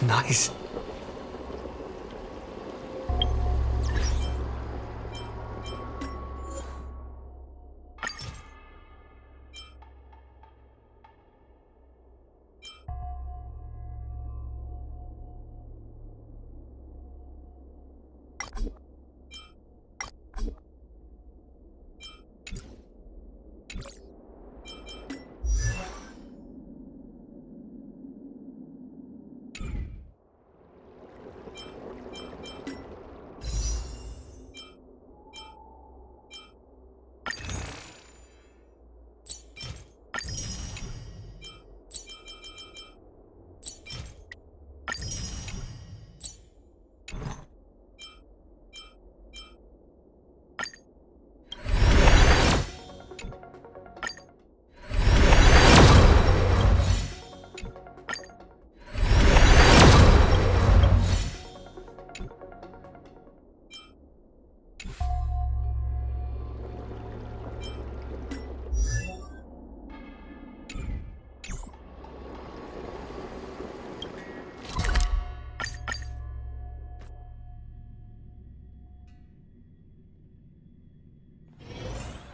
Nice.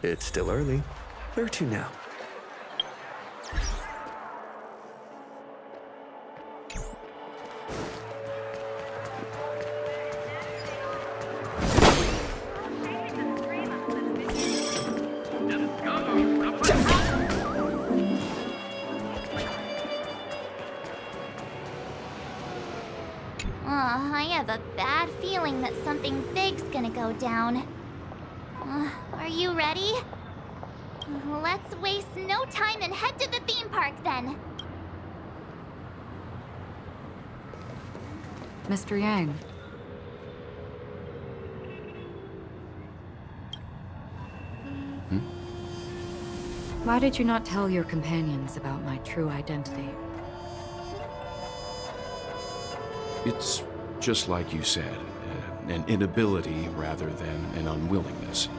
It's still early. Where to now? I have a bad feeling that something big's gonna go down. Are you ready? Let's waste no time and head to the theme park then. Mr. Yang. Why did you not tell your companions about my true identity? It's just like you said, an inability rather than an unwillingness.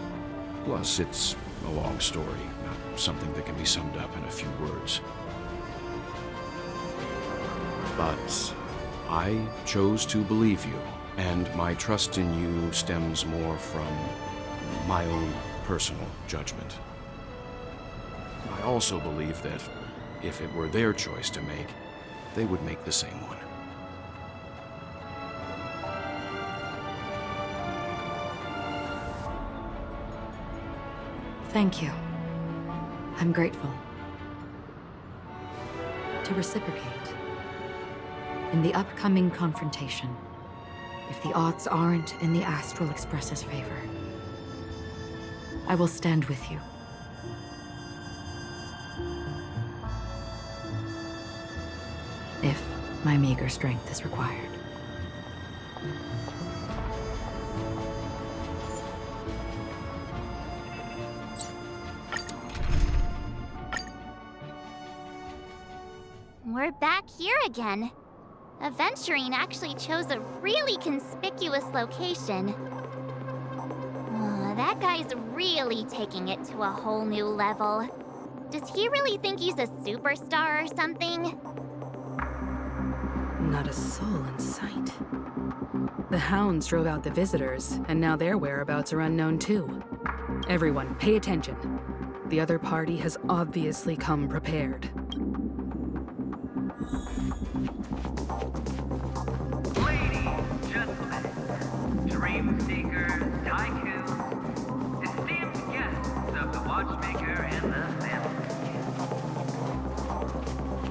Plus, it's a long story, not something that can be summed up in a few words. But I chose to believe you, and my trust in you stems more from my own personal judgment. I also believe that if it were their choice to make, they would make the same one. Thank you. I'm grateful. To reciprocate, in the upcoming confrontation, if the odds aren't in the Astral Express's favor, I will stand with you. If my meager strength is required. We're back here again. Aventurine actually chose a really conspicuous location. That guy's really taking it to a whole new level. Does he really think he's a superstar or something? Not a soul in sight. The hounds drove out the visitors, and now their whereabouts are unknown too. Everyone, pay attention. The other party has obviously come prepared. Ladies, gentlemen, dream seekers, tycoons, esteemed guests of the watchmaker and the family.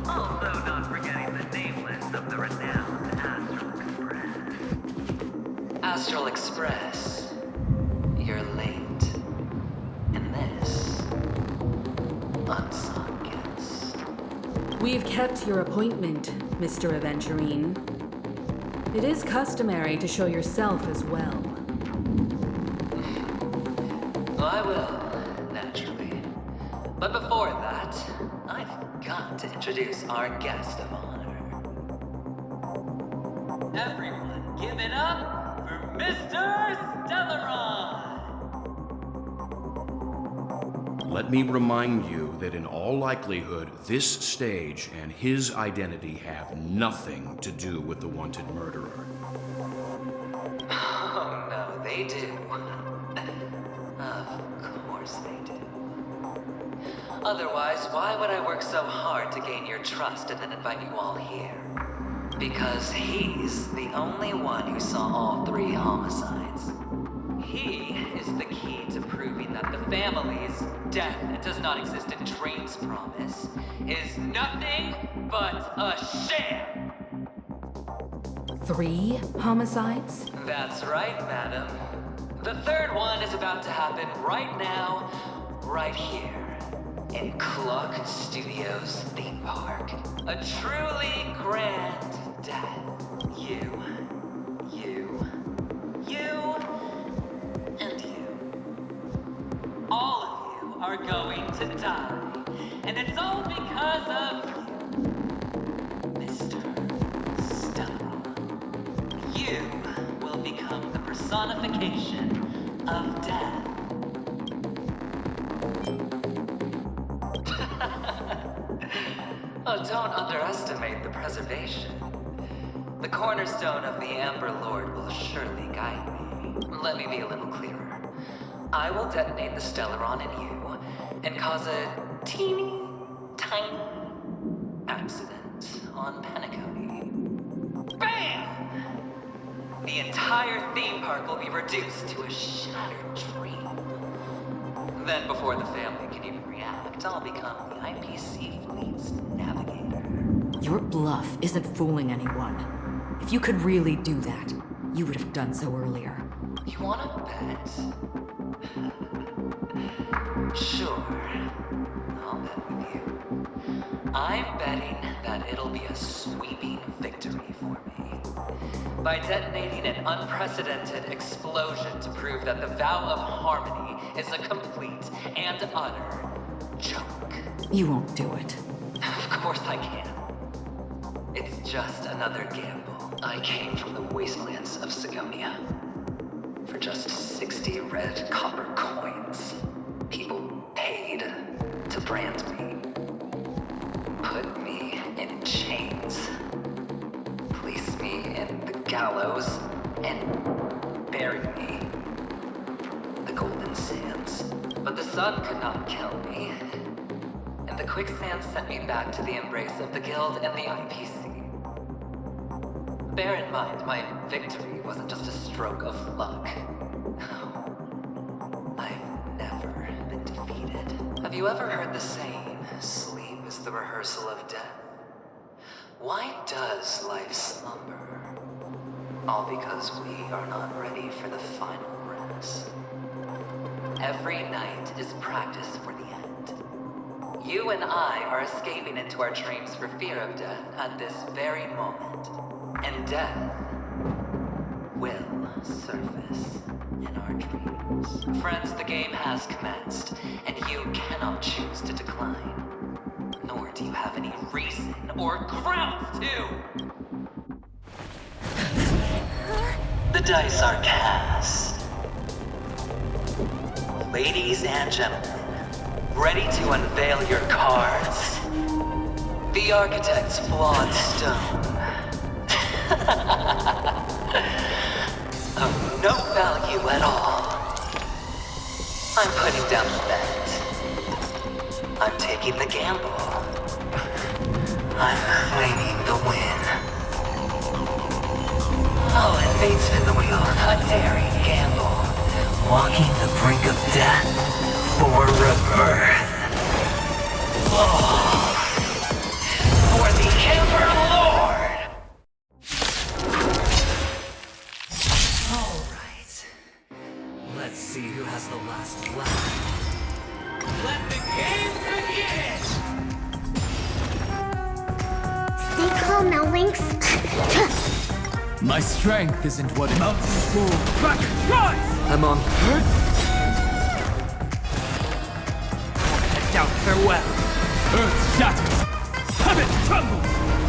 Also not forgetting the nameless of the renowned Astral Express. Astral Express, you're late. And this, unsung guest. We've kept your appointment, Mr. Aventurine. It is customary to show yourself as well. I will, naturally. But before that, I've got to introduce our guest of honor. Everyone, give it up for Mr. Stellaron! let me remind you that in all likelihood, this stage and his identity have nothing to do with the wanted murderer. Oh, no, they do. Of course they do. Otherwise, why would I work so hard to gain your trust and then invite you all here? Because he's the only one who saw all 3 homicides. He is the key to proving that the family's death does not exist in dreams promise is nothing but a sham! 3 homicides? That's right, madam. The 3rd one is about to happen right now, right here, in Clock Studios theme park. A truly grand death. You, and you. All of you are going to die. And it's all because of you, Mr. Stellarons. You will become the personification of death. Oh, don't underestimate the preservation. The cornerstone of the Amber Lord will surely guide me. Let me be a little clearer. I will detonate the Stellaron in you and cause a teeny, tiny accident on Penacony. Bam! The entire theme park will be reduced to a shattered dream. Then, before the family can even react, I'll become the IPC fleet's navigator. Your bluff isn't fooling anyone. If you could really do that, you would have done so earlier. You wanna bet? Sure. I'll bet with you. I'm betting that it'll be a sweeping victory for me. By detonating an unprecedented explosion to prove that the vow of harmony is a complete and utter joke. You won't do it. Of course I can. It's just another gamble. I came from the wastelands of Sigonia. For just 60 red copper coins, people paid to brand me. Put me in chains. Place me in the gallows and bury me in the golden sands. But the sun could not kill me. And the quicksand sent me back to the embrace of the guild and the IPC. Bear in mind, my victory wasn't just a stroke of luck. I've never been defeated. Have you ever heard the saying, sleep is the rehearsal of death? Why does life slumber? All because we are not ready for the final rest. Every night is practice for the end. You and I are escaping into our dreams for fear of death at this very moment. And death will surface in our dreams. Friends, the game has commenced, and you cannot choose to decline. Nor do you have any reason or grounds to! The dice are cast. Ladies and gentlemen, ready to unveil your cards? The architect's flawed stone. Of no value at all. I'm putting down the bet. I'm taking the gamble. I'm claiming the win. I'll invade spin the wheel, a daring gamble. Walking the brink of death for rebirth. Oh. For the Ember Lord! Alright. Let's see who has the last laugh. Let the game begin! Stay calm now, Lynx. My strength isn't what it mountains full. Cracker, rise! I'm on. Down, farewell. Earth shatters. Heaven trembles.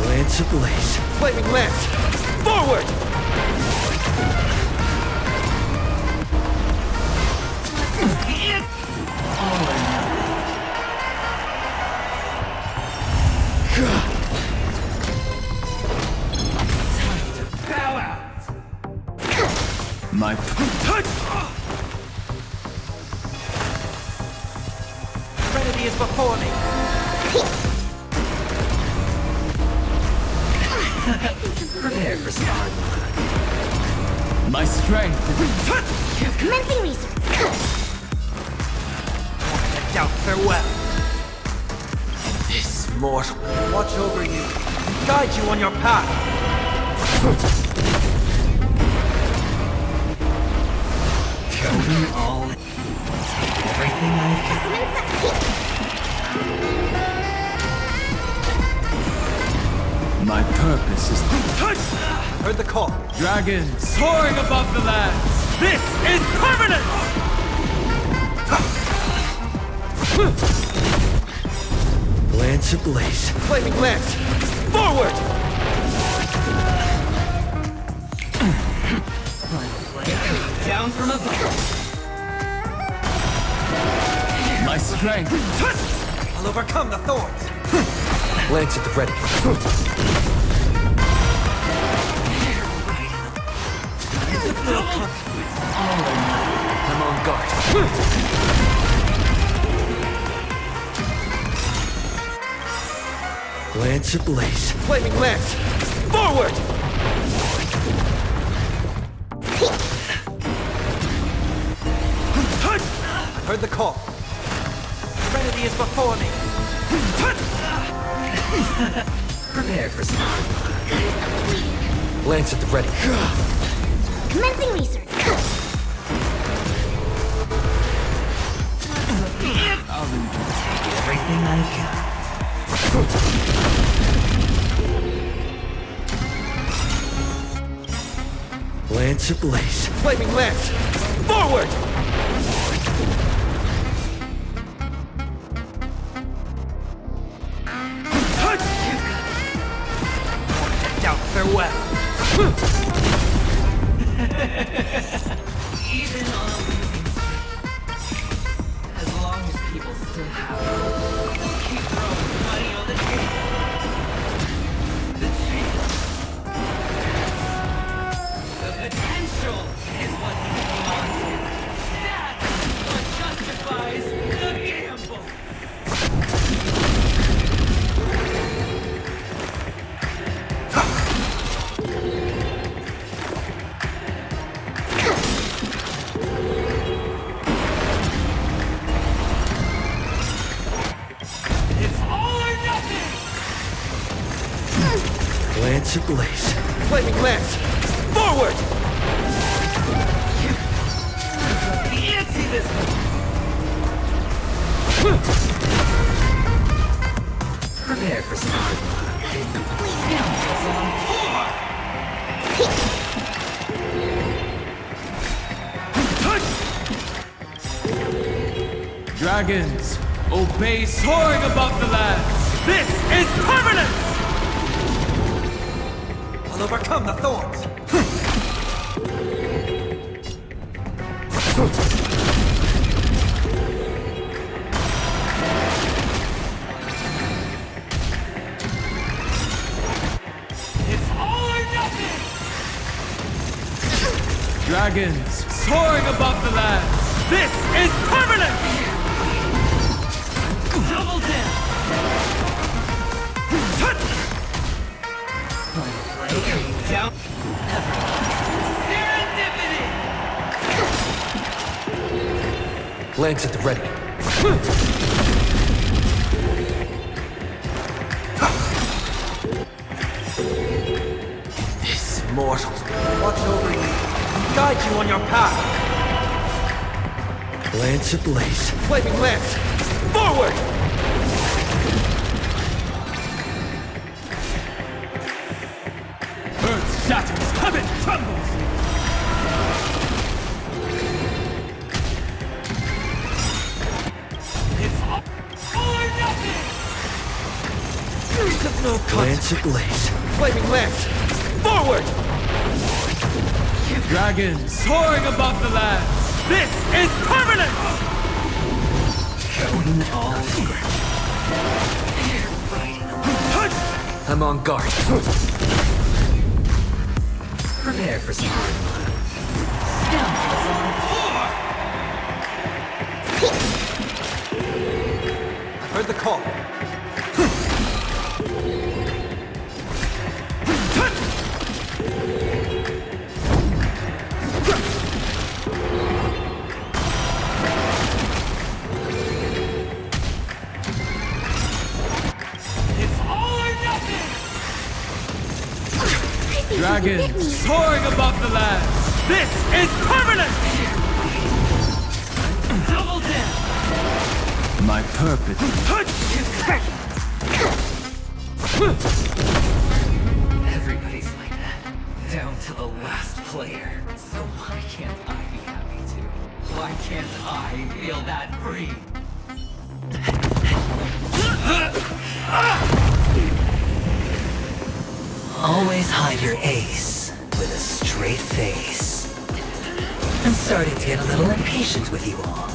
Lance ablaze. Flaming lance! Forward! All I know Serenity is before me. Prepare for some hard work. My strength. Commencing research. Doubt farewell. This mortal. Watch over you and guide you on your path. Going all in. Everything I've got. My purpose is Heard the call. dragons soaring above the lands. This is permanent! Lance ablaze. Flaming lance! Forward! Down from above. My strength. I'll overcome the thorns. Lance at the ready. I'm on guard. Lance ablaze. Flaming lance! Forward! Heard the call. Serenity is before me. Prepare for some hard work. Lance at the ready. Commencing research. I'll take everything I can. Lance ablaze. Flaming lance! Forward! Doubt farewell. Even on a losing streak, as long as people still have hope, keep throwing money on the table. The chance, the potential is what we hang on to. That's what justifies the gamble. It's all or nothing! Lance ablaze. Flaming lance! Forward! Fancy this Prepare for some hard Dragons, obey soaring above the lands! This is permanent! I'll overcome the thorns. It's all or nothing! Dragons, soaring above the lands! This is permanent! Double down! Down. Serendipity! Lance at the ready. This mortal. Watch over you and guide you on your path. Lance ablaze. Flaming lance! Forward! Earth shatters, heaven trembles! It's all or nothing! Of no cut. Lance ablaze. Flaming lance! Forward! Dragons soaring above the lands! This is permanent! Going all in. I'm on guard. Prepare for some hard work. Heard the call. It's all or nothing! Dragons soaring above the land. This is permanent! Double down! My purpose. Everybody's like that, down to the last player. So why can't I be happy too? Why can't I feel that free? Always hide your ace with a straight face. I'm starting to get a little impatient with you all.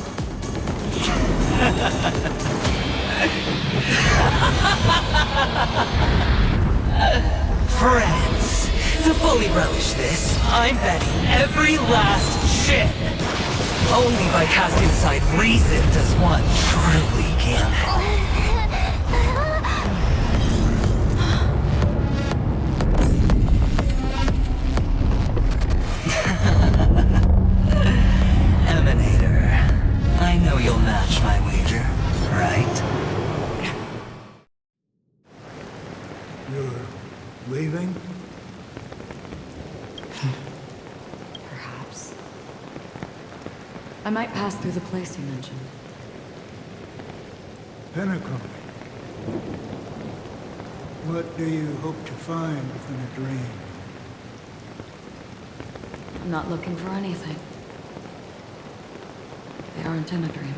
Friends, to fully relish this, I'm betting every last chip. Only by casting aside reason does one truly gamble. Emanator, I know you'll match my wager, right? You're leaving? Perhaps. I might pass through the place you mentioned. Pinnacle. What do you hope to find within a dream? I'm not looking for anything. They aren't in a dream.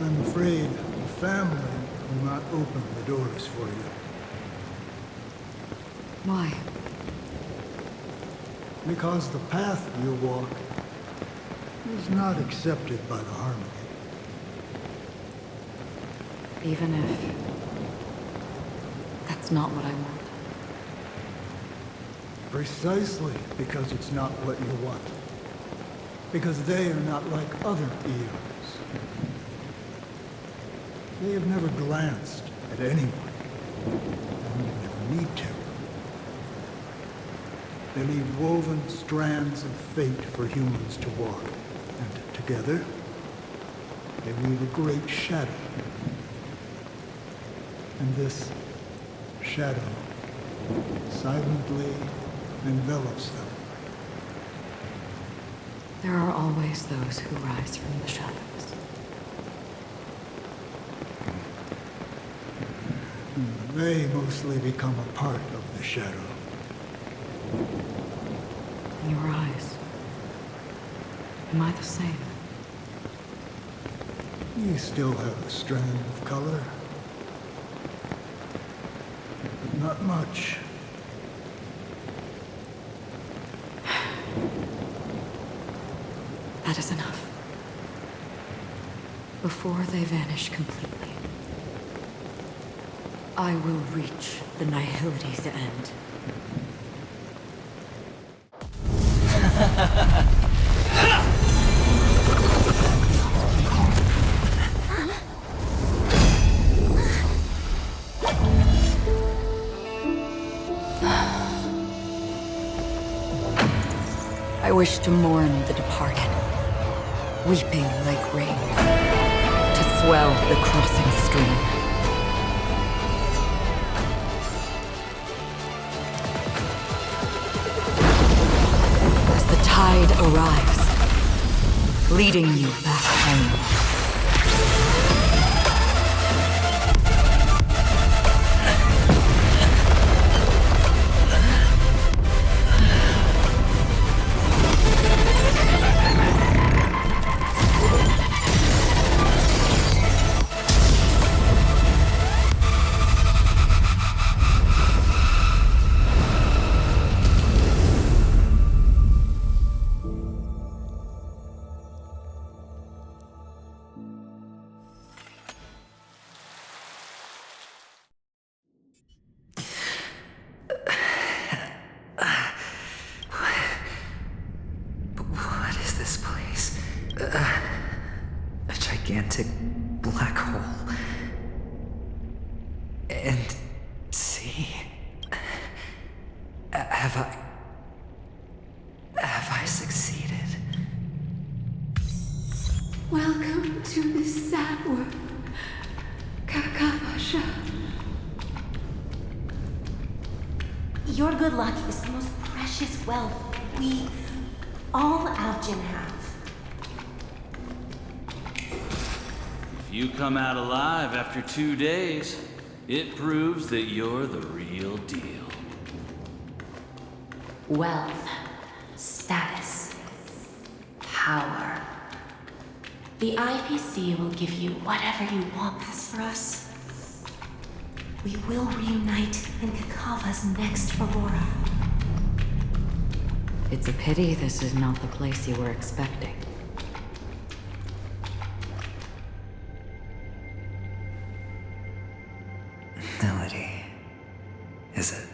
I'm afraid the family will not open the doors for you. Why? Because the path you walk is not accepted by the Harmony. Even if that's not what I want. Precisely because it's not what you want. Because they are not like other Eons. They have never glanced at anyone. And they never need to. They leave woven strands of fate for humans to walk. And together, they weave a great shadow. And this shadow silently envelops them. There are always those who rise from the shadows. They mostly become a part of the shadow. In your eyes, am I the same? You still have a strand of color. But not much. That is enough. Before they vanish completely, I will reach the nihility's end. I wish to mourn the departed, weeping like rain, to swell the crossing stream. As the tide arrives, leading you back home. What is this place? gigantic black hole. And see... Have I succeeded? Welcome to this sad world, Kakavasha. Your good luck is the most precious wealth we, all Algin, have. If you come out alive after 2 days, it proves that you're the real deal. Wealth, status, power. The IPC will give you whatever you want. As for us, we will reunite in Kakava's next Aurora. It's a pity this is not the place you were expecting. Melody. Is it?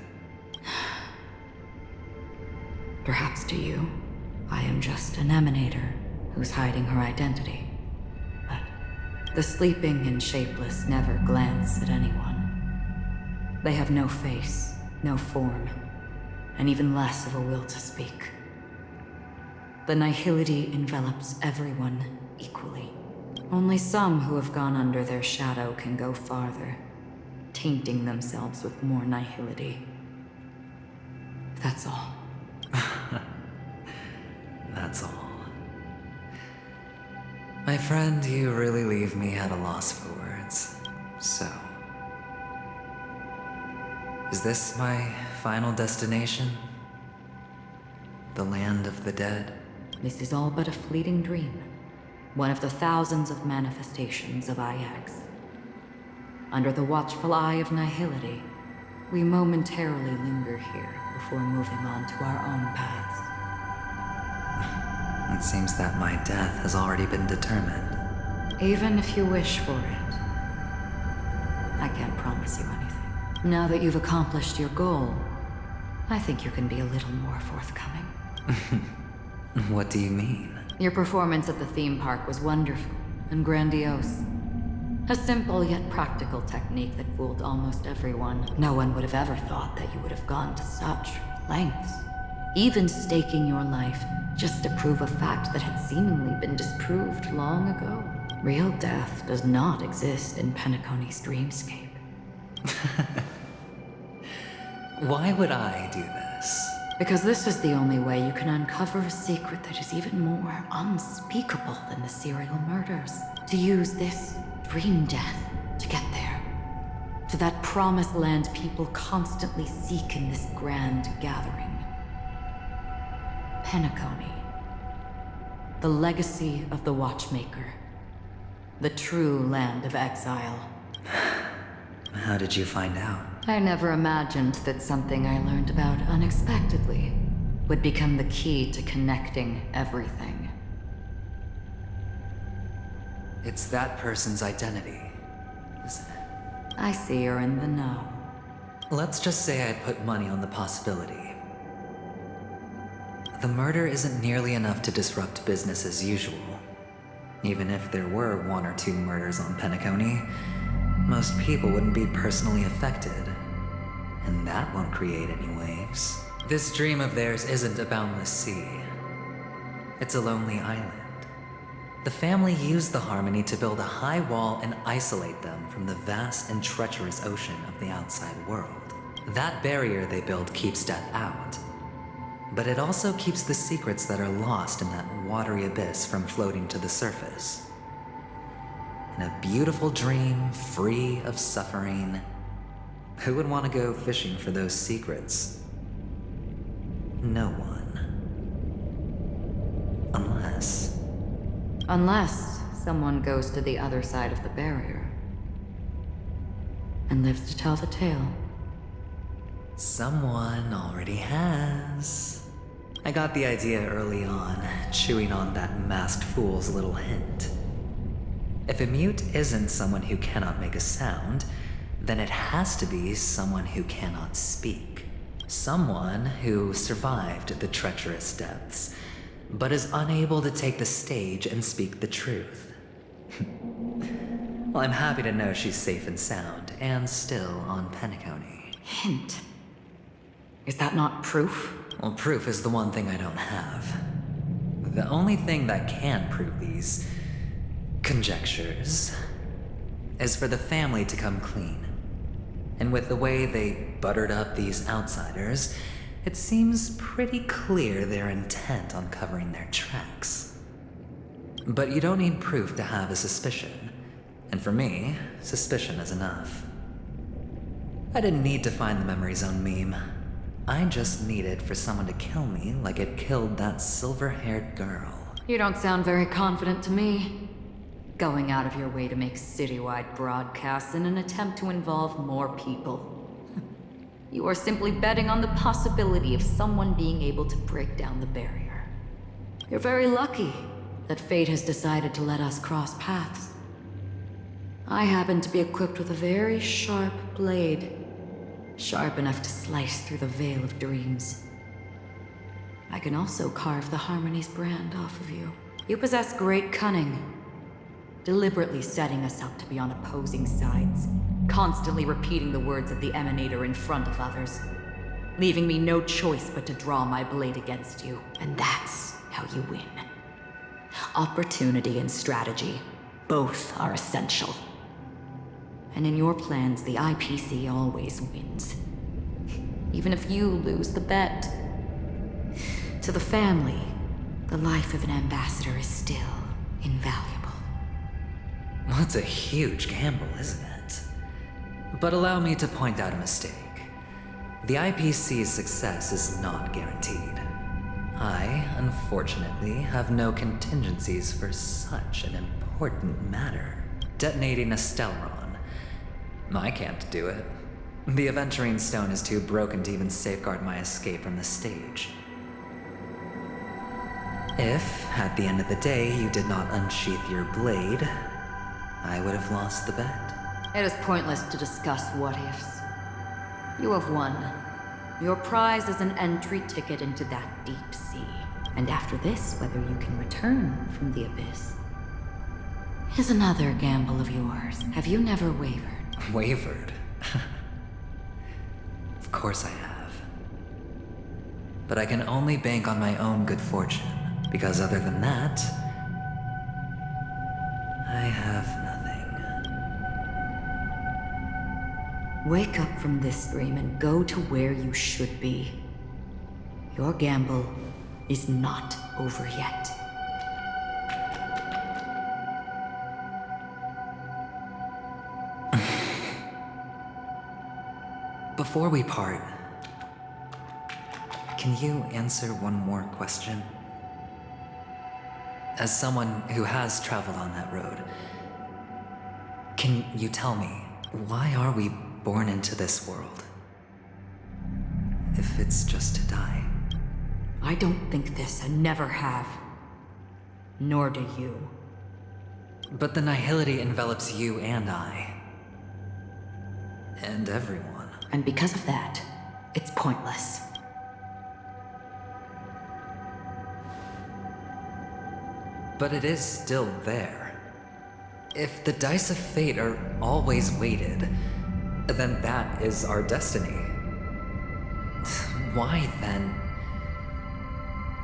Perhaps to you, I am just an emanator who's hiding her identity. But the sleeping and shapeless never glance at anyone. They have no face, no form, and even less of a will to speak. The nihility envelops everyone equally. Only some who have gone under their shadow can go farther, tainting themselves with more nihility. That's all. That's all. My friend, you really leave me at a loss for words. So... is this my final destination? The land of the dead? This is all but a fleeting dream. One of the thousands of manifestations of IX. Under the watchful eye of nihility, we momentarily linger here before moving on to our own paths. It seems that my death has already been determined. Even if you wish for it, I can't promise you anything. Now that you've accomplished your goal, I think you can be a little more forthcoming. What do you mean? Your performance at the theme park was wonderful and grandiose. A simple yet practical technique that fooled almost everyone. No one would have ever thought that you would have gone to such lengths. Even staking your life just to prove a fact that had seemingly been disproved long ago. Real death does not exist in Penacony's dreamscape. Why would I do this? Because this is the only way you can uncover a secret that is even more unspeakable than the serial murders. To use this dream death to get there. To that promised land people constantly seek in this grand gathering. Penacony. The legacy of the Watchmaker. The true land of exile. How did you find out? I never imagined that something I learned about unexpectedly would become the key to connecting everything. It's that person's identity, isn't it? I see you're in the know. Let's just say I'd put money on the possibility. The murder isn't nearly enough to disrupt business as usual. Even if there were 1 or 2 murders on Penacony, most people wouldn't be personally affected. And that won't create any waves. This dream of theirs isn't a boundless sea. It's a lonely island. The family used the Harmony to build a high wall and isolate them from the vast and treacherous ocean of the outside world. That barrier they built keeps death out. But it also keeps the secrets that are lost in that watery abyss from floating to the surface. In a beautiful dream, free of suffering, who would want to go fishing for those secrets? No one. Unless someone goes to the other side of the barrier and lives to tell the tale. Someone already has. I got the idea early on, chewing on that masked fool's little hint. If a mute isn't someone who cannot make a sound, then it has to be someone who cannot speak. Someone who survived the treacherous depths, but is unable to take the stage and speak the truth. Well, I'm happy to know she's safe and sound, and still on Penacony. Hint. Is that not proof? Well, proof is the one thing I don't have. The only thing that can prove these conjectures is for the family to come clean. And with the way they buttered up these outsiders, it seems pretty clear they're intent on covering their tracks. But you don't need proof to have a suspicion. And for me, suspicion is enough. I didn't need to find the Memory Zone meme. I just needed for someone to kill me like it killed that silver-haired girl. You don't sound very confident to me. Going out of your way to make citywide broadcasts in an attempt to involve more people. You are simply betting on the possibility of someone being able to break down the barrier. You're very lucky that fate has decided to let us cross paths. I happen to be equipped with a very sharp blade. Sharp enough to slice through the veil of dreams. I can also carve the Harmony's brand off of you. You possess great cunning, deliberately setting us up to be on opposing sides, constantly repeating the words of the Emanator in front of others, leaving me no choice but to draw my blade against you. And that's how you win. Opportunity and strategy, both are essential. And in your plans, the IPC always wins. Even if you lose the bet. To the family, the life of an ambassador is still invaluable. Well, it's a huge gamble, isn't it? But allow me to point out a mistake. The IPC's success is not guaranteed. I, unfortunately, have no contingencies for such an important matter. Detonating a Stellaron. I can't do it. The Aventurine Stone is too broken to even safeguard my escape from the stage. If, at the end of the day, you did not unsheath your blade, I would have lost the bet. It is pointless to discuss what-ifs. You have won. Your prize is an entry ticket into that deep sea. And after this, whether you can return from the abyss is another gamble of yours. Have you never wavered? Wavered? Of course I have. But I can only bank on my own good fortune, because other than that, I have nothing. Wake up from this dream and go to where you should be. Your gamble is not over yet. Before we part, can you answer one more question? As someone who has traveled on that road, can you tell me, why are we born into this world? If it's just to die. I don't think this and never have. Nor do you. But the nihility envelops you and I. And everyone. And because of that, it's pointless. But it is still there. If the dice of fate are always weighted, then that is our destiny. Why then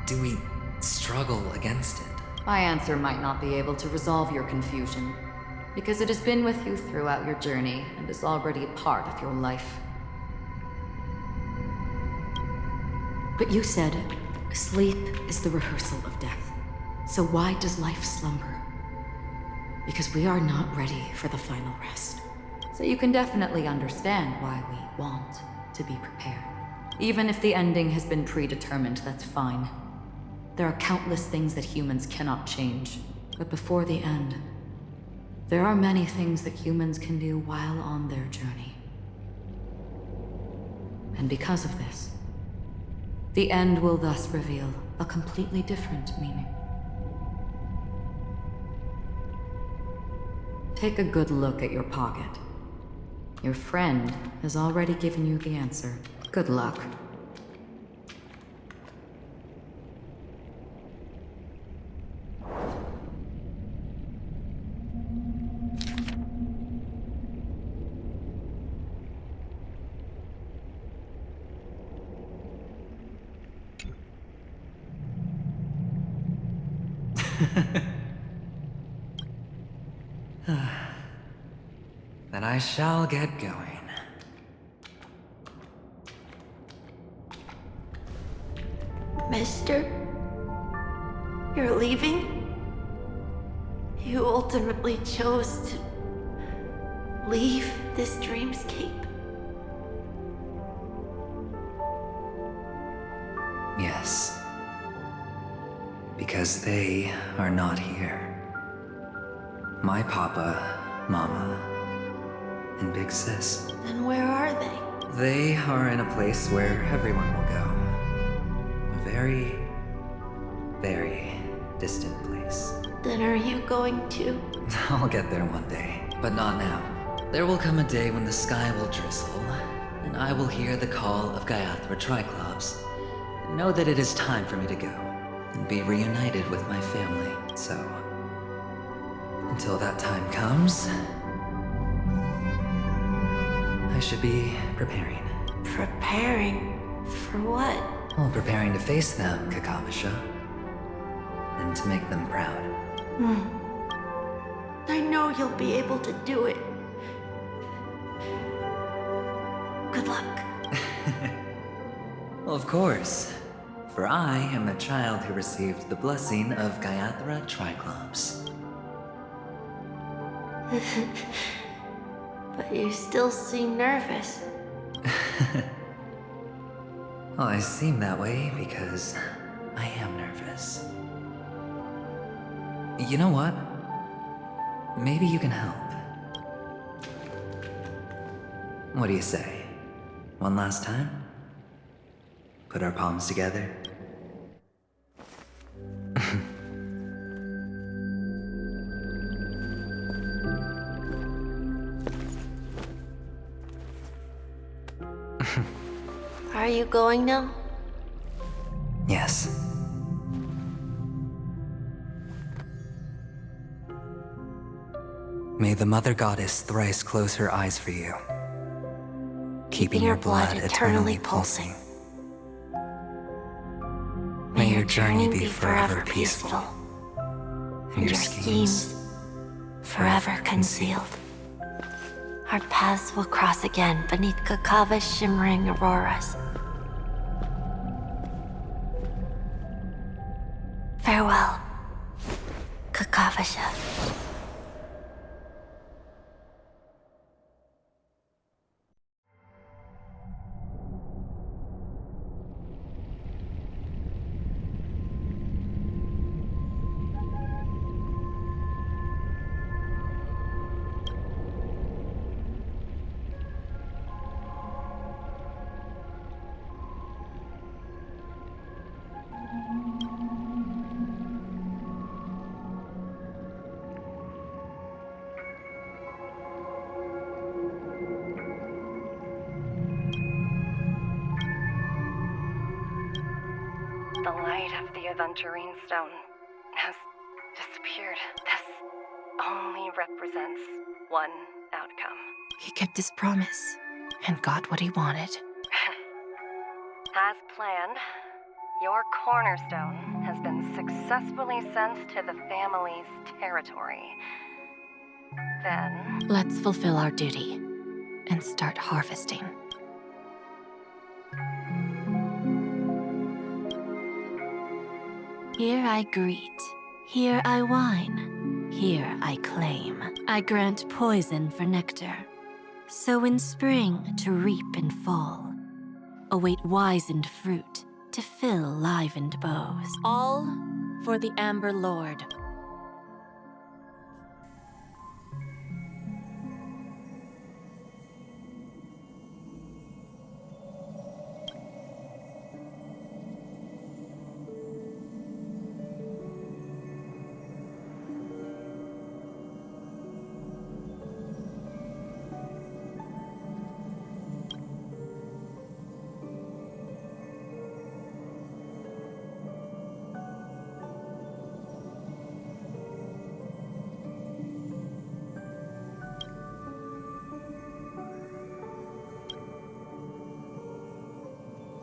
do we struggle against it? My answer might not be able to resolve your confusion, because it has been with you throughout your journey and is already a part of your life. But you said, sleep is the rehearsal of death. So why does life slumber? Because we are not ready for the final rest. So you can definitely understand why we want to be prepared. Even if the ending has been predetermined, that's fine. There are countless things that humans cannot change. But before the end, there are many things that humans can do while on their journey. And because of this, the end will thus reveal a completely different meaning. Take a good look at your pocket. Your friend has already given you the answer. Good luck. Then I shall get going. Mister? You're leaving? You ultimately chose to leave this dreamscape? Yes. Because they are not here. My papa, mama, and big sis. Then where are they? They are in a place where everyone will go. A very, very distant place. Then are you going to? I'll get there one day, but not now. There will come a day when the sky will drizzle, and I will hear the call of Gaiathra Triclops, and know that it is time for me to go, and be reunited with my family. So, until that time comes, I should be preparing. Preparing? For what? Well, preparing to face them, Kakavasha, and to make them proud. I know you'll be able to do it. Good luck. Well, of course. For I am the child who received the blessing of Gaiathra Triclops. But you still seem nervous. Well, I seem that way because I am nervous. You know what? Maybe you can help. What do you say? One last time? Put our palms together? Are you going now? Yes. May the Mother Goddess thrice close her eyes for you, keeping your blood eternally pulsing. May your journey be forever peaceful, and your schemes forever concealed. Our paths will cross again beneath Kakava's shimmering auroras. Farewell, Kakavasha. The light of the Aventurine Stone has disappeared. This only represents one outcome. He kept his promise and got what he wanted. As planned, your cornerstone has been successfully sent to the family's territory. Then... Let's fulfill our duty and start harvesting. Here I greet, here I whine, here I claim. I grant poison for nectar, sow in spring to reap in fall. Await wizened fruit to fill livened bows. All for the Amber Lord.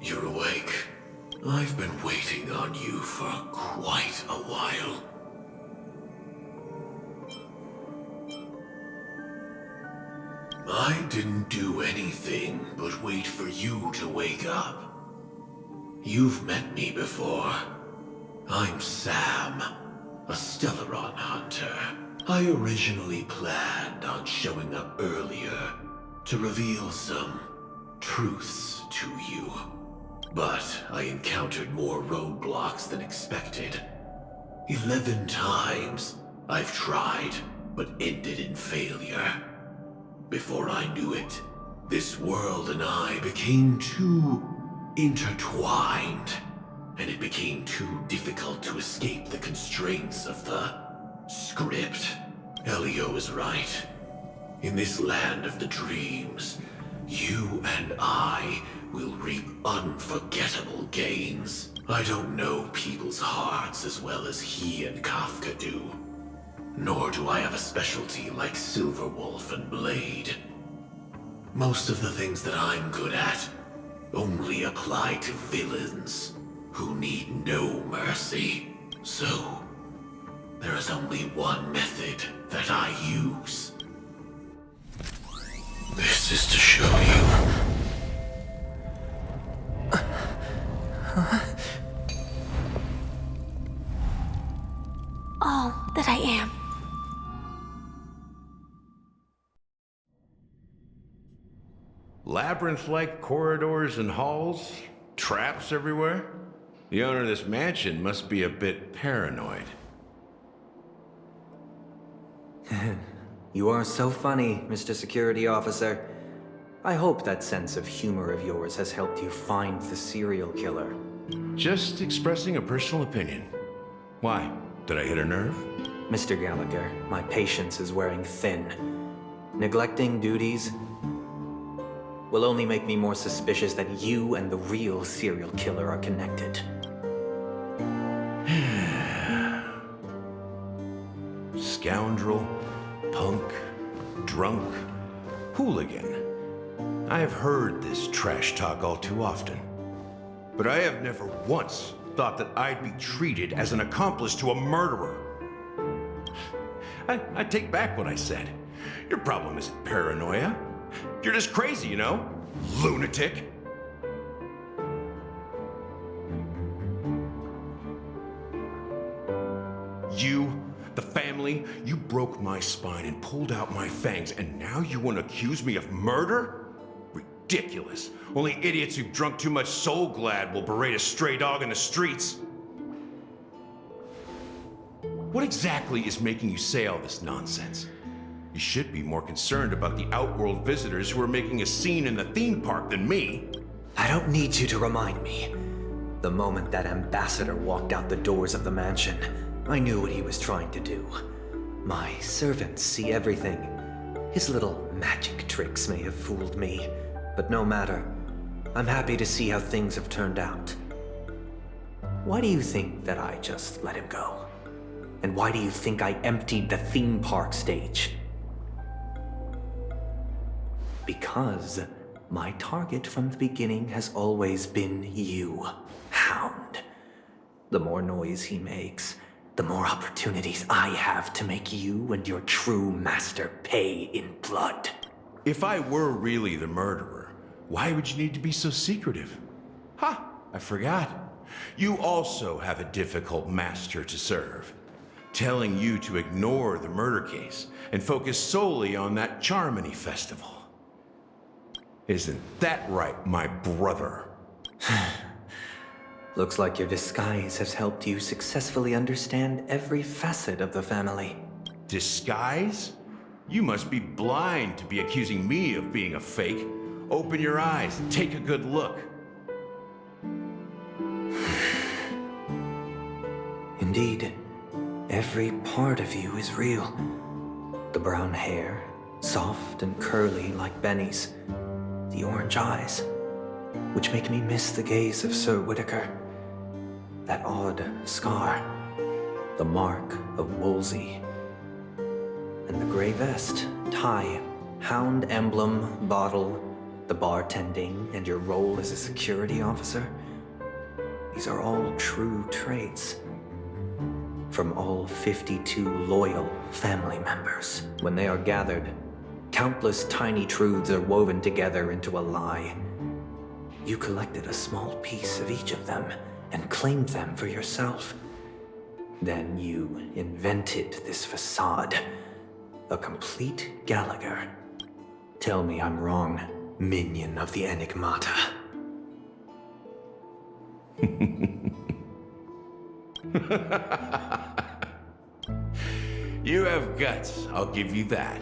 You're awake. I've been waiting on you for quite a while. I didn't do anything but wait for you to wake up. You've met me before. I'm Sam, a Stellaron hunter. I originally planned on showing up earlier to reveal some truths to you. But I encountered more roadblocks than expected. 11 times I've tried, but ended in failure. Before I knew it, this world and I became too intertwined, and it became too difficult to escape the constraints of the script. Elio is right. In this land of the dreams, you and I will reap unforgettable gains. I don't know people's hearts as well as he and Kafka do. Nor do I have a specialty like Silverwolf and Blade. Most of the things that I'm good at only apply to villains who need no mercy. So, there is only one method that I use. This is to show you. All that I am. Labyrinth-like corridors and halls? Traps everywhere? The owner of this mansion must be a bit paranoid. You are so funny, Mr. Security Officer. I hope that sense of humor of yours has helped you find the serial killer. Just expressing a personal opinion. Why? Did I hit a nerve? Mr. Gallagher, my patience is wearing thin. Neglecting duties will only make me more suspicious that you and the real serial killer are connected. Scoundrel, punk, drunk, hooligan. I have heard this trash talk all too often. But I have never once thought that I'd be treated as an accomplice to a murderer. I take back what I said. Your problem isn't paranoia. You're just crazy, you know? Lunatic. You, the family, you broke my spine and pulled out my fangs, and now you want to accuse me of murder? Ridiculous. Only idiots who've drunk too much Soul Glad will berate a stray dog in the streets. What exactly is making you say all this nonsense? You should be more concerned about the Outworld visitors who are making a scene in the theme park than me. I don't need you to remind me. The moment that ambassador walked out the doors of the mansion, I knew what he was trying to do. My servants see everything. His little magic tricks may have fooled me, but no matter. I'm happy to see how things have turned out. Why do you think that I just let him go? And why do you think I emptied the theme park stage? Because my target from the beginning has always been you, Hound. The more noise he makes, the more opportunities I have to make you and your true master pay in blood. If I were really the murderer, why would you need to be so secretive? Ha! I forgot. You also have a difficult master to serve, telling you to ignore the murder case and focus solely on that Charmony festival. Isn't that right, my brother? Looks like your disguise has helped you successfully understand every facet of the family. Disguise? You must be blind to be accusing me of being a fake. Open your eyes, take a good look. Indeed, every part of you is real. The brown hair, soft and curly like Benny's. The orange eyes, which make me miss the gaze of Sir Whitaker. That odd scar, the mark of Wolsey. And the gray vest, tie, hound emblem, bottle, the bartending, and your role as a security officer. These are all true traits. From all 52 loyal family members. When they are gathered, Countless tiny truths are woven together into a lie. You collected a small piece of each of them and claimed them for yourself. Then you invented this facade. A complete Gallagher. Tell me I'm wrong, minion of the Enigmata. You have guts, I'll give you that.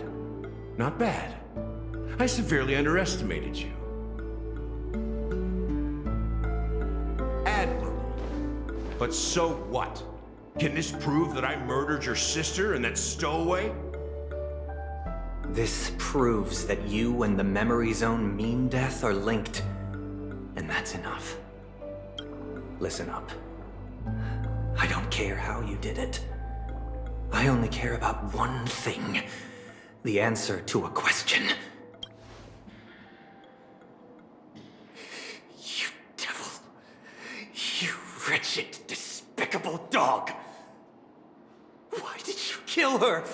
Not bad. I severely underestimated you. Admirable. But so what? Can this prove that I murdered your sister and that stowaway? This proves that you and the Memory Zone meme death are linked. And that's enough. Listen up. I don't care how you did it. I only care about one thing. The answer to a question. You devil. You wretched, despicable dog. Why did you kill her?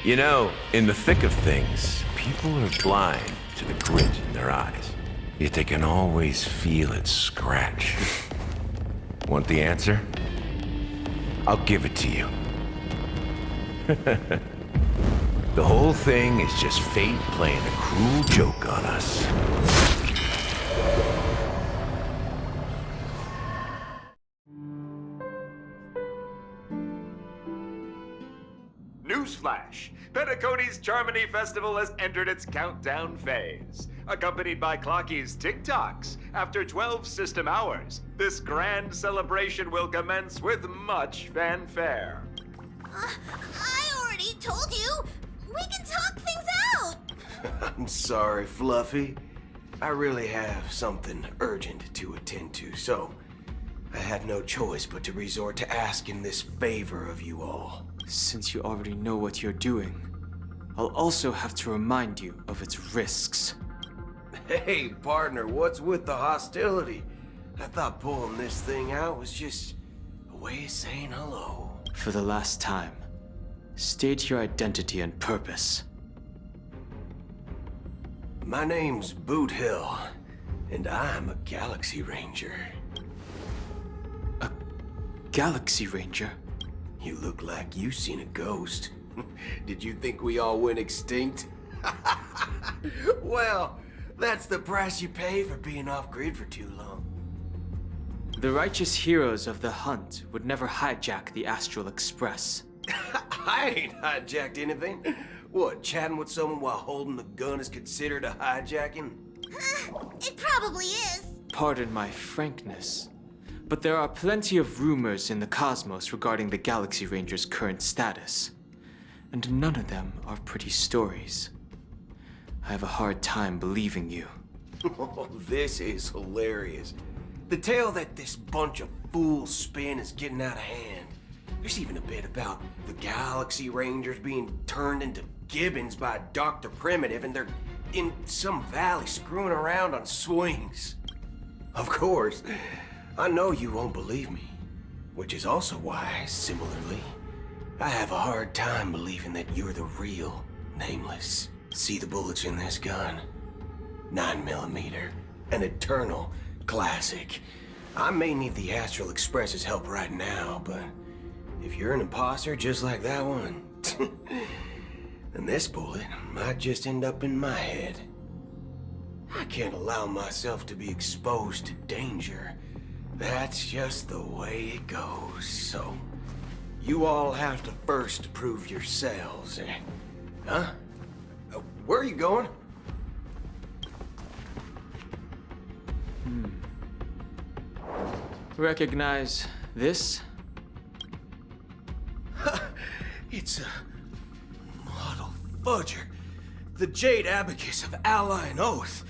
You know, in the thick of things, people are blind to the grit in their eyes. Yet they can always feel it scratch. Want the answer? I'll give it to you. The whole thing is just fate playing a cruel joke on us. Newsflash! Penacony's Charmony Festival has entered its countdown phase. Accompanied by Clocky's TikToks, after 12 system hours, this grand celebration will commence with much fanfare. I already told you! We can talk things out! I'm sorry, Fluffy. I really have something urgent to attend to, so I had no choice but to resort to asking this favor of you all. Since you already know what you're doing, I'll also have to remind you of its risks. Hey, partner, what's with the hostility? I thought pulling this thing out was just a way of saying hello. For the last time, state your identity and purpose. My name's Boot Hill, and I'm a Galaxy Ranger. A Galaxy Ranger? You look like you seen a ghost. Did you think we all went extinct? Well, that's the price you pay for being off-grid for too long. The righteous heroes of the hunt would never hijack the Astral Express. I ain't hijacked anything. What, chatting with someone while holding the gun is considered a hijacking? It probably is. Pardon my frankness, but there are plenty of rumors in the cosmos regarding the Galaxy Ranger's current status, and none of them are pretty stories. I have a hard time believing you. Oh, this is hilarious. The tale that this bunch of fools spin is getting out of hand. There's even a bit about the Galaxy Rangers being turned into gibbons by Dr. Primitive, and they're in some valley screwing around on swings. Of course, I know you won't believe me, which is also why, similarly, I have a hard time believing that you're the real Nameless. See the bullets in this gun? 9mm, an eternal classic. I may need the Astral Express's help right now, but if you're an imposter just like that one, then this bullet might just end up in my head. I can't allow myself to be exposed to danger. That's just the way it goes, so you all have to first prove yourselves, eh? Huh? Where are you going? Recognize this? It's a model fudger. The Jade Abacus of Ally and Oath.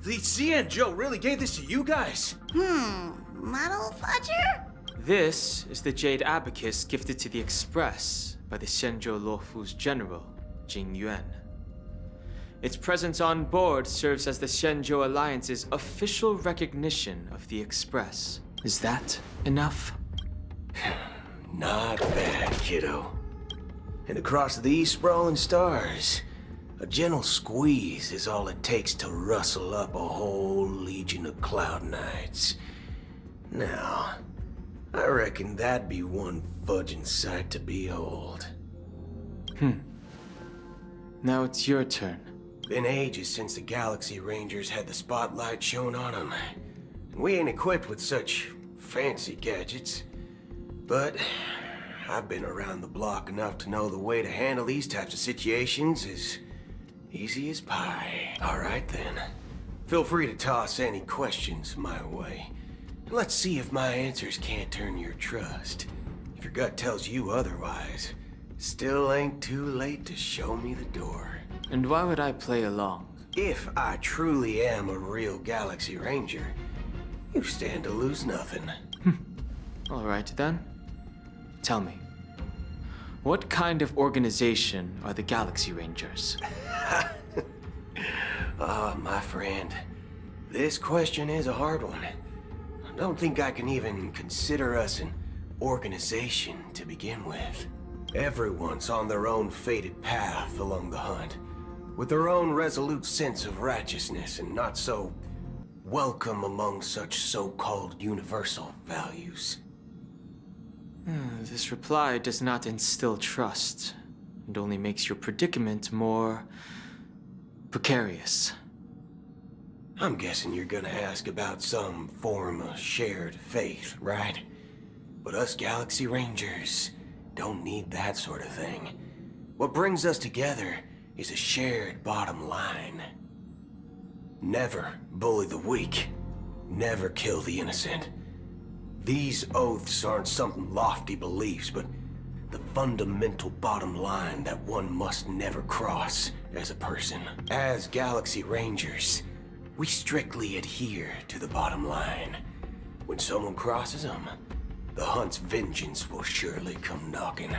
The Cianjo really gave this to you guys? Model fudger? This is the Jade Abacus gifted to the Express by the Xianzhou Luofu's general, Jing Yuan. Its presence on board serves as the Xianzhou Alliance's official recognition of the Express. Is that enough? Not bad, kiddo. And across these sprawling stars, a gentle squeeze is all it takes to rustle up a whole legion of Cloud Knights. Now, I reckon that'd be one fudging sight to behold. Now it's your turn. Been ages since the Galaxy Rangers had the spotlight shown on them. And we ain't equipped with such fancy gadgets. But I've been around the block enough to know the way to handle these types of situations is easy as pie. All right then. Feel free to toss any questions my way. Let's see if my answers can't turn your trust. If your gut tells you otherwise, still ain't too late to show me the door. And why would I play along? If I truly am a real Galaxy Ranger, you stand to lose nothing. All right then. Tell me, what kind of organization are the Galaxy Rangers? My friend, this question is a hard one. I don't think I can even consider us an organization to begin with. Everyone's on their own fated path along the hunt, with their own resolute sense of righteousness and not so welcome among such so-called universal values. This reply does not instill trust, and only makes your predicament more precarious. I'm guessing you're gonna ask about some form of shared faith, right? But us Galaxy Rangers don't need that sort of thing. What brings us together is a shared bottom line. Never bully the weak. Never kill the innocent. These oaths aren't some lofty beliefs, but the fundamental bottom line that one must never cross as a person. As Galaxy Rangers, we strictly adhere to the bottom line. When someone crosses them, the hunt's vengeance will surely come knocking.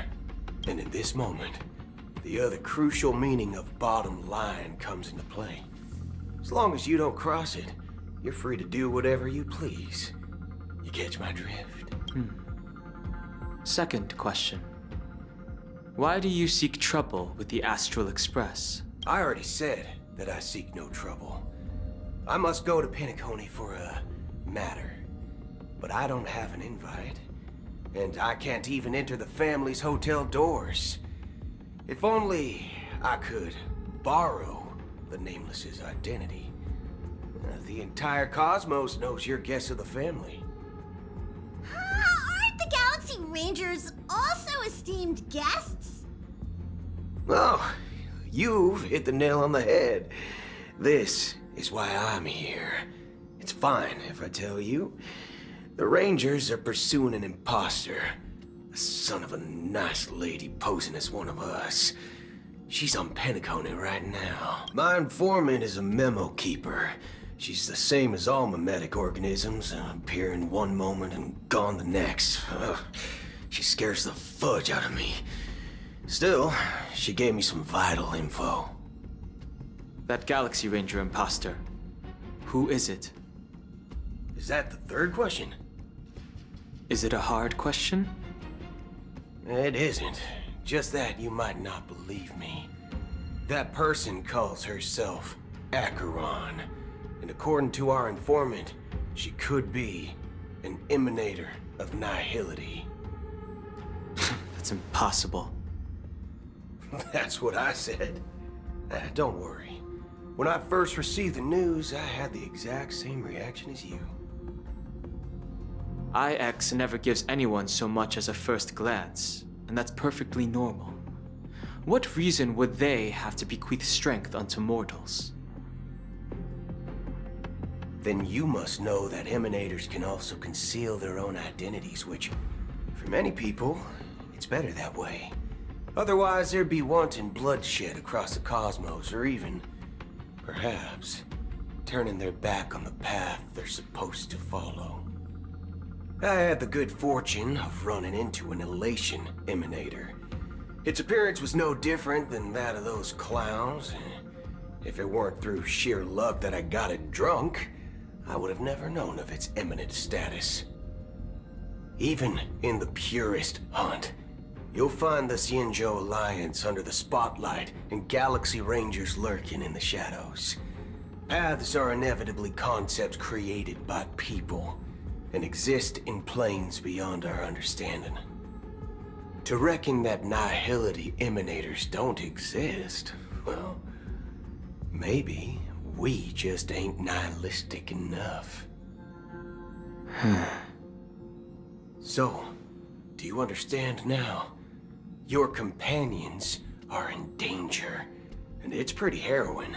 And in this moment, the other crucial meaning of bottom line comes into play. As long as you don't cross it, you're free to do whatever you please. You catch my drift? Second question. Why do you seek trouble with the Astral Express? I already said that I seek no trouble. I must go to Penacony for a matter. But I don't have an invite. And I can't even enter the family's hotel doors. If only I could borrow the Nameless's identity. The entire cosmos knows your guess of the family. Aren't the Galaxy Rangers also esteemed guests? Oh, you've hit the nail on the head. This is why I'm here. It's fine if I tell you. The Rangers are pursuing an imposter. A son of a nice lady posing as one of us. She's on Penacony right now. My informant is a memo keeper. She's the same as all mimetic organisms, appearing one moment and gone the next. She scares the fudge out of me. Still, she gave me some vital info. That Galaxy Ranger imposter. Who is it? Is that the third question? Is it a hard question? It isn't. Just that you might not believe me. That person calls herself Acheron. And according to our informant, she could be an emanator of nihility. That's impossible. That's what I said. Don't worry. When I first received the news, I had the exact same reaction as you. IX never gives anyone so much as a first glance, and that's perfectly normal. What reason would they have to bequeath strength unto mortals? Then you must know that emanators can also conceal their own identities, which, for many people, it's better that way. Otherwise, there'd be wanton bloodshed across the cosmos, or even, perhaps, turning their back on the path they're supposed to follow. I had the good fortune of running into an elation emanator. Its appearance was no different than that of those clowns. If it weren't through sheer luck that I got it drunk, I would have never known of its eminent status. Even in the purest hunt, you'll find the Xianzhou Alliance under the spotlight and Galaxy Rangers lurking in the shadows. Paths are inevitably concepts created by people and exist in planes beyond our understanding. To reckon that nihility emanators don't exist, well, maybe we just ain't nihilistic enough. So, do you understand now? Your companions are in danger, and it's pretty harrowing.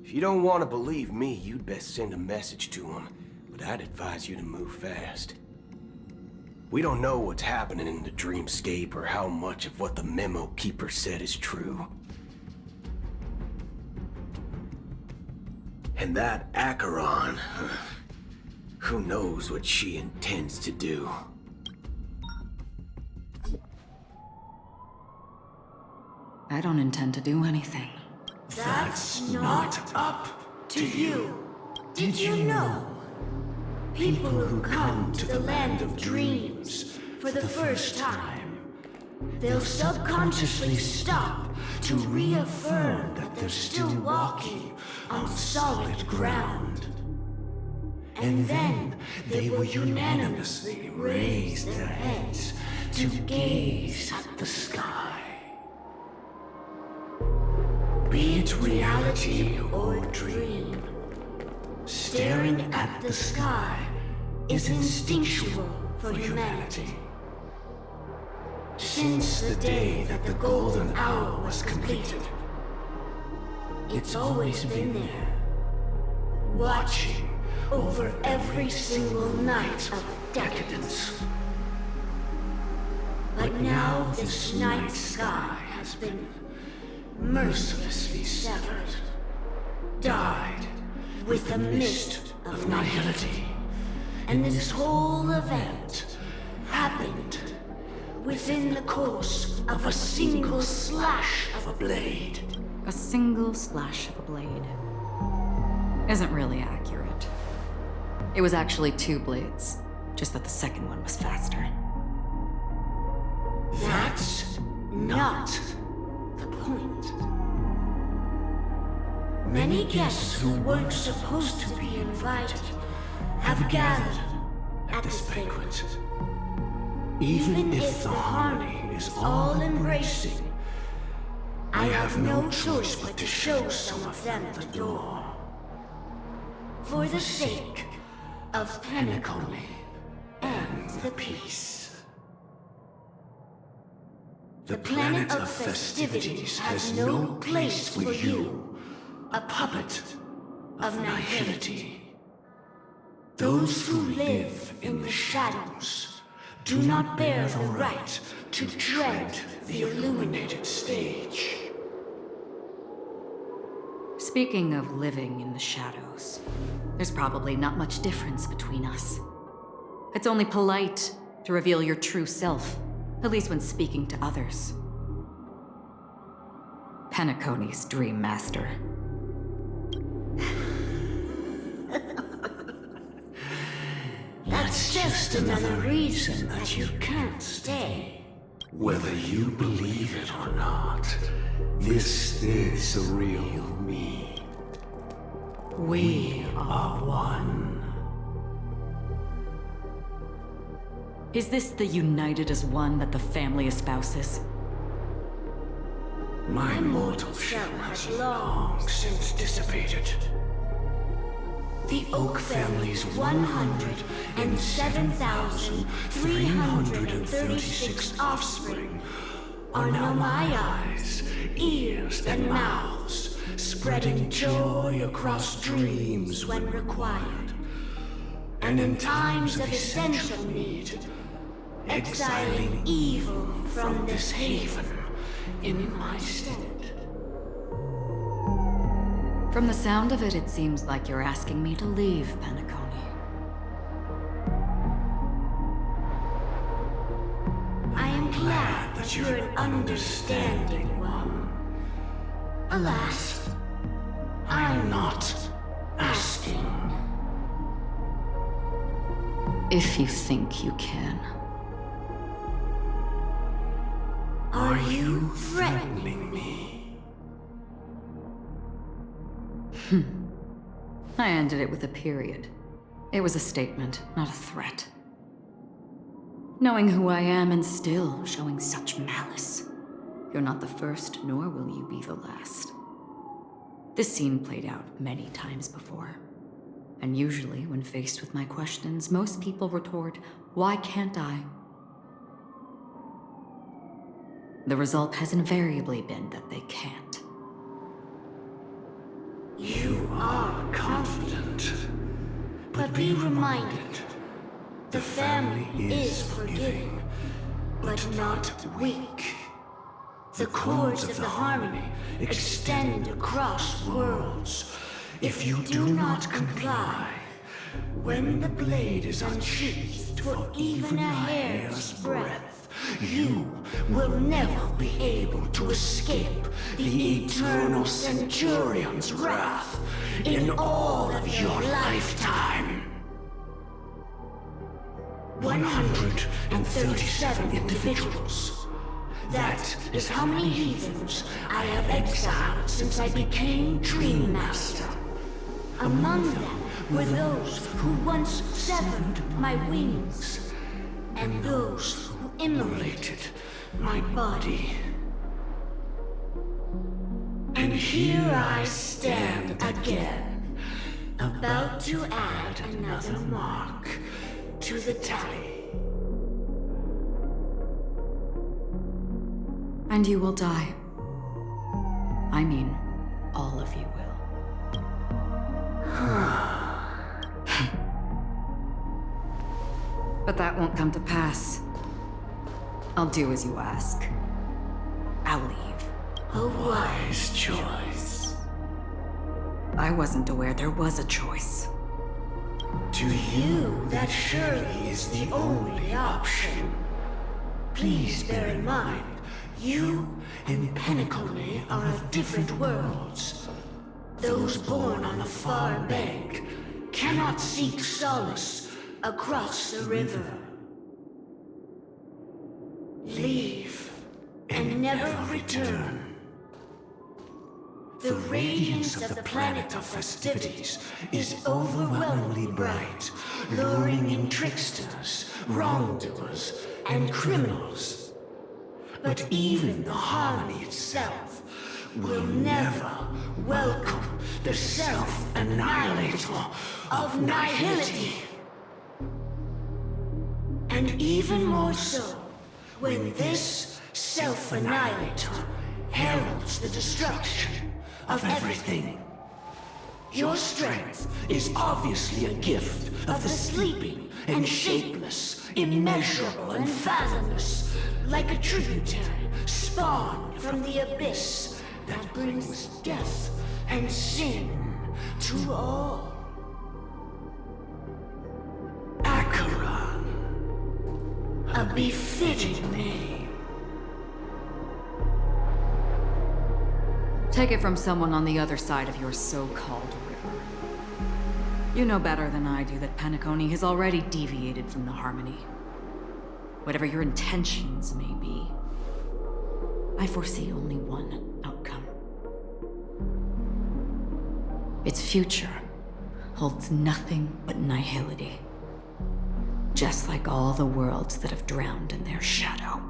If you don't want to believe me, you'd best send a message to them, but I'd advise you to move fast. We don't know what's happening in the dreamscape or how much of what the memo keeper said is true. And that Acheron, who knows what she intends to do? I don't intend to do anything. That's not up to you. Did you know? People who come to the land of dreams for the first time, they'll subconsciously stop to reaffirm that they're still walking on solid ground. And then they will unanimously raise their heads to gaze at the sky. Be it reality or dream, staring at the sky is instinctual for humanity. Since the day that the golden hour was completed, it's always been there, watching over every single night of decadence. But now this night sky has been mercilessly severed, dyed with the mist of nihility. And this whole event happened within the course of a single slash of a blade. A single slash of a blade isn't really accurate. It was actually 2 blades, just that the second one was faster. That's not the point. Many guests who weren't supposed to be invited have gathered at this banquet. Even if the harmony is all-embracing, I have no choice but to show some of them the door. For the sake of Penacony and the peace. The planet of festivities has no place for you, a puppet of nihility. Those who live in the shadows do not bear the right to tread the illuminated stage. Speaking of living in the shadows, there's probably not much difference between us. It's only polite to reveal your true self, at least when speaking to others. Penacony's Dream Master. That's just another reason that you can't stay. Whether you believe it or not, this is the real me. We are one. Is this the united as one that the family espouses? My mortal shell has long since dissipated. The Oak family's 107,336 offspring are now my eyes, ears, and mouths, spreading joy across dreams when required, and in times of essential need, exiling evil from this haven in my stead. From the sound of it, it seems like you're asking me to leave, Penacony. I am glad that you're an understanding one. Alas, I'm not asking. If you think you can. Are you threatening me? I ended it with a period. It was a statement, not a threat. Knowing who I am and still showing such malice. You're not the first, nor will you be the last. This scene played out many times before. And usually, when faced with my questions, most people retort, "Why can't I?" The result has invariably been that they can't. You are confident. But be reminded, the family is forgiving, but not weak. The cords of the harmony extend across worlds. If you do not comply, when the blade is unsheathed for even a hair's breadth, you will never be able to escape the eternal Centurion's wrath in all of your lifetime. 137 individuals. That is how many heathens I have exiled since I became Dream Master. Among them were those who once severed my wings, and those who immolated my body. And here I stand again, about to add another mark to the tally. And you will die. I mean, all of you will. But that won't come to pass. I'll do as you ask. I'll leave. A wise choice. I wasn't aware there was a choice. To you, that surely is the only option. Please bear in mind, you and Penacony are of different worlds. Those born on the far bank cannot seek solace across the river. Leave and never return. The radiance of the planet of festivities is overwhelmingly bright, luring in tricksters, wrongdoers, and criminals. But even the harmony itself will never welcome the self-annihilator of nihility. And even more so, when this self-annihilator heralds the destruction of everything. Your strength is obviously a gift of the sleeping and shapeless, immeasurable and fathomless, like a tributary spawned from the abyss that brings death and sin to all. Acheron, a befitting name. Take it from someone on the other side of your so-called river. You know better than I do that Penacony has already deviated from the harmony. Whatever your intentions may be, I foresee only one outcome. Its future holds nothing but nihility. Just like all the worlds that have drowned in their shadow.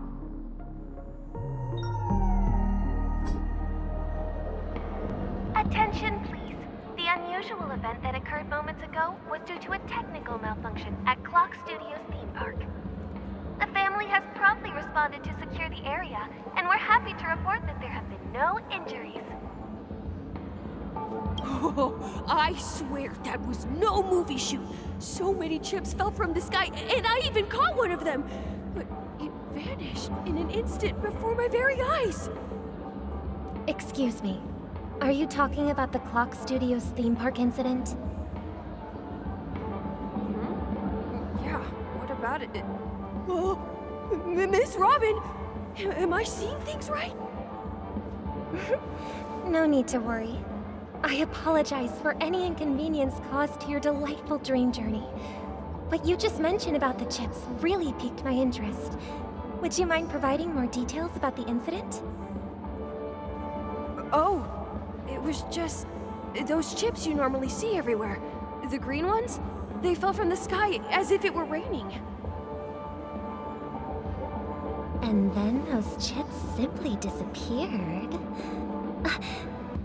Attention, please. The unusual event that occurred moments ago was due to a technical malfunction at Clock Studios theme park. The family has promptly responded to secure the area, and we're happy to report that there have been no injuries. Oh, I swear that was no movie shoot. So many chips fell from the sky, and I even caught one of them. But it vanished in an instant before my very eyes. Excuse me. Are you talking about the Clock Studios theme park incident? Yeah, what about it? Oh, Miss Robin! Am I seeing things right? No need to worry. I apologize for any inconvenience caused to your delightful dream journey. What you just mentioned about the chips really piqued my interest. Would you mind providing more details about the incident? Oh, it was just those chips you normally see everywhere. The green ones? They fell from the sky as if it were raining. And then those chips simply disappeared.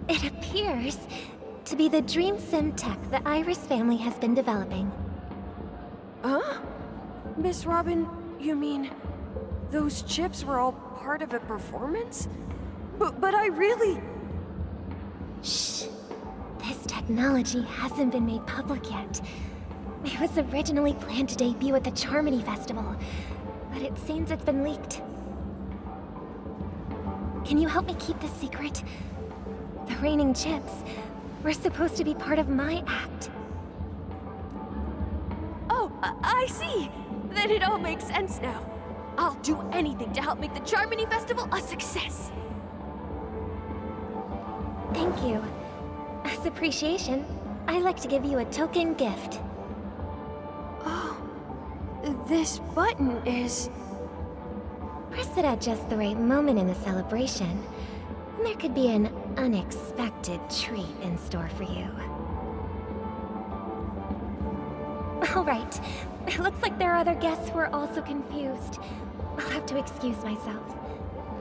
It appears to be the Dream Sim tech the Iris family has been developing. Huh? Miss Robin, you mean those chips were all part of a performance? But I really... Shh. This technology hasn't been made public yet. It was originally planned to debut at the Charmony Festival, but it seems it's been leaked. Can you help me keep this secret? The raining chips were supposed to be part of my act. Oh, I see! Then it all makes sense now. I'll do anything to help make the Charmony Festival a success! Thank you. As appreciation, I'd like to give you a token gift. Oh, this button is... Press it at just the right moment in the celebration, and there could be an unexpected treat in store for you. All right. It looks like there are other guests who are also confused. I'll have to excuse myself.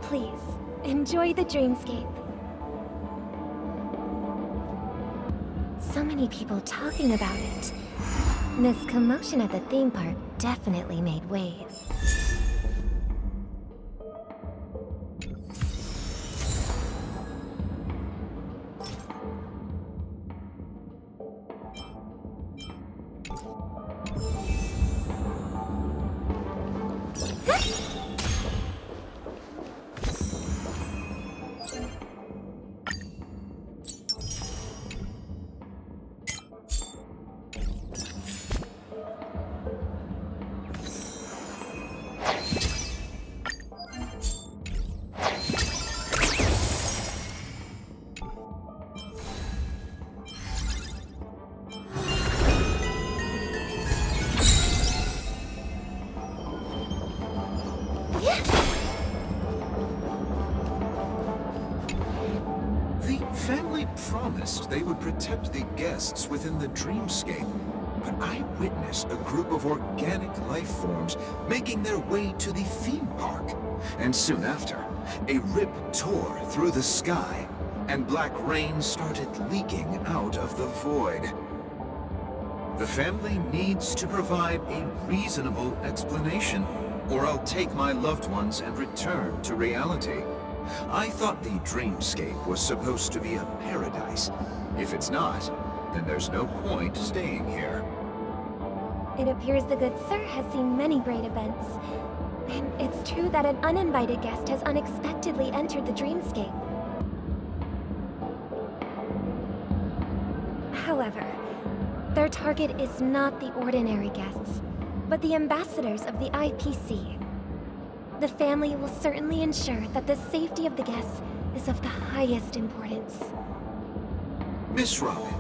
Please, enjoy the dreamscape. So many people talking about it. This commotion at the theme park definitely made waves. They would protect the guests within the dreamscape, but I witnessed a group of organic life forms making their way to the theme park. And soon after, a rip tore through the sky, and black rain started leaking out of the void. The family needs to provide a reasonable explanation, or I'll take my loved ones and return to reality. I thought the dreamscape was supposed to be a paradise. If it's not, then there's no point staying here. It appears the good sir has seen many great events. And it's true that an uninvited guest has unexpectedly entered the dreamscape. However, their target is not the ordinary guests, but the ambassadors of the IPC. The family will certainly ensure that the safety of the guests is of the highest importance. Miss Robin,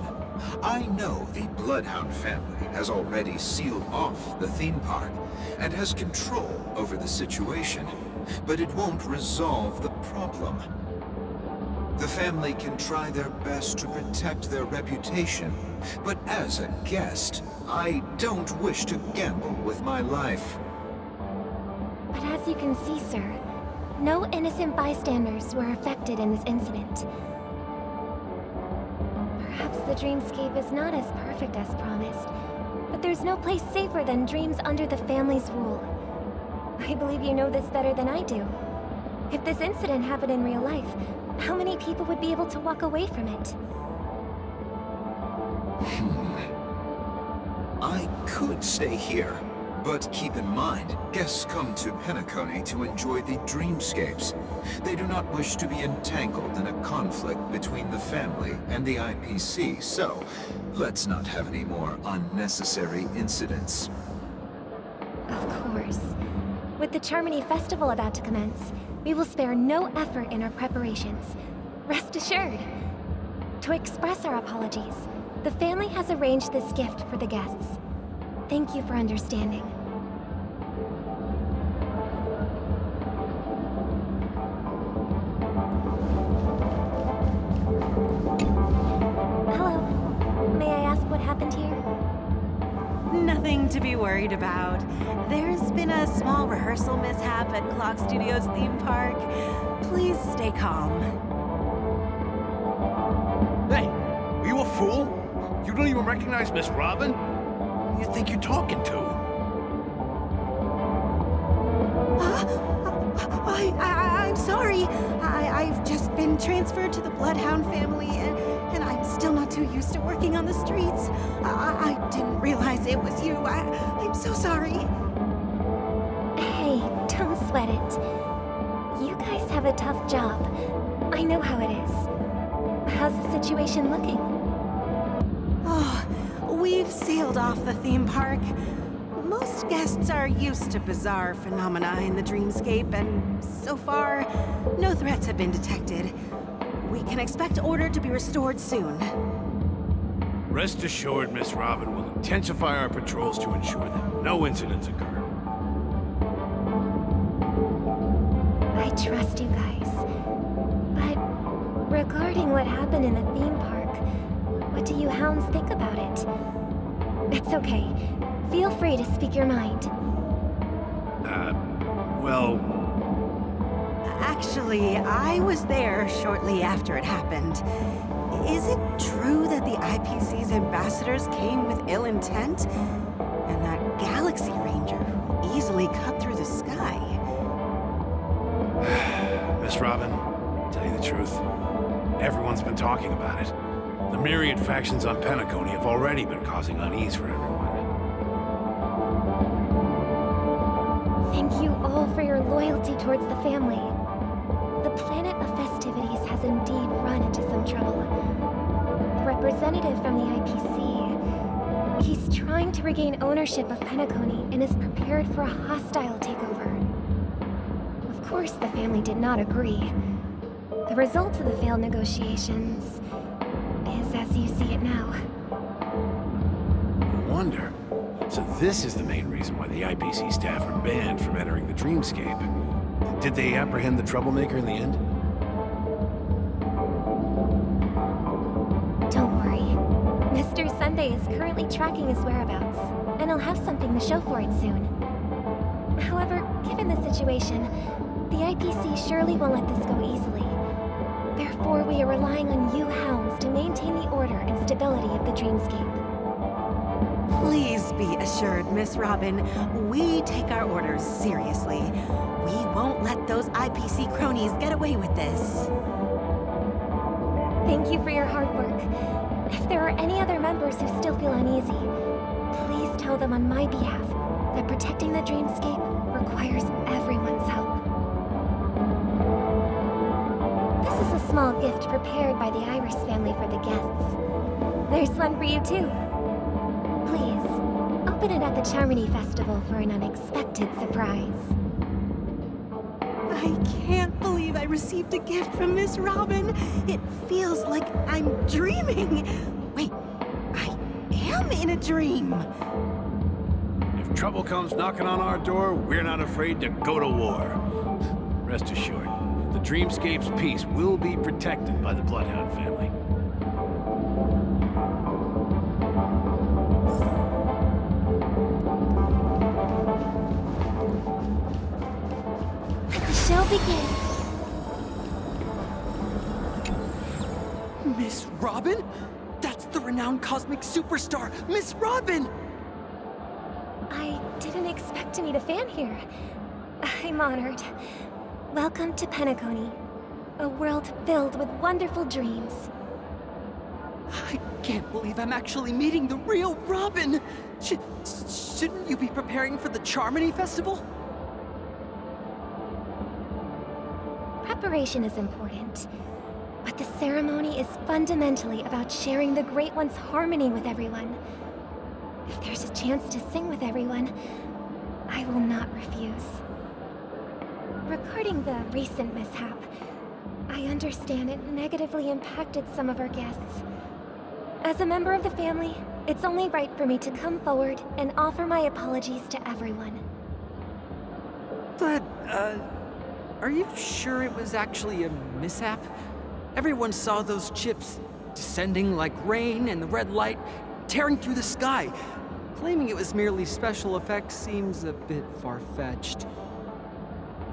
I know the Bloodhound family has already sealed off the theme park and has control over the situation, but it won't resolve the problem. The family can try their best to protect their reputation, but as a guest, I don't wish to gamble with my life. But as you can see, sir, no innocent bystanders were affected in this incident. Perhaps the dreamscape is not as perfect as promised, but there's no place safer than dreams under the family's rule. I believe you know this better than I do. If this incident happened in real life, how many people would be able to walk away from it? I could stay here, but keep in mind, guests come to Penacony to enjoy the dreamscapes. They do not wish to be entangled in a conflict between the family and the IPC, so let's not have any more unnecessary incidents. Of course. With the Charmony Festival about to commence, we will spare no effort in our preparations. Rest assured. To express our apologies, the family has arranged this gift for the guests. Thank you for understanding. nothing to be worried about. There's been a small rehearsal mishap at Clock Studios theme park. Please stay calm. Hey, are you a fool? You don't even recognize Miss Robin? Who do you think you're talking to? I'm sorry. I've just been transferred to the Bloodhound family, and I'm still not too used to working on the streets. I didn't realize it was you. I'm so sorry. Hey, don't sweat it. You guys have a tough job. I know how it is. How's the situation looking? Oh, we've sealed off the theme park. Most guests are used to bizarre phenomena in the dreamscape, and so far, no threats have been detected. We can expect order to be restored soon. Rest assured, Miss Robin will intensify our patrols to ensure that no incidents occur. I trust you guys. But regarding what happened in the theme park, what do you hounds think about it? It's okay. Feel free to speak your mind. Well... Actually, I was there shortly after it happened. Is it true that the IPC's ambassadors came with ill intent? And that Galaxy Ranger who easily cut through the sky? Miss Robin, to tell you the truth, everyone's been talking about it. The myriad factions on Penacony have already been causing unease for everyone. Thank you all for your loyalty towards the family. The planet of festivities has indeed run into some trouble. The representative from the IPC, he's trying to regain ownership of Penacony and is prepared for a hostile takeover. Of course, the family did not agree. The result of the failed negotiations is as you see it now. I wonder. So this is the main reason why the IPC staff are banned from entering the dreamscape. Did they apprehend the troublemaker in the end? Don't worry. Mr. Sunday is currently tracking his whereabouts, and he'll have something to show for it soon. However, given the situation, the IPC surely won't let this go easily. Therefore, we are relying on you hounds to maintain the order and stability of the dreamscape. Please be assured, Miss Robin, we take our orders seriously. We won't let those IPC cronies get away with this. Thank you for your hard work. If there are any other members who still feel uneasy, please tell them on my behalf that protecting the dreamscape requires everyone's help. This is a small gift prepared by the Iris family for the guests. There's one for you too. Please, open it at the Charmony Festival for an unexpected surprise. I can't believe I received a gift from Miss Robin. It feels like I'm dreaming. Wait, I am in a dream. If trouble comes knocking on our door, we're not afraid to go to war. Rest assured, the dreamscape's peace will be protected by the Bloodhound family. Shall begin. Miss Robin? That's the renowned cosmic superstar, Miss Robin! I didn't expect to meet a fan here. I'm honored. Welcome to Penacony, a world filled with wonderful dreams. I can't believe I'm actually meeting the real Robin! Shouldn't you be preparing for the Charmony Festival? Preparation is important, but the ceremony is fundamentally about sharing the Great One's harmony with everyone. If there's a chance to sing with everyone, I will not refuse. Regarding the recent mishap, I understand it negatively impacted some of our guests. As a member of the family, it's only right for me to come forward and offer my apologies to everyone. But, are you sure it was actually a mishap? Everyone saw those chips descending like rain and the red light tearing through the sky. claiming it was merely special effects seems a bit far-fetched.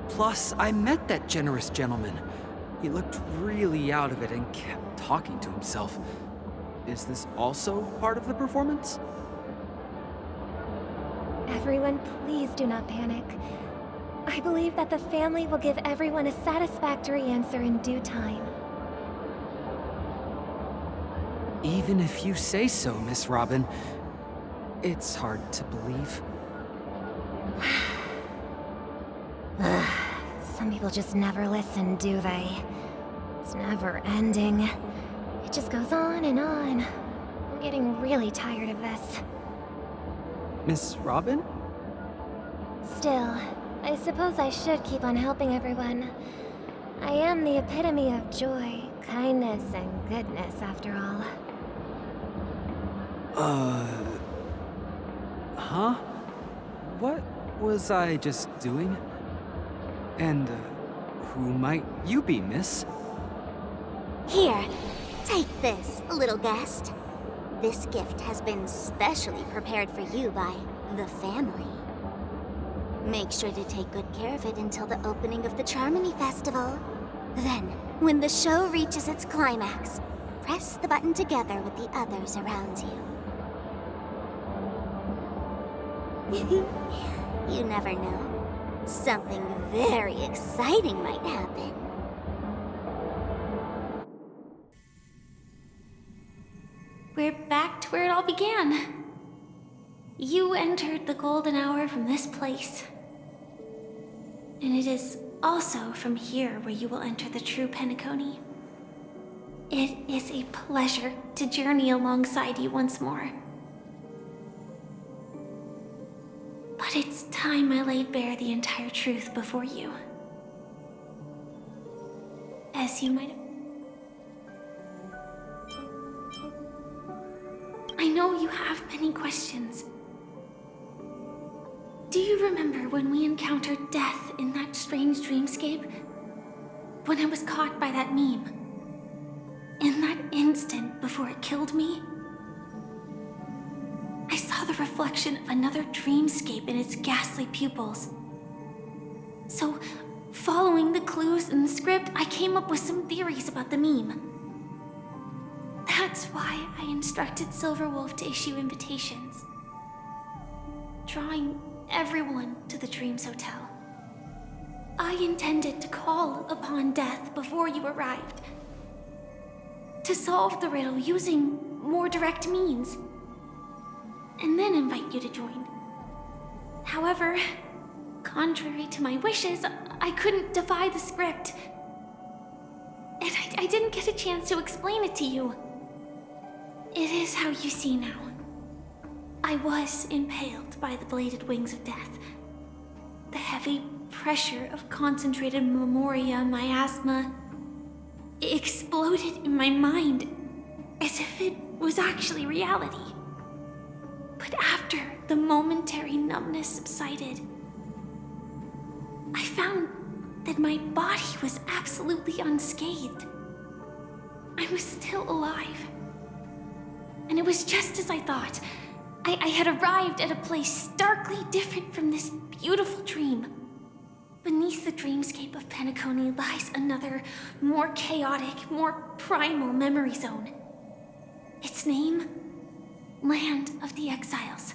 Plus, I met that generous gentleman. He looked really out of it and kept talking to himself. Is this also part of the performance? Everyone, please do not panic. I believe that the family will give everyone a satisfactory answer in due time. Even if you say so, Miss Robin, it's hard to believe. Some people just never listen, do they? It's never ending. It just goes on and on. I'm getting really tired of this. Miss Robin? Still, I suppose I should keep on helping everyone. I am the epitome of joy, kindness, and goodness, after all. Huh? What was I just doing? And, who might you be, miss? Here, take this, little guest. This gift has been specially prepared for you by the family. Make sure to take good care of it until the opening of the Charmony Festival. Then, when the show reaches its climax, press the button together with the others around you. You never know. Something very exciting might happen. We're back to where it all began. You entered the golden hour from this place. And it is also from here where you will enter the true Penacony. It is a pleasure to journey alongside you once more. But it's time I laid bare the entire truth before you. As you might have... I know you have many questions. Do you remember when we encountered death in that strange dreamscape? When I was caught by that meme? In that instant before it killed me? I saw the reflection of another dreamscape in its ghastly pupils. So, following the clues in the script, I came up with some theories about the meme. That's why I instructed Silverwolf to issue invitations, drawing everyone to the Dreams Hotel. I intended to call upon death before you arrived, to solve the riddle using more direct means, and then invite you to join. However, contrary to my wishes, I couldn't defy the script, and I didn't get a chance to explain it to you. It is how you see now. I was impaled by the bladed wings of death. The heavy pressure of concentrated memoria miasma exploded in my mind as if it was actually reality. But after the momentary numbness subsided, I found that my body was absolutely unscathed. I was still alive. And it was just as I thought. I had arrived at a place starkly different from this beautiful dream. Beneath the dreamscape of Penacony lies another, more chaotic, more primal memory zone. Its name? Land of the Exiles.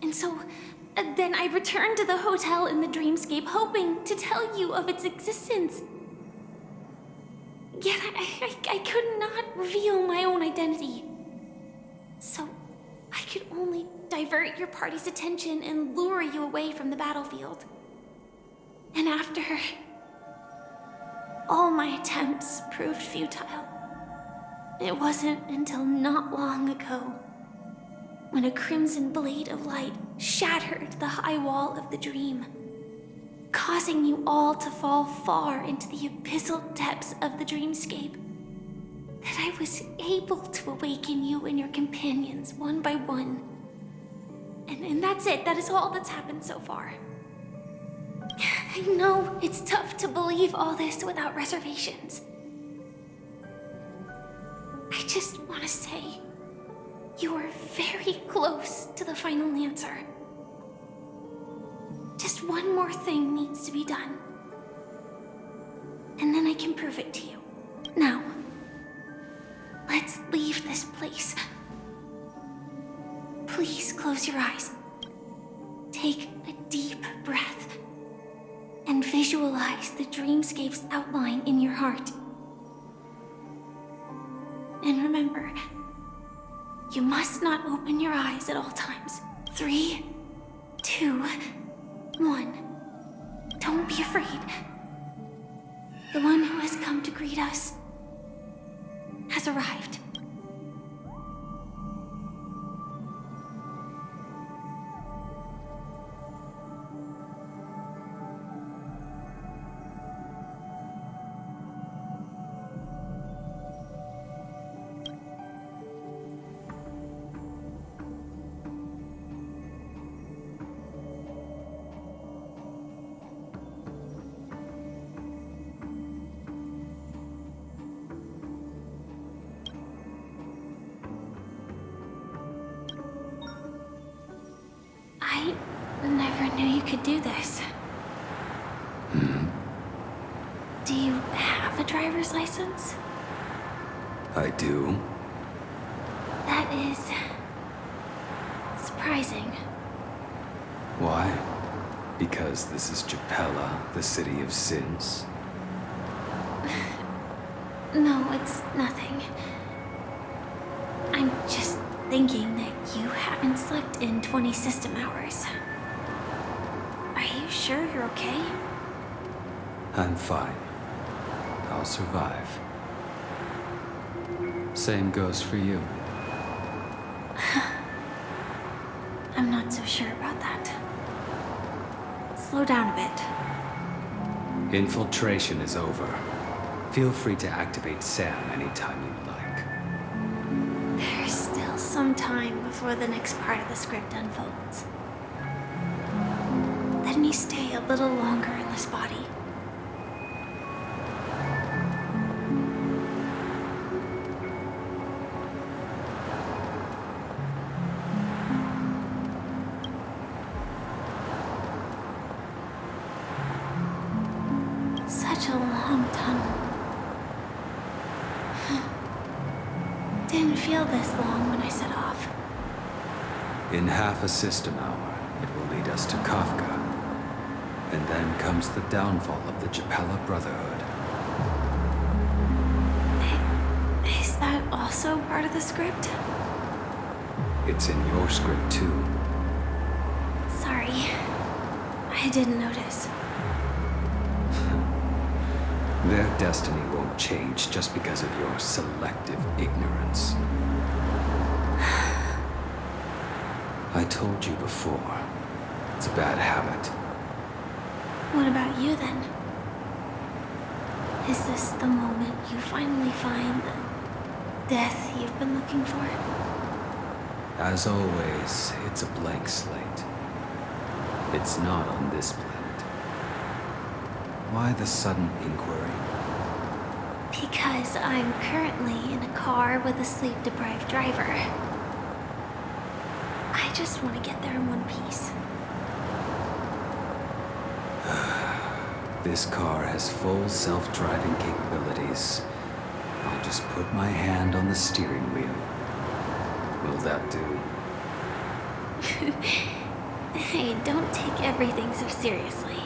And so, then I returned to the hotel in the dreamscape, hoping to tell you of its existence. Yet I could not reveal my own identity. So, I could only divert your party's attention and lure you away from the battlefield. And after, all my attempts proved futile. It wasn't until not long ago when a crimson blade of light shattered the high wall of the dream, causing you all to fall far into the abyssal depths of the dreamscape, that I was able to awaken you and your companions one by one. And that's it. That is all that's happened so far. I know it's tough to believe all this without reservations. I just want to say, You are very close to the final answer. Just one more thing needs to be done. And then I can prove it to you. Now, let's leave this place. Please close your eyes. Take a deep breath. And visualize the dreamscape's outline in your heart. And remember, you must not open your eyes at all times. 3, 2, 1. Don't be afraid. The one who has come to greet us has arrived. I never knew you could do this. Do you have a driver's license? I do. That is surprising. Why? Because this is Japella, the city of sins? No, it's nothing. I'm just thinking that you haven't slept in 20 system hours. Are you sure you're okay? I'm fine. I'll survive. Same goes for you. I'm not so sure about that. Slow down a bit. Infiltration is over. Feel free to activate Sam anytime you like. There's still some time before the next part of the script unfolds. Let me stay a little longer in this body. Such a long tunnel. Didn't feel this long when I set off. In half a system hour, it will lead us to Kafka. And then comes the downfall of the Japella Brotherhood. Is that also part of the script? It's in your script too. Sorry. I didn't notice. Their destiny won't change just because of your selective ignorance. I told you before, it's a bad habit. What about you then? Is this the moment you finally find the death you've been looking for? As always, it's a blank slate. It's not on this planet. Why the sudden inquiry? Because I'm currently in a car with a sleep-deprived driver. I just want to get there in one piece. This car has full self-driving capabilities. I'll just put my hand on the steering wheel. Will that do? Hey, don't take everything so seriously.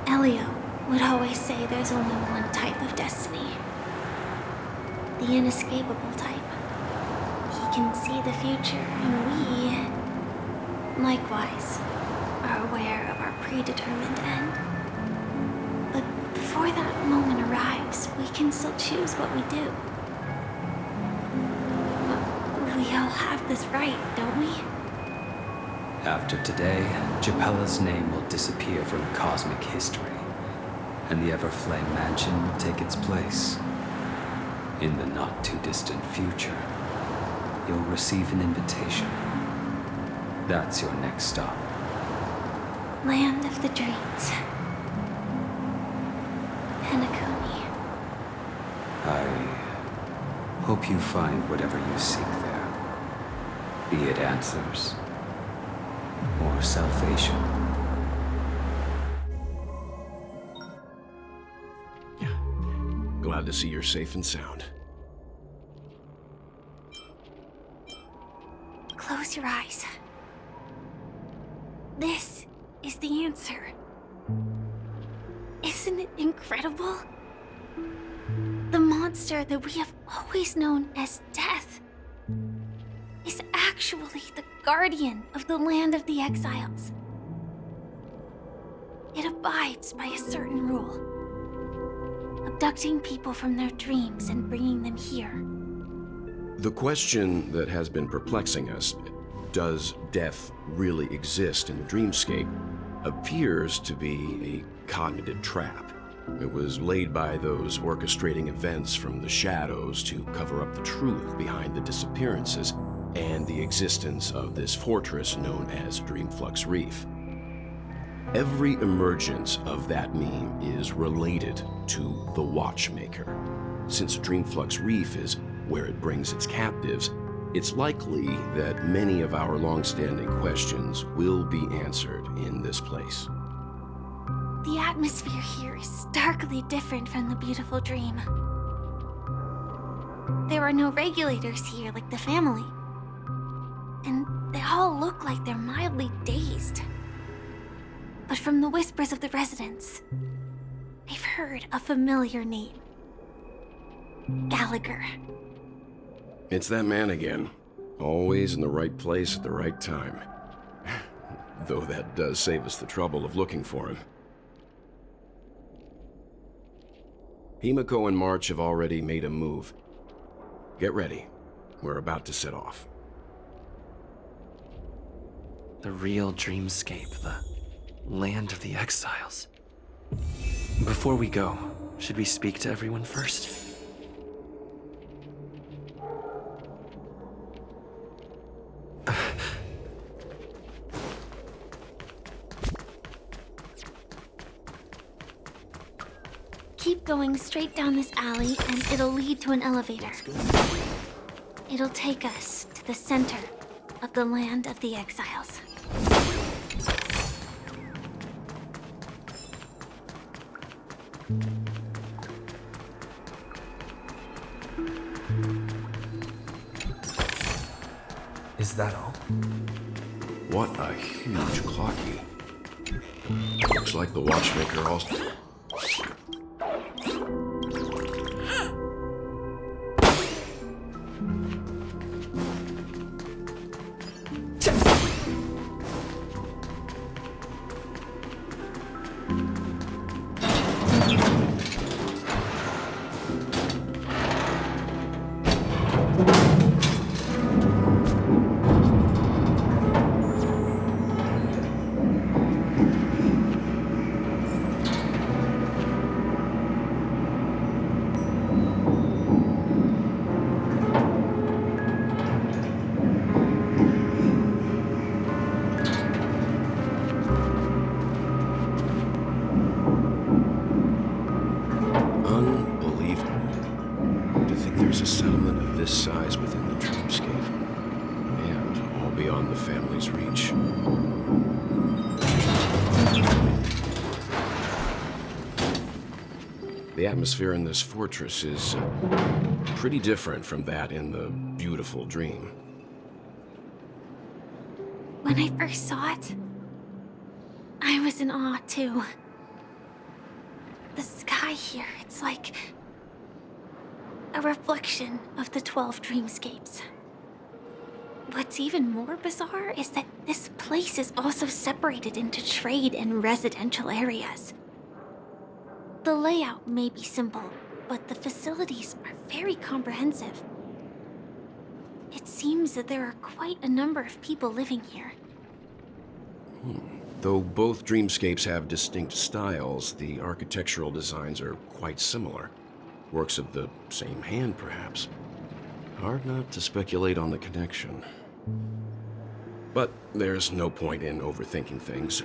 Elio would always say there's only one type of destiny. The inescapable type. He can see the future, and we, likewise, are aware of our predetermined end. But before that moment arrives, we can still choose what we do. We all have this right, don't we? After today, Japella's name will disappear from cosmic history, and the Everflame Mansion will take its place. In the not-too-distant future, you'll receive an invitation. That's your next stop. Land of the Dreams. Penacony. I hope you find whatever you seek there. Be it answers or salvation. Glad to see you're safe and sound. Close your eyes. This is the answer. Isn't it incredible? The monster that we have always known as Death is actually the guardian of the land of the exiles. It abides by a certain rule. Abducting people from their dreams and bringing them here. The question that has been perplexing us, does death really exist in the dreamscape, appears to be a cognitive trap. It was laid by those orchestrating events from the shadows to cover up the truth behind the disappearances and the existence of this fortress known as Dreamflux Reef. Every emergence of that meme is related to the Watchmaker. Since Dreamflux Reef is where it brings its captives, it's likely that many of our long-standing questions will be answered in this place. The atmosphere here is starkly different from the beautiful dream. There are no regulators here like the family. And they all look like they're mildly dazed. But from the whispers of the residents, I've heard a familiar name. Gallagher. It's that man again. Always in the right place at the right time. Though that does save us the trouble of looking for him. Himiko and March have already made a move. Get ready. We're about to set off. The real dreamscape, the land of the exiles. Before we go, should we speak to everyone first? Keep going straight down this alley and it'll lead to an elevator. It'll take us to the center of the land of the exiles. Is that all? What a huge clocky. Looks like the Watchmaker also... The atmosphere in this fortress is pretty different from that in the beautiful dream. When I first saw it, I was in awe too. The sky here, it's like a reflection of the 12 dreamscapes. What's even more bizarre is that this place is also separated into trade and residential areas. The layout may be simple, but the facilities are very comprehensive. It seems that there are quite a number of people living here. Though both dreamscapes have distinct styles, the architectural designs are quite similar. Works of the same hand, perhaps. Hard not to speculate on the connection. But there's no point in overthinking things.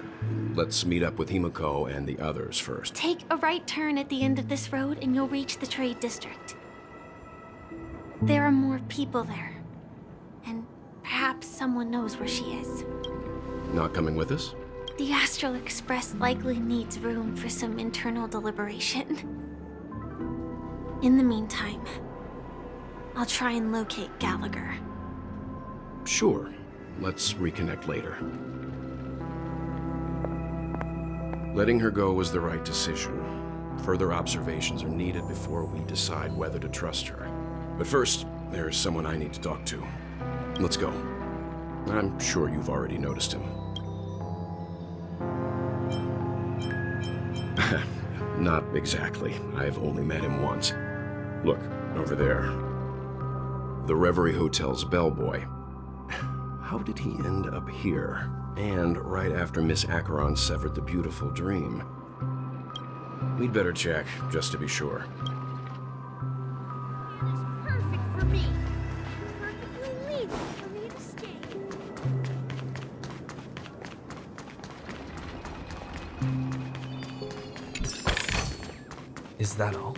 Let's meet up with Himiko and the others first. Take a right turn at the end of this road and you'll reach the trade district. There are more people there. And perhaps Perhaps someone knows where she is. Not coming with us? The Astral Express likely needs room for some internal deliberation. In the meantime, I'll try and locate Gallagher. Sure. Let's reconnect later. Letting her go was the right decision. Further observations are needed before we decide whether to trust her. But first, there's someone I need to talk to. Let's go. I'm sure you've already noticed him. Not exactly. I've only met him once. Look, over there. The Reverie Hotel's bellboy. How did he end up here? And right after Miss Acheron severed the beautiful dream. We'd better check, just to be sure. Perfect for me. Perfectly legal for me to stay. Is that all?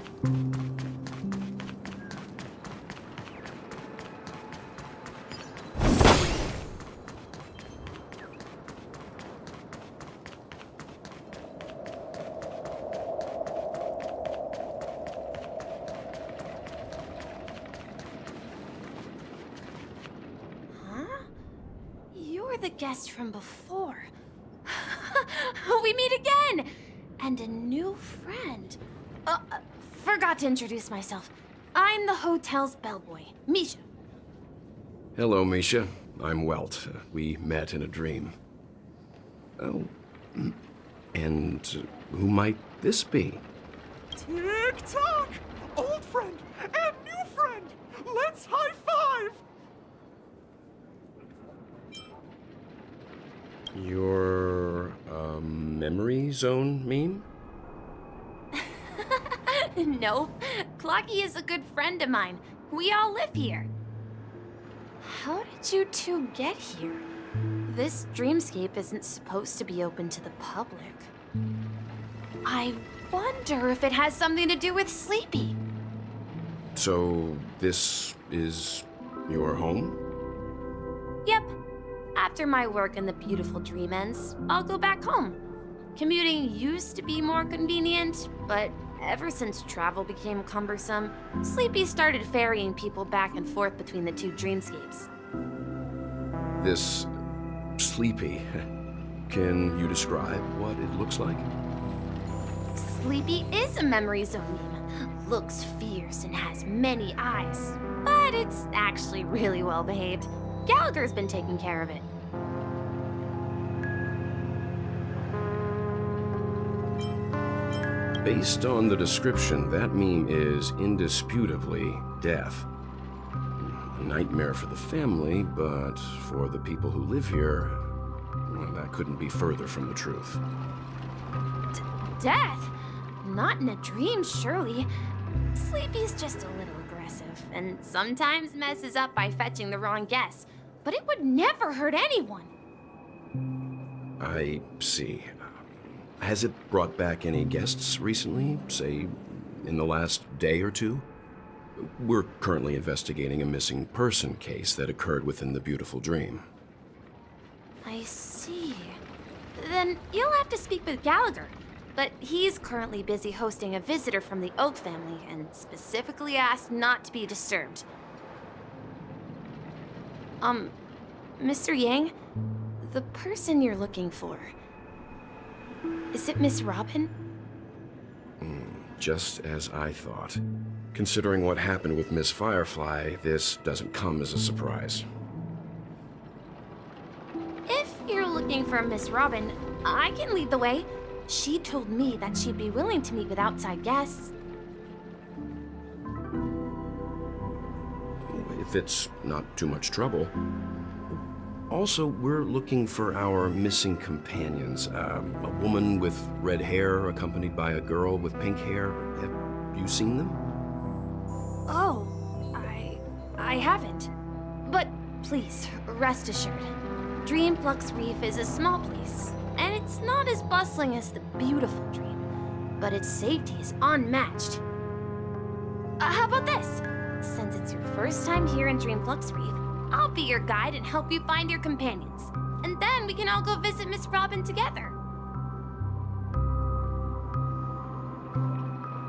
The guest from before. We meet again! And a new friend. Forgot to introduce myself. I'm the hotel's bellboy, Misha. Hello, Misha. I'm Welt. We met in a dream. Oh. And who might this be? Tick-tock! Old friend and new friend! Let's high-five! Your, memory zone meme? Nope. Clocky is a good friend of mine. We all live here. How did you two get here? This dreamscape isn't supposed to be open to the public. I wonder if it has something to do with Sleepy. So, this is your home? Yep. After my work in the beautiful dream ends, I'll go back home. Commuting used to be more convenient, but ever since travel became cumbersome, Sleepy started ferrying people back and forth between the two dreamscapes. This Sleepy. Can you describe what it looks like? Sleepy is a memory zone meme. Looks fierce and has many eyes, but it's actually really well behaved. Gallagher's been taking care of it. Based on the description, that meme is indisputably death. A nightmare for the family, but for the people who live here, well, that couldn't be further from the truth. Death? Not in a dream, surely. Sleepy's just a little aggressive, and sometimes messes up by fetching the wrong guess. But it would never hurt anyone. I see. Has it brought back any guests recently, say, in the last day or two? We're currently investigating a missing person case that occurred within the beautiful dream. I see. Then you'll have to speak with Gallagher. But he's currently busy hosting a visitor from the Oak family and specifically asked not to be disturbed. Mr. Yang, the person you're looking for, is it Miss Robin? Just as I thought. Considering what happened with Miss Firefly, this doesn't come as a surprise. If you're looking for Miss Robin, I can lead the way. She told me that she'd be willing to meet with outside guests. If it's not too much trouble. Also, we're looking for our missing companions. A woman with red hair accompanied by a girl with pink hair. Have you seen them? Oh, I haven't. But please, rest assured. Dreamflux Reef is a small place, and it's not as bustling as the beautiful dream, but its safety is unmatched. How about this? Since it's your first time here in Dreamflux Reef, I'll be your guide and help you find your companions. And then we can all go visit Miss Robin together.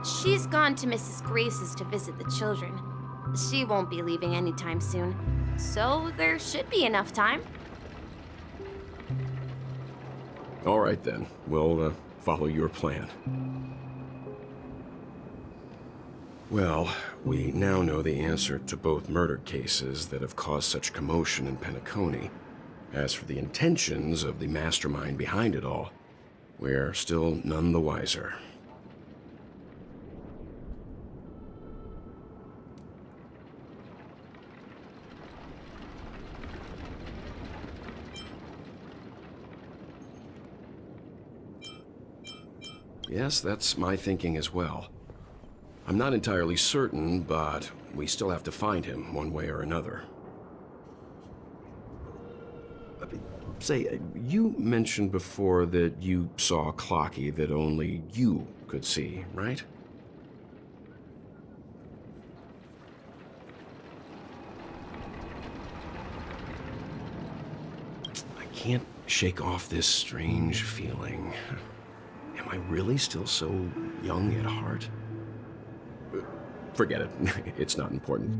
She's gone to Mrs. Grace's to visit the children. She won't be leaving anytime soon, so there should be enough time. All right then, we'll follow your plan. Well, we now know the answer to both murder cases that have caused such commotion in Penacony. As for the intentions of the mastermind behind it all, we're still none the wiser. Yes, that's my thinking as well. I'm not entirely certain, but we still have to find him one way or another. Say, you mentioned before that you saw Clocky that only you could see, right? I can't shake off this strange feeling. Am I really still so young at heart? Forget it. It's not important.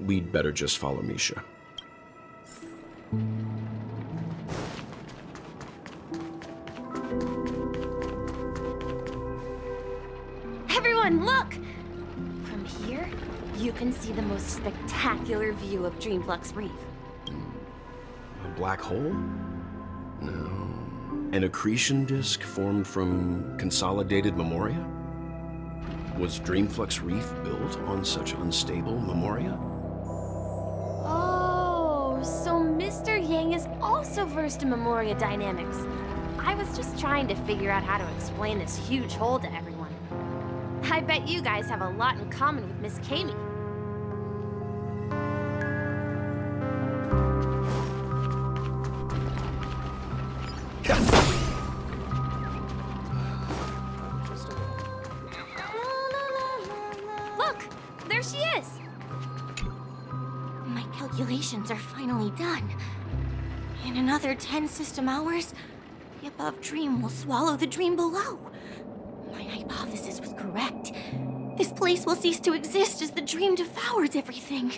We'd better just follow Misha. Everyone, look! From here, you can see the most spectacular view of Dreamflux Reef. A black hole? No. An accretion disk formed from consolidated memoria? Was Dreamflux Reef built on such unstable memoria? Oh, so Mr. Yang is also versed in memoria dynamics. I was just trying to figure out how to explain this huge hole to everyone. I bet you guys have a lot in common with Miss Kami. Look, there she is. My calculations are finally done. In another 10 system hours, the above dream will swallow the dream below. My hypothesis was correct. This place will cease to exist as the dream devours everything.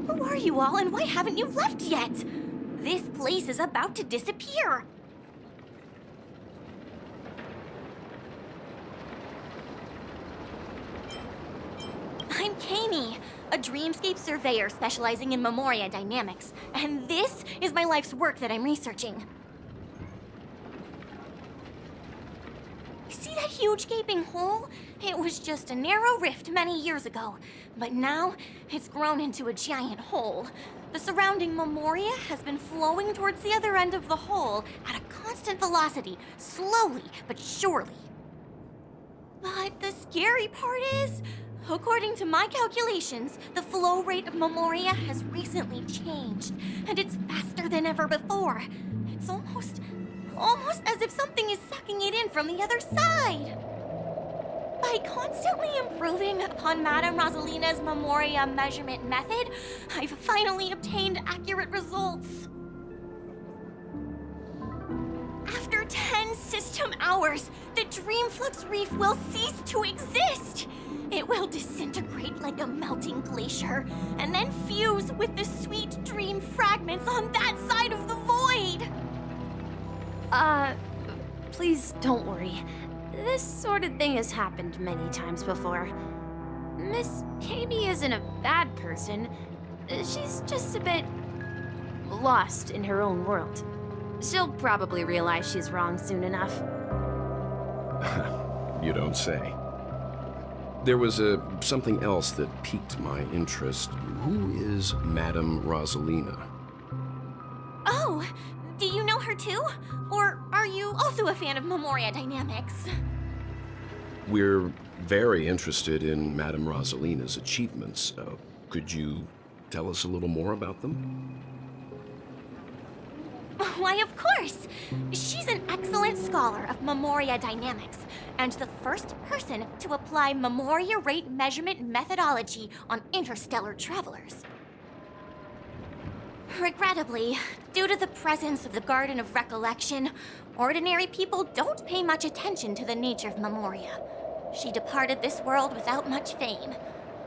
Who are you all, and why haven't you left yet? This place is about to disappear. I'm Kami, a dreamscape surveyor specializing in memoria dynamics, and this is my life's work that I'm researching. See that huge gaping hole? It was just a narrow rift many years ago, but now it's grown into a giant hole. The surrounding memoria has been flowing towards the other end of the hole at a constant velocity, slowly but surely. But the scary part is, according to my calculations, the flow rate of memoria has recently changed, and it's faster than ever before. It's almost as if something is sucking it in from the other side. By constantly improving upon Madame Rosalina's memoria measurement method, I've finally obtained accurate results. After 10 system hours, the Dreamflux Reef will cease to exist. It will disintegrate like a melting glacier, and then fuse with the sweet dream fragments on that side of the void. Please don't worry. This sort of thing has happened many times before. Miss Kami isn't a bad person. She's just a bit lost in her own world. She'll probably realize she's wrong soon enough. You don't say. There was something else that piqued my interest. Who is Madame Rosalina? Oh, do you know her too? Or are you also a fan of memoria dynamics? We're very interested in Madame Rosalina's achievements. Could you tell us a little more about them? Why, of course! She's an excellent scholar of Memoria dynamics, and the first person to apply Memoria rate measurement methodology on interstellar travelers. Regrettably, due to the presence of the Garden of Recollection, ordinary people don't pay much attention to the nature of Memoria. She departed this world without much fame,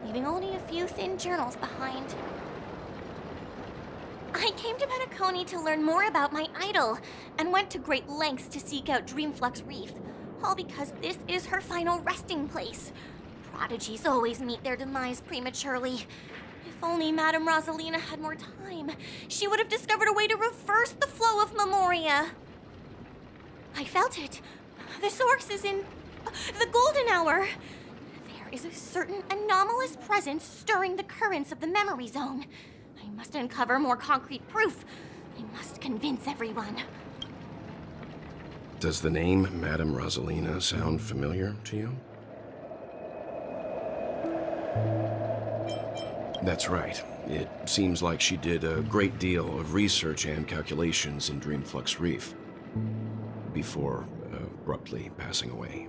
leaving only a few thin journals behind. I came to Penacony to learn more about my idol, and went to great lengths to seek out Dreamflux Reef, all because this is her final resting place. Prodigies always meet their demise prematurely. If only Madame Rosalina had more time, she would have discovered a way to reverse the flow of Memoria. I felt it. The source is in the golden hour. There is a certain anomalous presence stirring the currents of the memory zone. I must uncover more concrete proof. I must convince everyone. Does the name Madame Rosalina sound familiar to you? That's right. It seems like she did a great deal of research and calculations in Dreamflux Reef before abruptly passing away.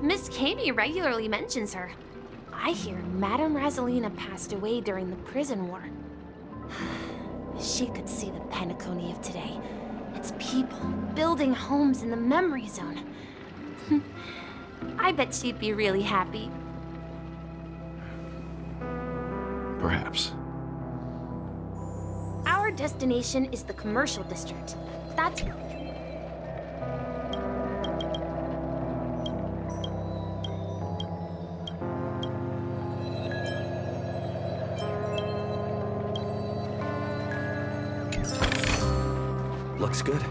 Miss Katie regularly mentions her. I hear Madame Rosalina passed away during the prison war. She could see the Penacony of today. Its people building homes in the memory zone. I bet she'd be really happy. Perhaps. Our destination is the commercial district. That's... Looks good.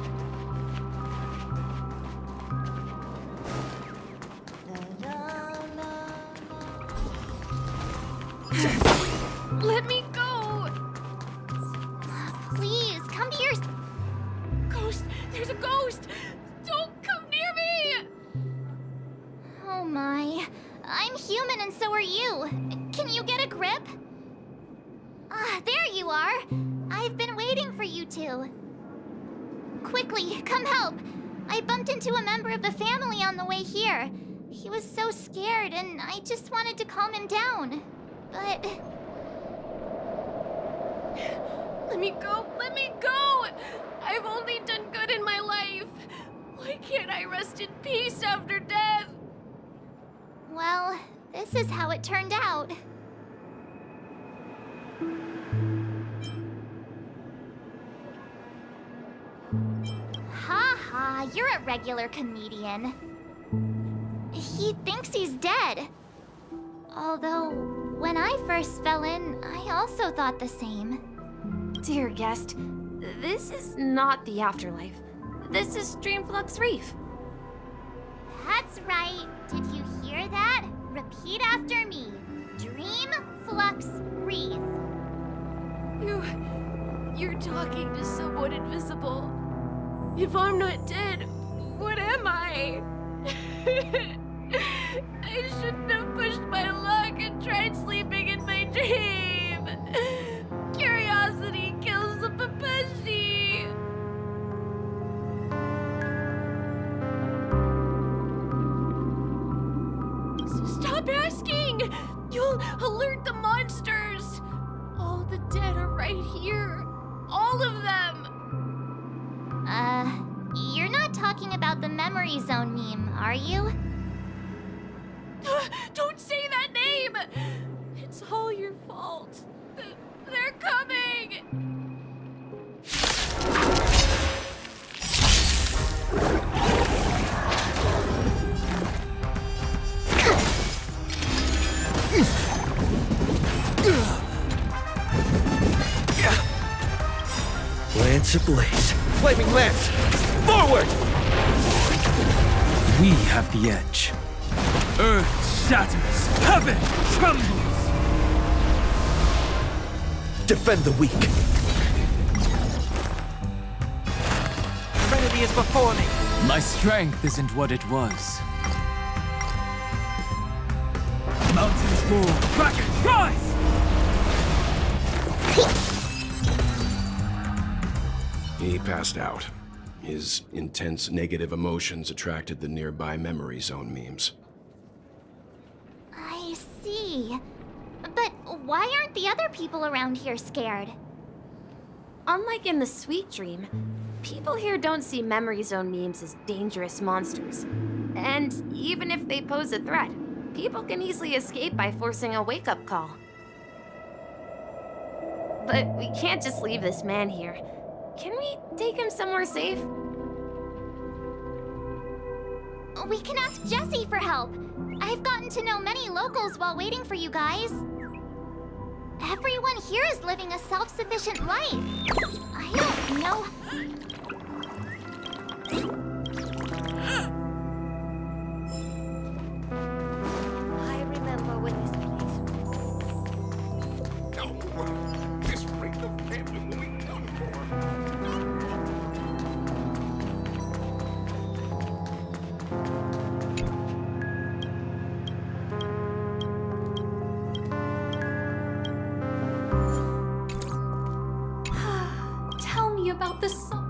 Let me go! Please, come to your... Ghost! There's a ghost! Don't come near me! Oh my. I'm human and so are you. Can you get a grip? Ah, there you are. I've been waiting for you two. Quickly, come help. I bumped into a member of the family on the way here. He was so scared and I just wanted to calm him down. But... Let me go! Let me go! I've only done good in my life. Why can't I rest in peace after death? Well, this is how it turned out. Ha ha, you're a regular comedian. He thinks he's dead. Although, when I first fell in, I also thought the same. Dear guest, this is not the afterlife. This is Dreamflux Reef. That's right. Did you hear that? Repeat after me. Dreamflux Reef. You're talking to someone invisible. If I'm not dead, what am I? I shouldn't have pushed my luck and tried sleeping in my dream. Curiosity kills the Papashi. Stop asking! You'll alert the monsters. All the dead are right here. All of them. You're not talking about the memory zone meme, are you? Don't say that name! It's all your fault. They're coming! Lance ablaze. Flaming lance! Forward! We have the edge. Earth shatters, heaven trembles! Defend the weak. Serenity is before me. My strength isn't what it was. Mountains roar, dragons rise! He passed out. His intense negative emotions attracted the nearby memory zone memes. I see. But why aren't the other people around here scared? Unlike in the Sweet Dream, people here don't see memory zone memes as dangerous monsters. And even if they pose a threat, people can easily escape by forcing a wake-up call. But we can't just leave this man here. Can we take him somewhere safe? We can ask Jessie for help. I've gotten to know many locals while waiting for you guys. Everyone here is living a self-sufficient life. I don't know. I remember when this place. This ring of family will be done Tell me about the song.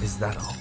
Is that all?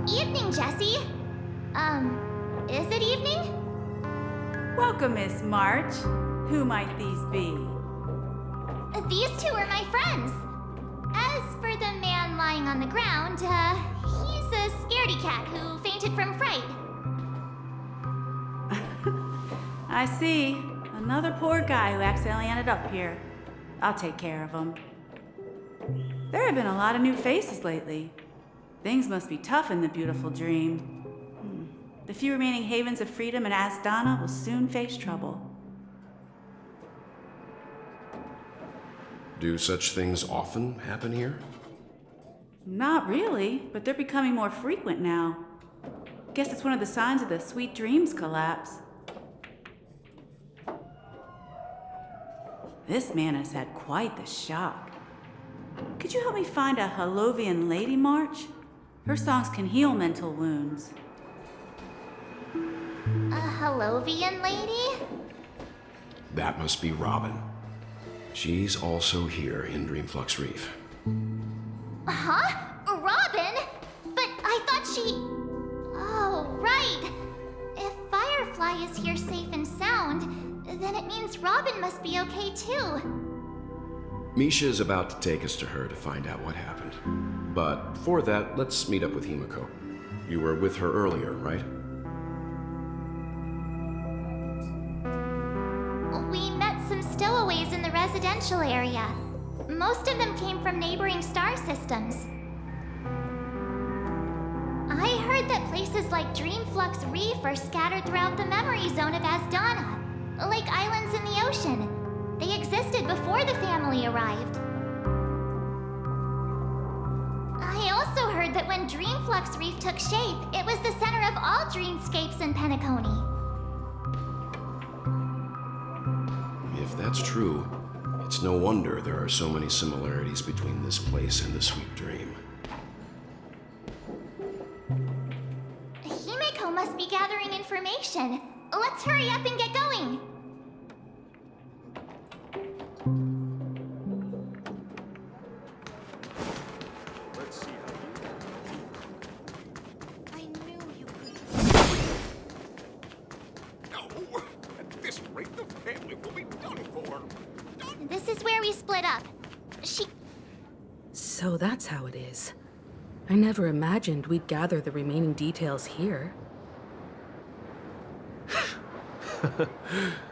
Evening, Jessie. Is it evening? Welcome, Miss March. Who might these be? These two are my friends. As for the man lying on the ground, he's a scaredy cat who fainted from fright. I see. Another poor guy who accidentally ended up here. I'll take care of him. There have been a lot of new faces lately. Things must be tough in the beautiful dream. The few remaining havens of freedom in Asdana will soon face trouble. Do such things often happen here? Not really, but they're becoming more frequent now. Guess it's one of the signs of the Sweet Dreams collapse. This man has had quite the shock. Could you help me find a Holovian lady, March? Her songs can heal mental wounds. A Holovian lady? That must be Robin. She's also here in Dreamflux Reef. Huh? Robin? But I thought she... Oh, right. If Firefly is here safe and sound, then it means Robin must be okay too. Misha's about to take us to her to find out what happened. But before that, let's meet up with Himiko. You were with her earlier, right? We met some stowaways in the residential area. Most of them came from neighboring star systems. I heard that places like Dreamflux Reef are scattered throughout the memory zone of Asdana, like islands in the ocean. They existed before the family arrived. I also heard that when Dreamflux Reef took shape, it was the center of all dreamscapes in Penacony. If that's true, it's no wonder there are so many similarities between this place and the Sweet Dream. Himiko must be gathering information. Let's hurry up and get going. Let's see how you... I knew you could. No! At this rate, the family will be done for. This is where we split up. So that's how it is. I never imagined we'd gather the remaining details here.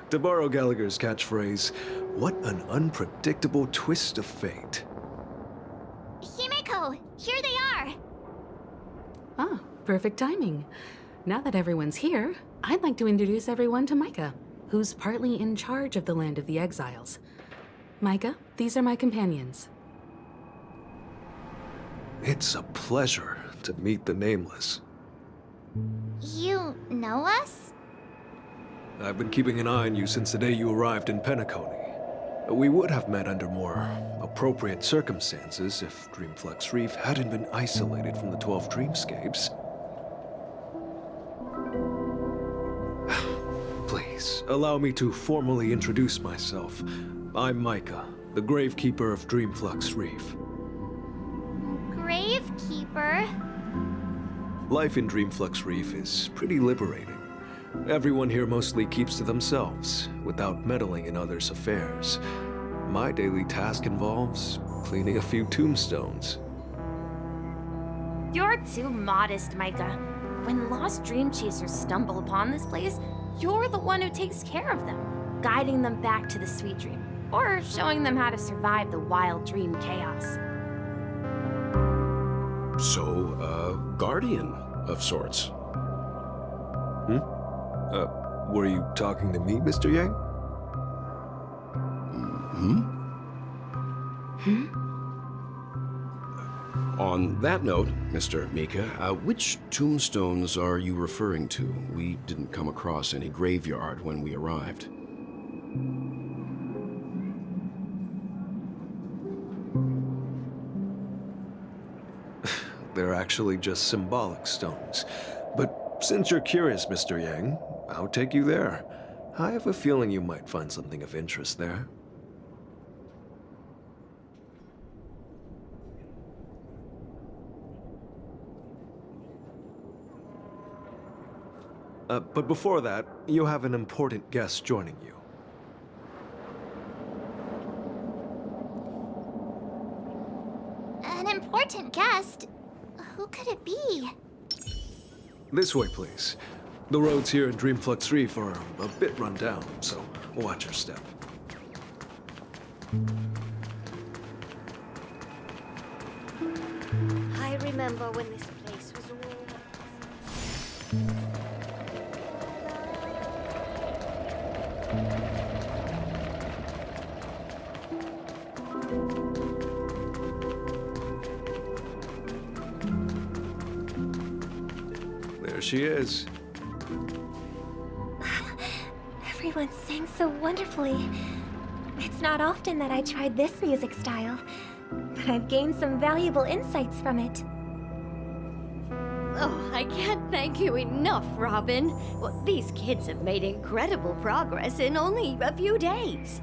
To borrow Gallagher's catchphrase, what an unpredictable twist of fate. Himiko, here they are. Ah, perfect timing. Now that everyone's here, I'd like to introduce everyone to Micah. who's partly in charge of the land of the exiles. Micah, these are my companions. It's a pleasure to meet the Nameless. You know us? I've been keeping an eye on you since the day you arrived in Penacony. We would have met under more appropriate circumstances if Dreamflux Reef hadn't been isolated from the 12 Dreamscapes. Please, allow me to formally introduce myself. I'm Micah, the Gravekeeper of Dreamflux Reef. Gravekeeper? Life in Dreamflux Reef is pretty liberating. Everyone here mostly keeps to themselves, without meddling in others' affairs. My daily task involves cleaning a few tombstones. You're too modest, Micah. When lost dream chasers stumble upon this place, you're the one who takes care of them, guiding them back to the sweet dream, or showing them how to survive the wild dream chaos. So, a guardian of sorts. Were you talking to me, Mr. Yang? On that note, Mr. Mika, which tombstones are you referring to? We didn't come across any graveyard when we arrived. They're actually just symbolic stones. But since you're curious, Mr. Yang, I'll take you there. I have a feeling you might find something of interest there. But before that, you have an important guest joining you. An important guest? Who could it be? This way, please. The roads here in Dreamflux Reef are a bit run down, so watch your step. I remember when this place was There she is. Everyone sings so wonderfully. It's not often that I tried this music style, but I've gained some valuable insights from it. Oh, I can't thank you enough, Robin. Well, these kids have made incredible progress in only a few days.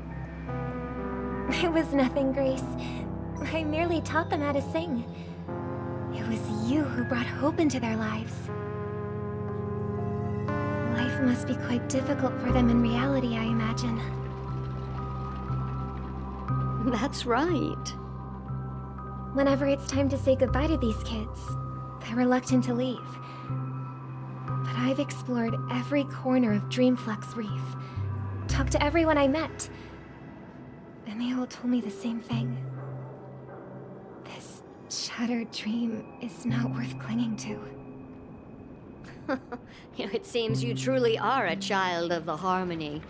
It was nothing, Grace. I merely taught them how to sing. It was you who brought hope into their lives. Life must be quite difficult for them in reality, I imagine. That's right. Whenever it's time to say goodbye to these kids, they're reluctant to leave. But I've explored every corner of Dreamflux Reef, talked to everyone I met, and they all told me the same thing. This shattered dream is not worth clinging to. It seems you truly are a child of the Harmony.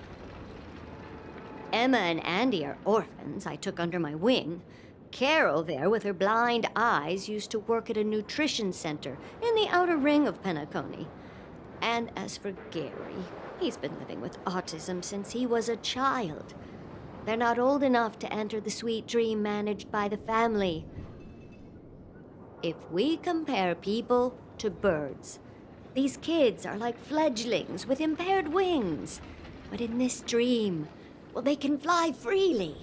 Emma and Andy are orphans I took under my wing. Carol there, with her blind eyes, used to work at a nutrition center in the outer ring of Penacony. And as for Gary, he's been living with autism since he was a child. They're not old enough to enter the sweet dream managed by the family. If we compare people to birds, these kids are like fledglings with impaired wings. But in this dream, well, they can fly freely.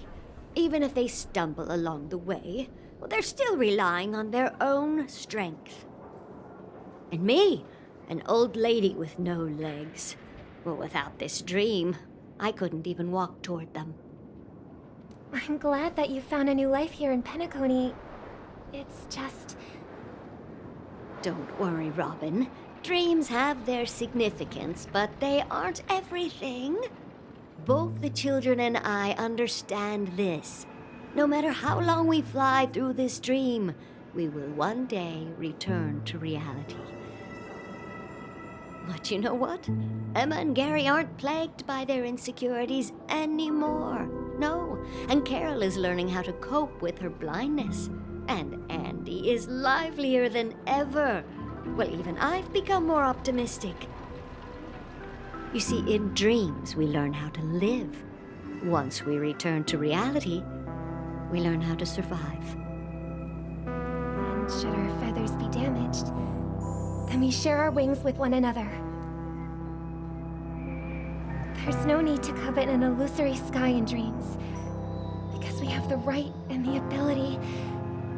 Even if they stumble along the way, well, they're still relying on their own strength. And me, an old lady with no legs. Well, without this dream, I couldn't even walk toward them. I'm glad that you found a new life here in Penacony. It's just... Don't worry, Robin. Dreams have their significance, but they aren't everything. Both the children and I understand this. No matter how long we fly through this dream, we will one day return to reality. But you know what? Emma and Gary aren't plagued by their insecurities anymore. No, and Carol is learning how to cope with her blindness. And Andy is livelier than ever. Well, even I've become more optimistic. You see, in dreams, we learn how to live. Once we return to reality, we learn how to survive. And should our feathers be damaged, then we share our wings with one another. There's no need to covet an illusory sky in dreams, because we have the right and the ability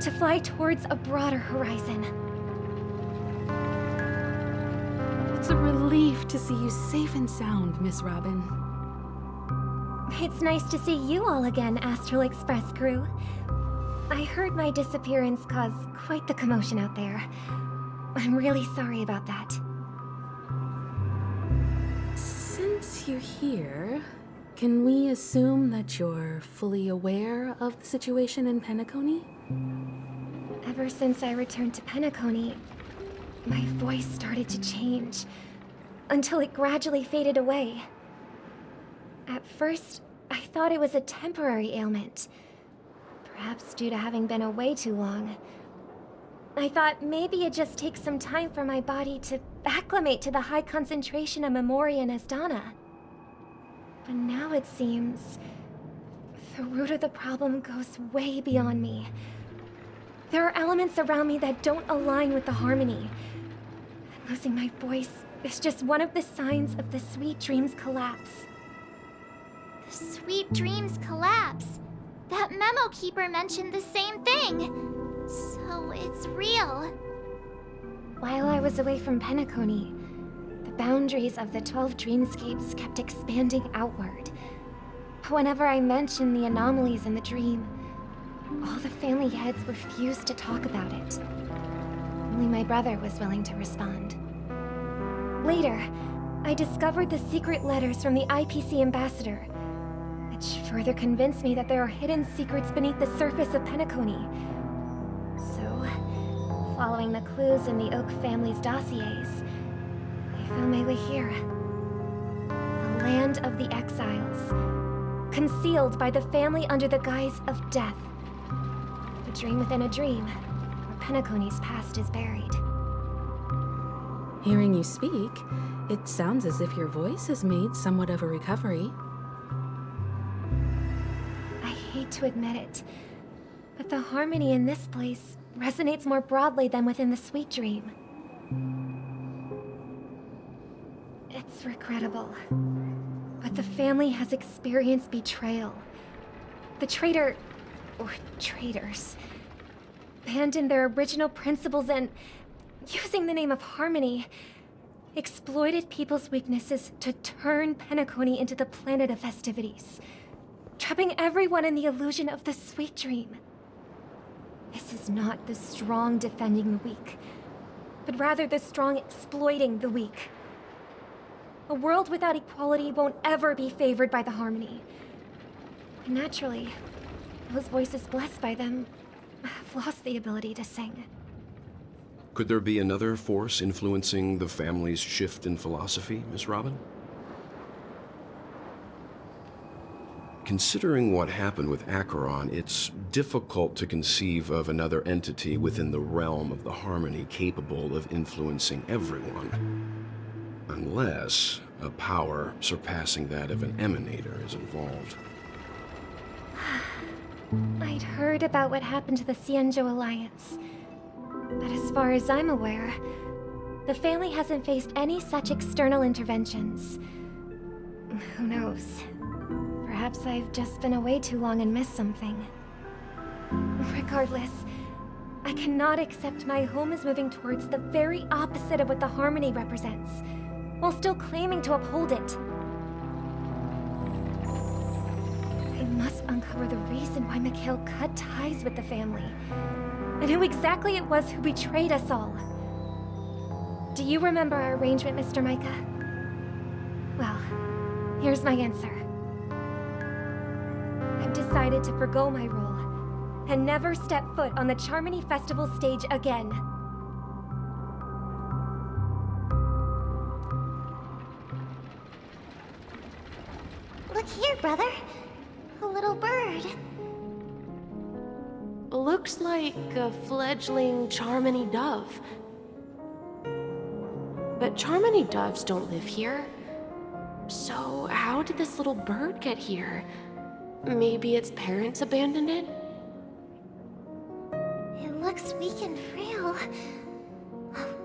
to fly towards a broader horizon. It's a relief to see you safe and sound, Miss Robin. It's nice to see you all again, Astral Express crew. I heard my disappearance caused quite the commotion out there. I'm really sorry about that. Since you're here, can we assume that you're fully aware of the situation in Penacony? Ever since I returned to Penacony, my voice started to change, until it gradually faded away. At first, I thought it was a temporary ailment, perhaps due to having been away too long. I thought maybe it just takes some time for my body to acclimate to the high concentration of Memoria and Asdana. But now it seems the root of the problem goes way beyond me. There are elements around me that don't align with the harmony. And losing my voice is just one of the signs of the Sweet Dreams collapse. The Sweet Dreams collapse. That memo keeper mentioned the same thing. So it's real. While I was away from Penacony, the boundaries of the 12 dreamscapes kept expanding outward. Whenever I mentioned the anomalies in the dream, all the family heads refused to talk about it. Only my brother was willing to respond. Later, I discovered the secret letters from the IPC ambassador, which further convinced me that there are hidden secrets beneath the surface of Penacony. So, following the clues in the Oak family's dossiers, I found my way here. The land of the exiles, concealed by the family under the guise of death. A dream within a dream, where Penacony's past is buried. Hearing you speak, it sounds as if your voice has made somewhat of a recovery. I hate to admit it, but the harmony in this place resonates more broadly than within the Sweet Dream. It's regrettable, but the family has experienced betrayal. The traitor, or traitors, abandoned their original principles and, using the name of harmony, exploited people's weaknesses to turn Penacony into the planet of festivities, trapping everyone in the illusion of the Sweet Dream. This is not the strong defending the weak, but rather the strong exploiting the weak. A world without equality won't ever be favored by the harmony. And naturally, those voices blessed by them have lost the ability to sing. Could there be another force influencing the family's shift in philosophy, Miss Robin? Considering what happened with Acheron, it's difficult to conceive of another entity within the realm of the harmony capable of influencing everyone. Unless a power surpassing that of an emanator is involved. I'd heard about what happened to the Xianzhou Alliance. But as far as I'm aware, the family hasn't faced any such external interventions. Who knows? Perhaps I've just been away too long and missed something. Regardless, I cannot accept my home is moving towards the very opposite of what the harmony represents, while still claiming to uphold it. I must uncover the reason why Mikhail cut ties with the family, and who exactly it was who betrayed us all. Do you remember our arrangement, Mr. Micah? Well, here's my answer. I've decided to forgo my role, and never step foot on the Charmony Festival stage again. here, brother. A little bird. Looks like a fledgling Charmony dove. But Charmony doves don't live here. So how did this little bird get here? Maybe its parents abandoned it? It looks weak and frail.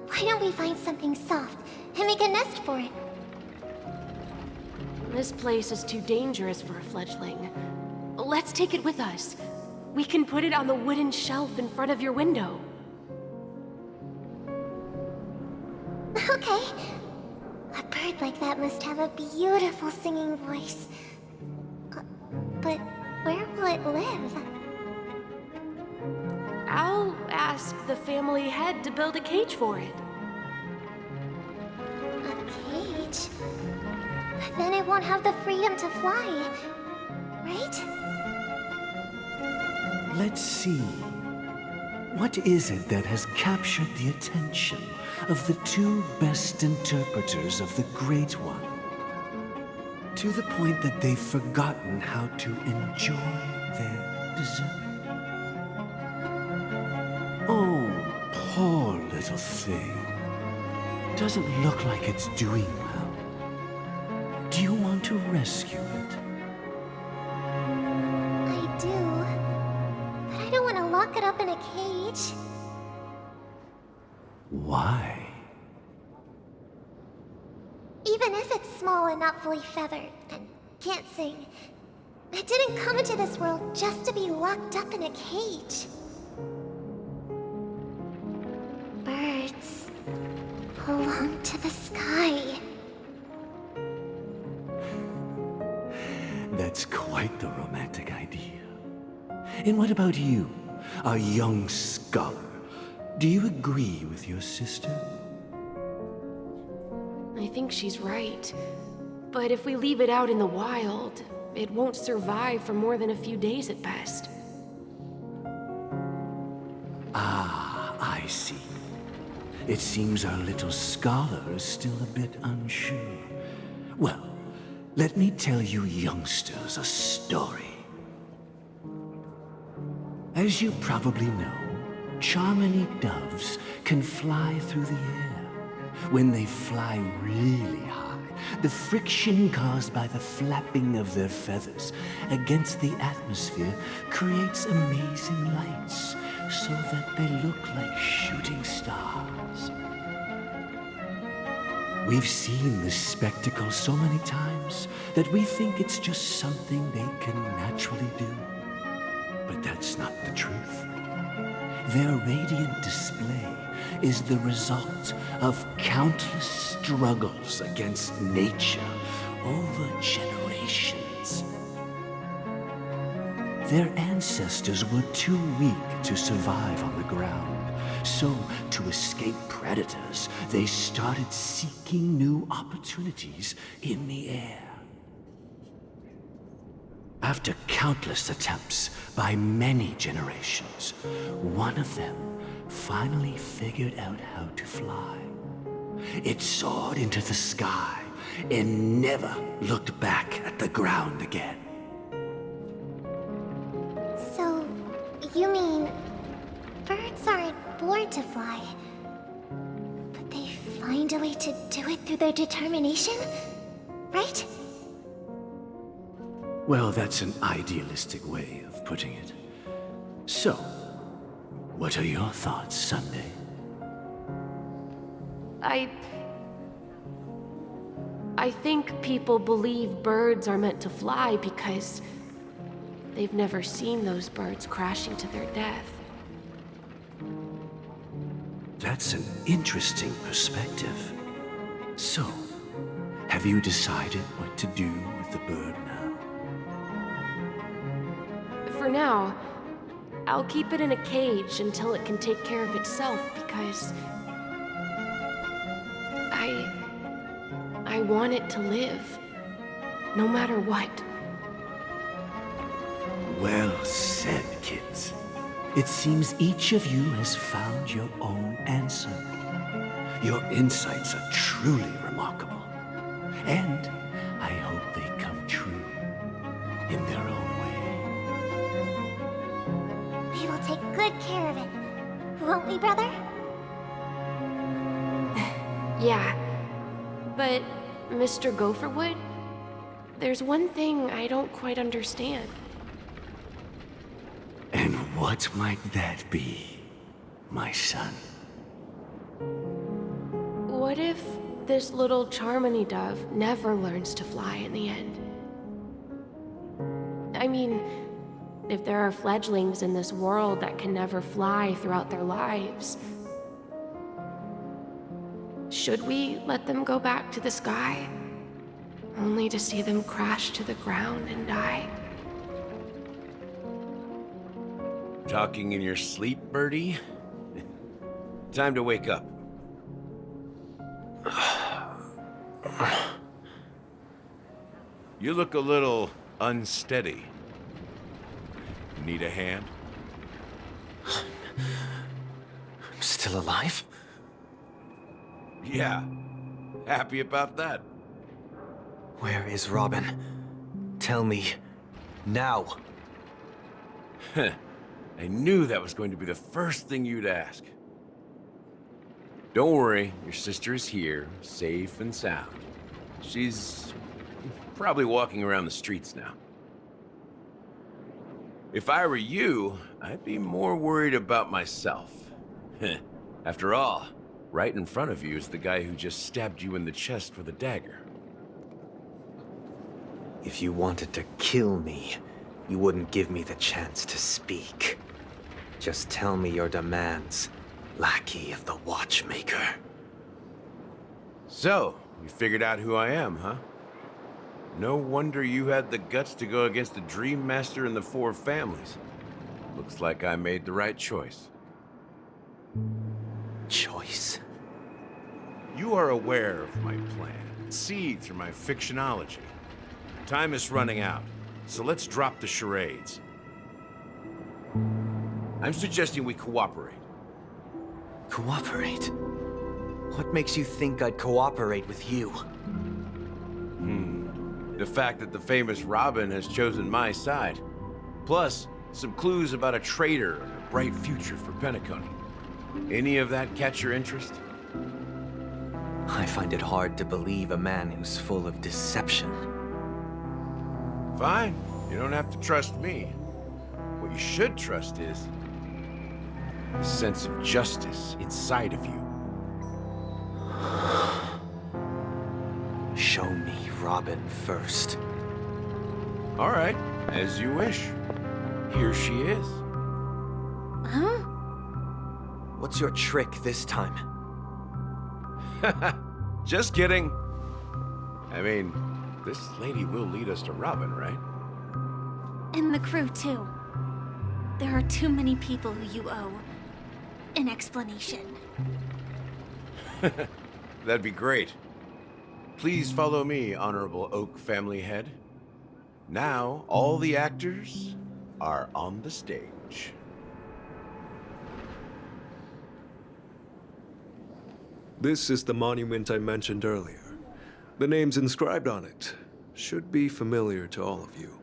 Why don't we find something soft and make a nest for it? This place is too dangerous for a fledgling. Let's take it with us. We can put it on the wooden shelf in front of your window. Okay. A bird like that must have a beautiful singing voice. But where will it live? I'll ask the family head to build a cage for it. A cage? But then it won't have the freedom to fly, right? Let's see. What is it that has captured the attention of the two best interpreters of the Great One? To the point that they've forgotten how to enjoy their dessert. Oh, poor little thing. Doesn't look like it's doing well. Do you want to rescue it? I do. But I don't want to lock it up in a cage. Why? Even if it's small and not fully feathered and can't sing, it didn't come into this world just to be locked up in a cage. Birds belong to the sky. That's quite the romantic idea. And what about you, a young scholar? Do you agree with your sister? I think she's right. But if we leave it out in the wild, it won't survive for more than a few days at best. Ah, I see. It seems our little scholar is still a bit unsure. Well, let me tell you youngsters a story. As you probably know, Charmony doves can fly through the air. When they fly really high, the friction caused by the flapping of their feathers against the atmosphere creates amazing lights, so that they look like shooting stars. We've seen this spectacle so many times that we think it's just something they can naturally do. But that's not the truth. Their radiant display is the result of countless struggles against nature over generations. Their ancestors were too weak to survive on the ground, so to escape predators, they started seeking new opportunities in the air. After countless attempts by many generations, one of them finally figured out how to fly. It soared into the sky and never looked back at the ground again. So, you mean birds aren't born to fly, but they find a way to do it through their determination, right? Well, that's an idealistic way of putting it. So, what are your thoughts, Sunday? I think people believe birds are meant to fly because they've never seen those birds crashing to their death. That's an interesting perspective. So, have you decided what to do with the bird now? For now, I'll keep it in a cage until it can take care of itself because I want it to live, no matter what. Well said, kids. It seems each of you has found your own answer. Your insights are truly remarkable, and I hope they come true. in their own way. We will take good care of it. Won't we, brother? Yeah. But, Mr. Gopherwood, there's one thing I don't quite understand. And what might that be, my son? What if this little Charmony dove never learns to fly in the end? I mean, if there are fledglings in this world that can never fly throughout their lives, should we let them go back to the sky, only to see them crash to the ground and die? Talking in your sleep, Birdie? Time to wake up. You look a little unsteady. Need a hand? I'm still alive? Yeah. Happy about that? Where is Robin? Tell me. Now. I knew that was going to be the first thing you'd ask. Don't worry, your sister is here, safe and sound. She's probably walking around the streets now. If I were you, I'd be more worried about myself. After all, right in front of you is the guy who just stabbed you in the chest with a dagger. If you wanted to kill me, you wouldn't give me the chance to speak. Just tell me your demands, lackey of the Watchmaker. So, you figured out who I am, huh? No wonder you had the guts to go against the Dream Master and the Four Families. Looks like I made the right choice. Choice? You are aware of my plan, see through my fictionology. Time is running out, so let's drop the charades. I'm suggesting we cooperate. Cooperate? What makes you think I'd cooperate with you? The fact that the famous Robin has chosen my side. Plus, some clues about a traitor and a bright future for Penacony. Any of that catch your interest? I find it hard to believe a man who's full of deception. Fine. You don't have to trust me. What you should trust is the sense of justice inside of you. Show me Robin first. All right, as you wish. Here she is. Huh? What's your trick this time? Just kidding. I mean, this lady will lead us to Robin, right? And the crew, too. There are too many people who you owe an explanation. That'd be great. Please follow me, Honorable Oak Family Head. Now, all the actors are on the stage. This is the monument I mentioned earlier. The names inscribed on it should be familiar to all of you.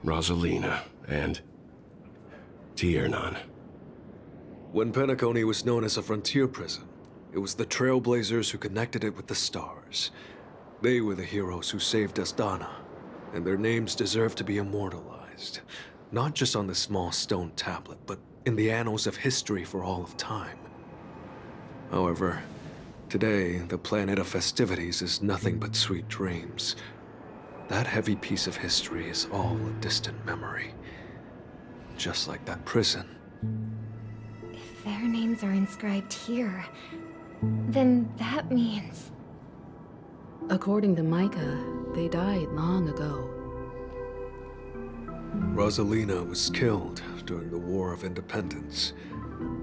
Rosalina and Tiernan. When Penacony was known as a frontier prison, it was the Trailblazers who connected it with the stars. They were the heroes who saved Astana, and their names deserve to be immortalized. Not just on this small stone tablet, but in the annals of history for all of time. However, today, the planet of festivities is nothing but sweet dreams. That heavy piece of history is all a distant memory. Just like that prison. If their names are inscribed here, then that means... According to Micah, they died long ago. Rosalina was killed during the War of Independence.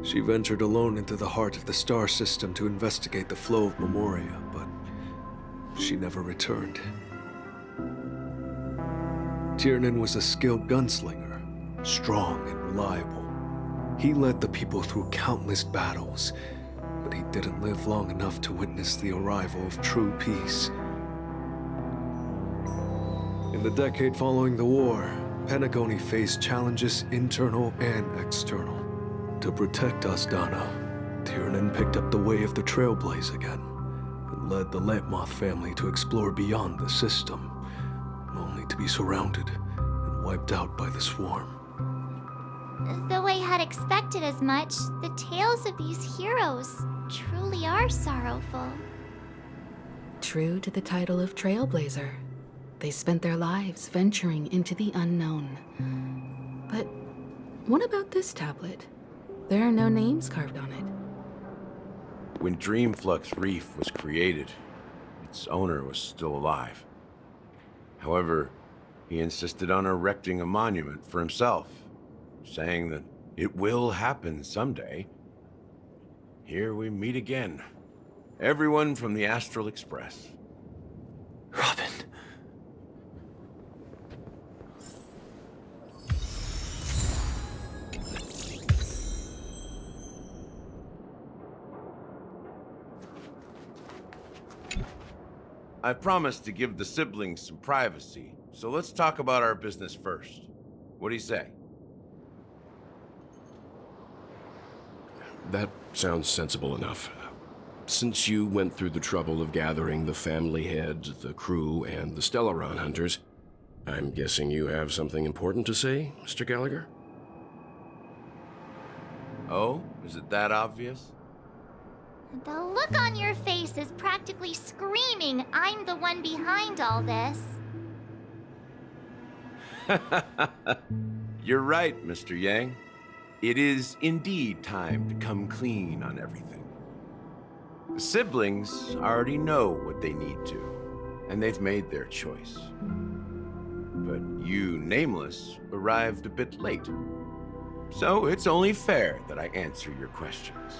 She ventured alone into the heart of the star system to investigate the flow of Memoria, but she never returned. Tiernan was a skilled gunslinger, strong and reliable. He led the people through countless battles, but he didn't live long enough to witness the arrival of true peace. In the decade following the war, Penacony faced challenges internal and external. To protect Astana, Tiernan picked up the way of the Trailblazer again, and led the Letmoth family to explore beyond the system, only to be surrounded and wiped out by the swarm. Though I had expected as much, the tales of these heroes truly are sorrowful. True to the title of Trailblazer, they spent their lives venturing into the unknown. But what about this tablet? There are no names carved on it. When Dreamflux Reef was created, its owner was still alive. However, he insisted on erecting a monument for himself, saying that it will happen someday. Here we meet again. Everyone from the Astral Express. Robin. I promised to give the siblings some privacy, so let's talk about our business first. What do you say? That sounds sensible enough. Since you went through the trouble of gathering the family head, the crew, and the Stellaron hunters, I'm guessing you have something important to say, Mr. Gallagher? Oh, is it that obvious? The look on your face is practically screaming, I'm the one behind all this. You're right, Mr. Yang. It is indeed time to come clean on everything. The siblings already know what they need to, and they've made their choice. But you, Nameless, arrived a bit late. So it's only fair that I answer your questions.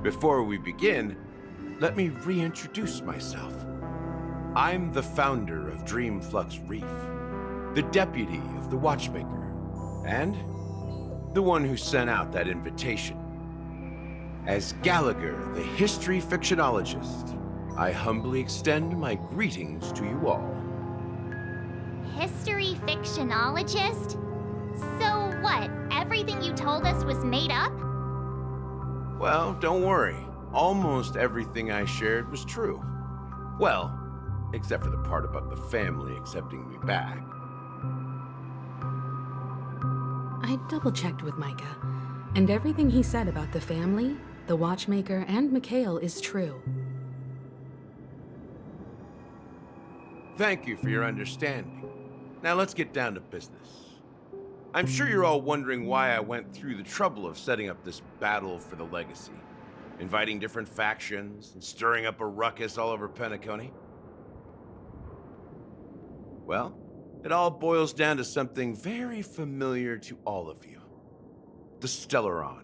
Before we begin, let me reintroduce myself. I'm the founder of Dreamflux Reef, the deputy of the Watchmaker, and the one who sent out that invitation. As Gallagher, the history fictionologist, I humbly extend my greetings to you all. History fictionologist? So what, everything you told us was made up? Well, don't worry. Almost everything I shared was true. Well, except for the part about the family accepting me back. I double-checked with Micah, and everything he said about the family, the Watchmaker, and Mikhail is true. Thank you for your understanding. Now let's get down to business. I'm sure you're all wondering why I went through the trouble of setting up this battle for the legacy, inviting different factions and stirring up a ruckus all over Penacony. Well, it all boils down to something very familiar to all of you. The Stellaron.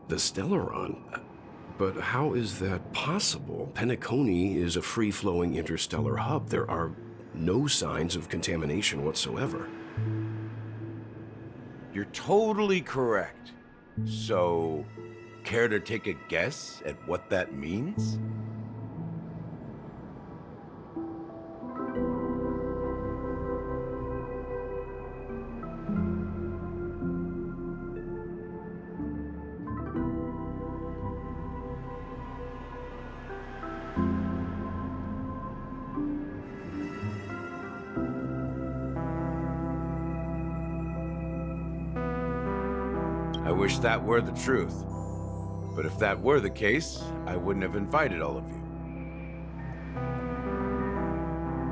The Stellaron? But how is that possible? Penacony is a free-flowing interstellar hub. There are no signs of contamination whatsoever. You're totally correct. So, care to take a guess at what that means? I wish that were the truth. But if that were the case, I wouldn't have invited all of you.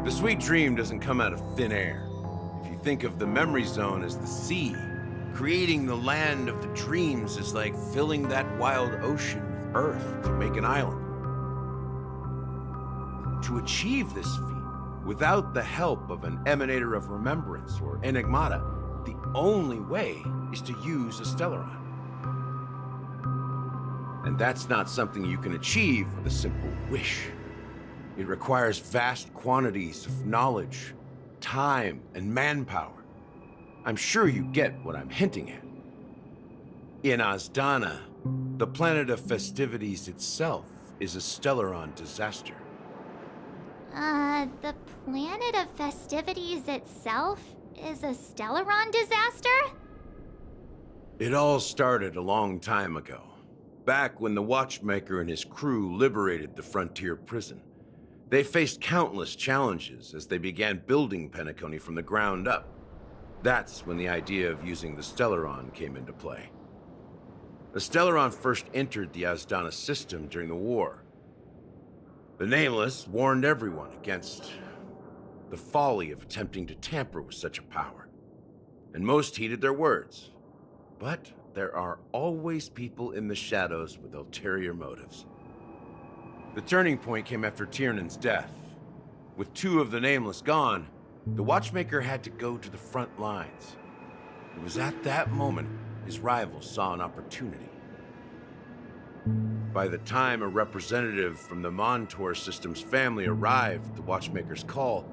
The sweet dream doesn't come out of thin air. If you think of the memory zone as the sea, creating the land of the dreams is like filling that wild ocean with earth to make an island. To achieve this feat, without the help of an emanator of remembrance or enigmata, the only way is to use a Stellaron. And that's not something you can achieve with a simple wish. It requires vast quantities of knowledge, time, and manpower. I'm sure you get what I'm hinting at. In Astana, the planet of festivities itself is a Stellaron disaster. The planet of festivities itself is a Stellaron disaster? It all started a long time ago. Back when the Watchmaker and his crew liberated the frontier prison. They faced countless challenges as they began building Penacony from the ground up. That's when the idea of using the Stellaron came into play. The Stellaron first entered the Asdana system during the war. The Nameless warned everyone against the folly of attempting to tamper with such a power, and most heeded their words. But there are always people in the shadows with ulterior motives. The turning point came after Tiernan's death. With two of the Nameless gone, the Watchmaker had to go to the front lines. It was at that moment his rivals saw an opportunity. By the time a representative from the Montour Systems family arrived at the Watchmaker's call,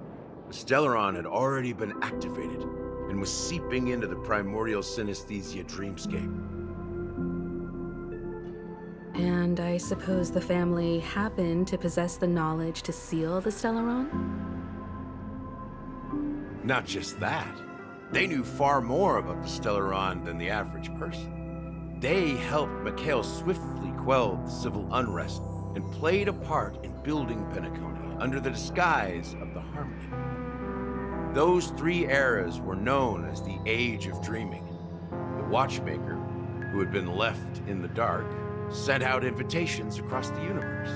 the Stellaron had already been activated and was seeping into the primordial synesthesia dreamscape. And I suppose the family happened to possess the knowledge to seal the Stellaron? Not just that. They knew far more about the Stellaron than the average person. They helped Mikhail swiftly quell the civil unrest and played a part in building Penacony under the disguise of the Harmony. Those three eras were known as the Age of Dreaming. The Watchmaker, who had been left in the dark, sent out invitations across the universe,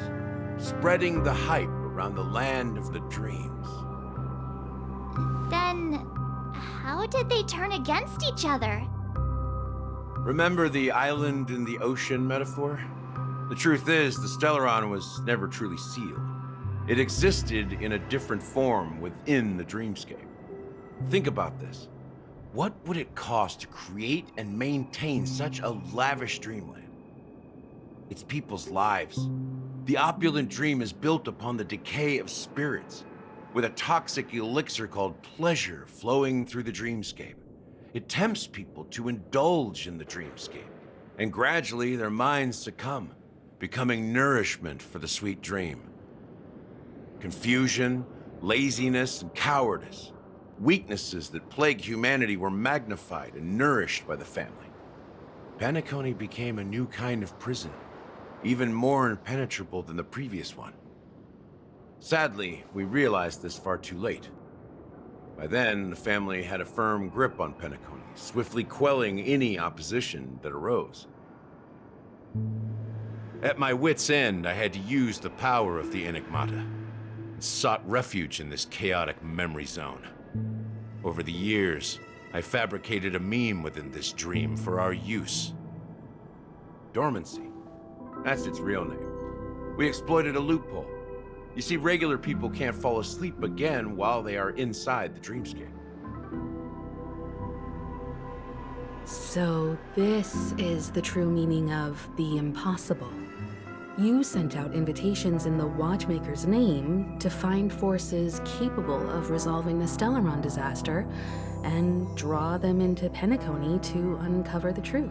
spreading the hype around the land of the dreams. Then, how did they turn against each other? Remember the island in the ocean metaphor? The truth is, the Stellaron was never truly sealed. It existed in a different form within the dreamscape. Think about this. What would it cost to create and maintain such a lavish dreamland? It's people's lives. The opulent dream is built upon the decay of spirits, with a toxic elixir called pleasure flowing through the dreamscape. It tempts people to indulge in the dreamscape, and gradually their minds succumb, becoming nourishment for the sweet dream. Confusion, laziness, and cowardice, weaknesses that plague humanity, were magnified and nourished by the family. Penacony became a new kind of prison, even more impenetrable than the previous one. Sadly, we realized this far too late. By then, the family had a firm grip on Penacony, swiftly quelling any opposition that arose. At my wit's end, I had to use the power of the Enigmata, and sought refuge in this chaotic memory zone. Over the years, I fabricated a meme within this dream for our use. Dormancy. That's its real name. We exploited a loophole. You see, regular people can't fall asleep again while they are inside the dreamscape. So this is the true meaning of the impossible. You sent out invitations in the Watchmaker's name to find forces capable of resolving the Stellaron disaster and draw them into Penacony to uncover the truth.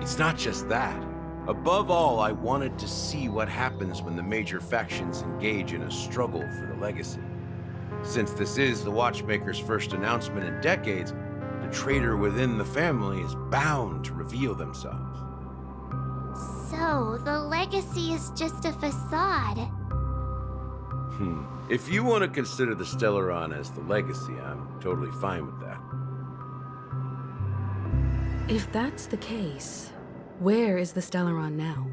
It's not just that. Above all, I wanted to see what happens when the major factions engage in a struggle for the legacy. Since this is the Watchmaker's first announcement in decades, the traitor within the family is bound to reveal themselves. So, the legacy is just a facade. If you want to consider the Stellaron as the legacy, I'm totally fine with that. If that's the case, where is the Stellaron now?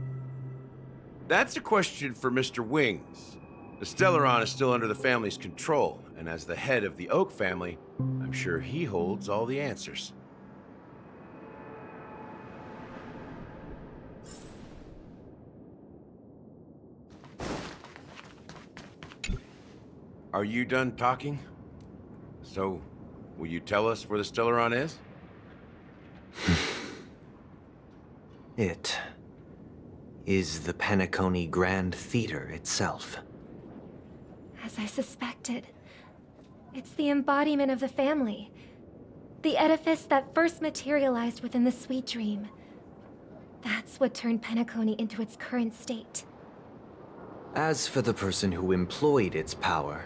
That's a question for Mr. Wings. The Stellaron is still under the family's control, and as the head of the Oak family, I'm sure he holds all the answers. Are you done talking? So, will you tell us where the Stellaron is? It is the Penacony Grand Theater itself. As I suspected, it's the embodiment of the family. The edifice that first materialized within the sweet dream. That's what turned Penacony into its current state. As for the person who employed its power,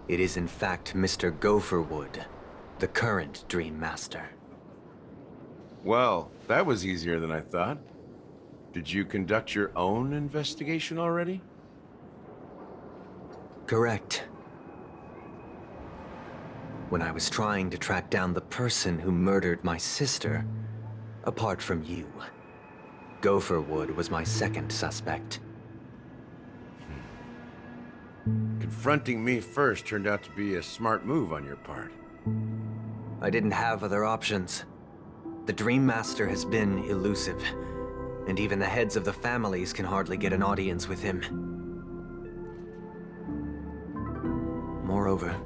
it is in fact Mr. Gopherwood, the current Dream Master. Well, that was easier than I thought. Did you conduct your own investigation already? Correct. When I was trying to track down the person who murdered my sister, apart from you, Gopherwood was my second suspect. Confronting me first turned out to be a smart move on your part. I didn't have other options. The Dream Master has been elusive, and even the heads of the families can hardly get an audience with him. Moreover,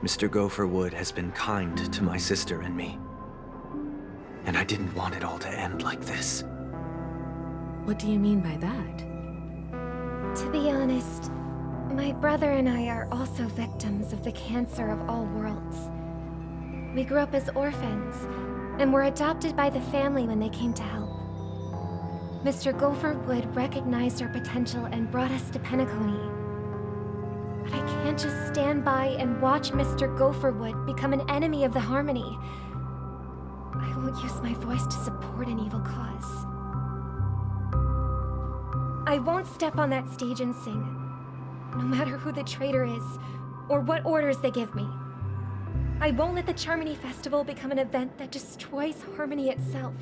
Mr. Gopherwood has been kind to my sister and me. And I didn't want it all to end like this. What do you mean by that? To be honest, my brother and I are also victims of the cancer of all worlds. We grew up as orphans, and were adopted by the family when they came to help. Mr. Gopherwood recognized our potential and brought us to Penacony. But I can't just stand by and watch Mr. Gopherwood become an enemy of the Harmony. I won't use my voice to support an evil cause. I won't step on that stage and sing, no matter who the traitor is, or what orders they give me. I won't let the Charmony Festival become an event that destroys Harmony itself.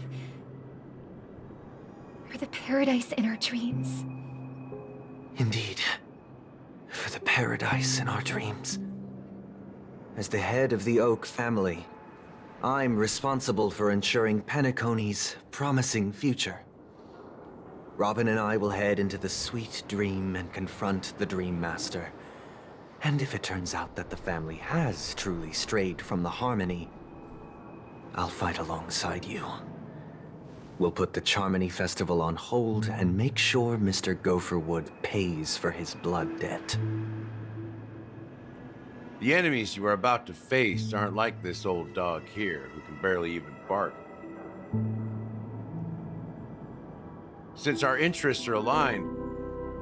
For the paradise in our dreams. Indeed. For the paradise in our dreams. As the head of the Oak family, I'm responsible for ensuring Penacony's promising future. Robin and I will head into the Sweet Dream and confront the Dream Master. And if it turns out that the family has truly strayed from the Harmony, I'll fight alongside you. We'll put the Charmony Festival on hold and make sure Mr. Gopherwood pays for his blood debt. The enemies you are about to face aren't like this old dog here, who can barely even bark. Since our interests are aligned,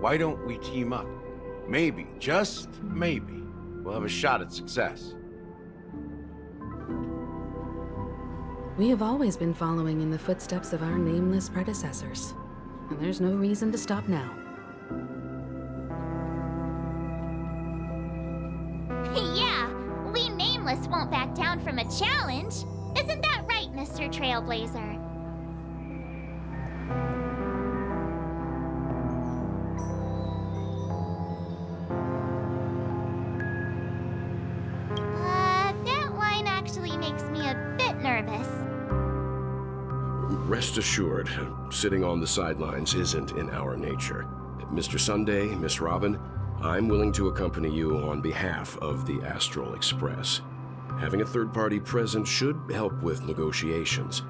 why don't we team up? Maybe, just maybe, we'll have a shot at success. We have always been following in the footsteps of our nameless predecessors, and there's no reason to stop now. Yeah, we Nameless won't back down from a challenge. Isn't that right, Mr. Trailblazer? That line actually makes me a bit nervous. Rest assured, sitting on the sidelines isn't in our nature. Mr. Sunday, Miss Robin, I'm willing to accompany you on behalf of the Astral Express. Having a third party present should help with negotiations,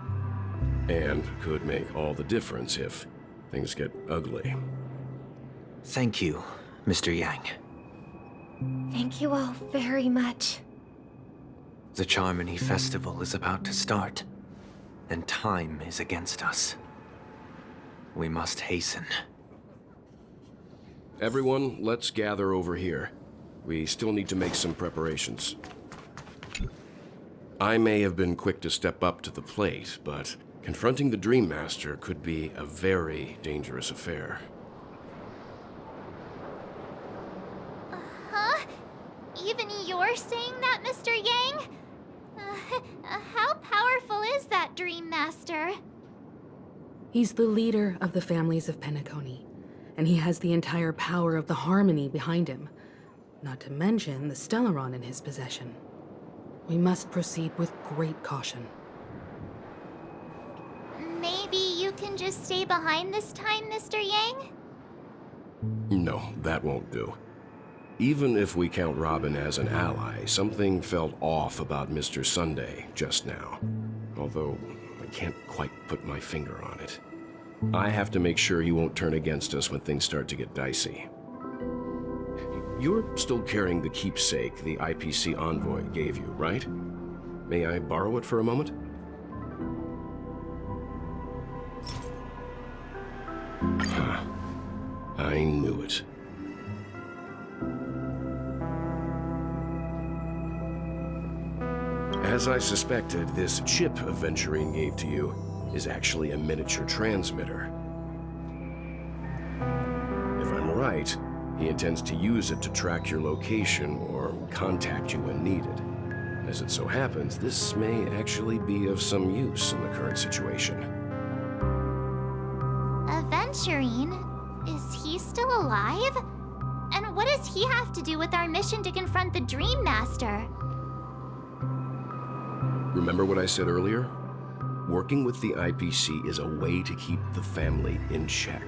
and could make all the difference if things get ugly. Thank you, Mr. Yang. Thank you all very much. The Charmony Festival is about to start, and time is against us. We must hasten. Everyone, let's gather over here. We still need to make some preparations. I may have been quick to step up to the plate, but confronting the Dream Master could be a very dangerous affair. Huh? Even you're saying that, Mr. Yang? How powerful is that Dream Master? He's the leader of the families of Penacony, and he has the entire power of the Harmony behind him, not to mention the Stellaron in his possession. We must proceed with great caution. Maybe you can just stay behind this time, Mr. Yang? No, that won't do. Even if we count Robin as an ally, something felt off about Mr. Sunday just now. Although, I can't quite put my finger on it. I have to make sure he won't turn against us when things start to get dicey. You're still carrying the keepsake the IPC envoy gave you, right? May I borrow it for a moment? I knew it. As I suspected, this chip Aventurine gave to you is actually a miniature transmitter. If I'm right, he intends to use it to track your location or contact you when needed. As it so happens, this may actually be of some use in the current situation. Aventurine? Is he still alive? And what does he have to do with our mission to confront the Dream Master? Remember what I said earlier? Working with the IPC is a way to keep the family in check.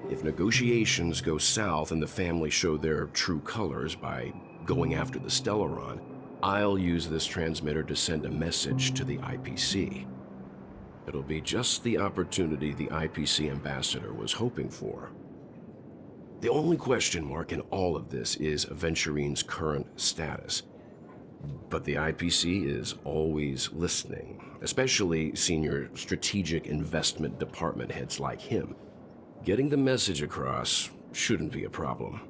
If negotiations go south and the family show their true colors by going after the Stellaron, I'll use this transmitter to send a message to the IPC. It'll be just the opportunity the IPC ambassador was hoping for. The only question mark in all of this is Aventurine's current status. But the IPC is always listening, especially senior strategic investment department heads like him. Getting the message across shouldn't be a problem.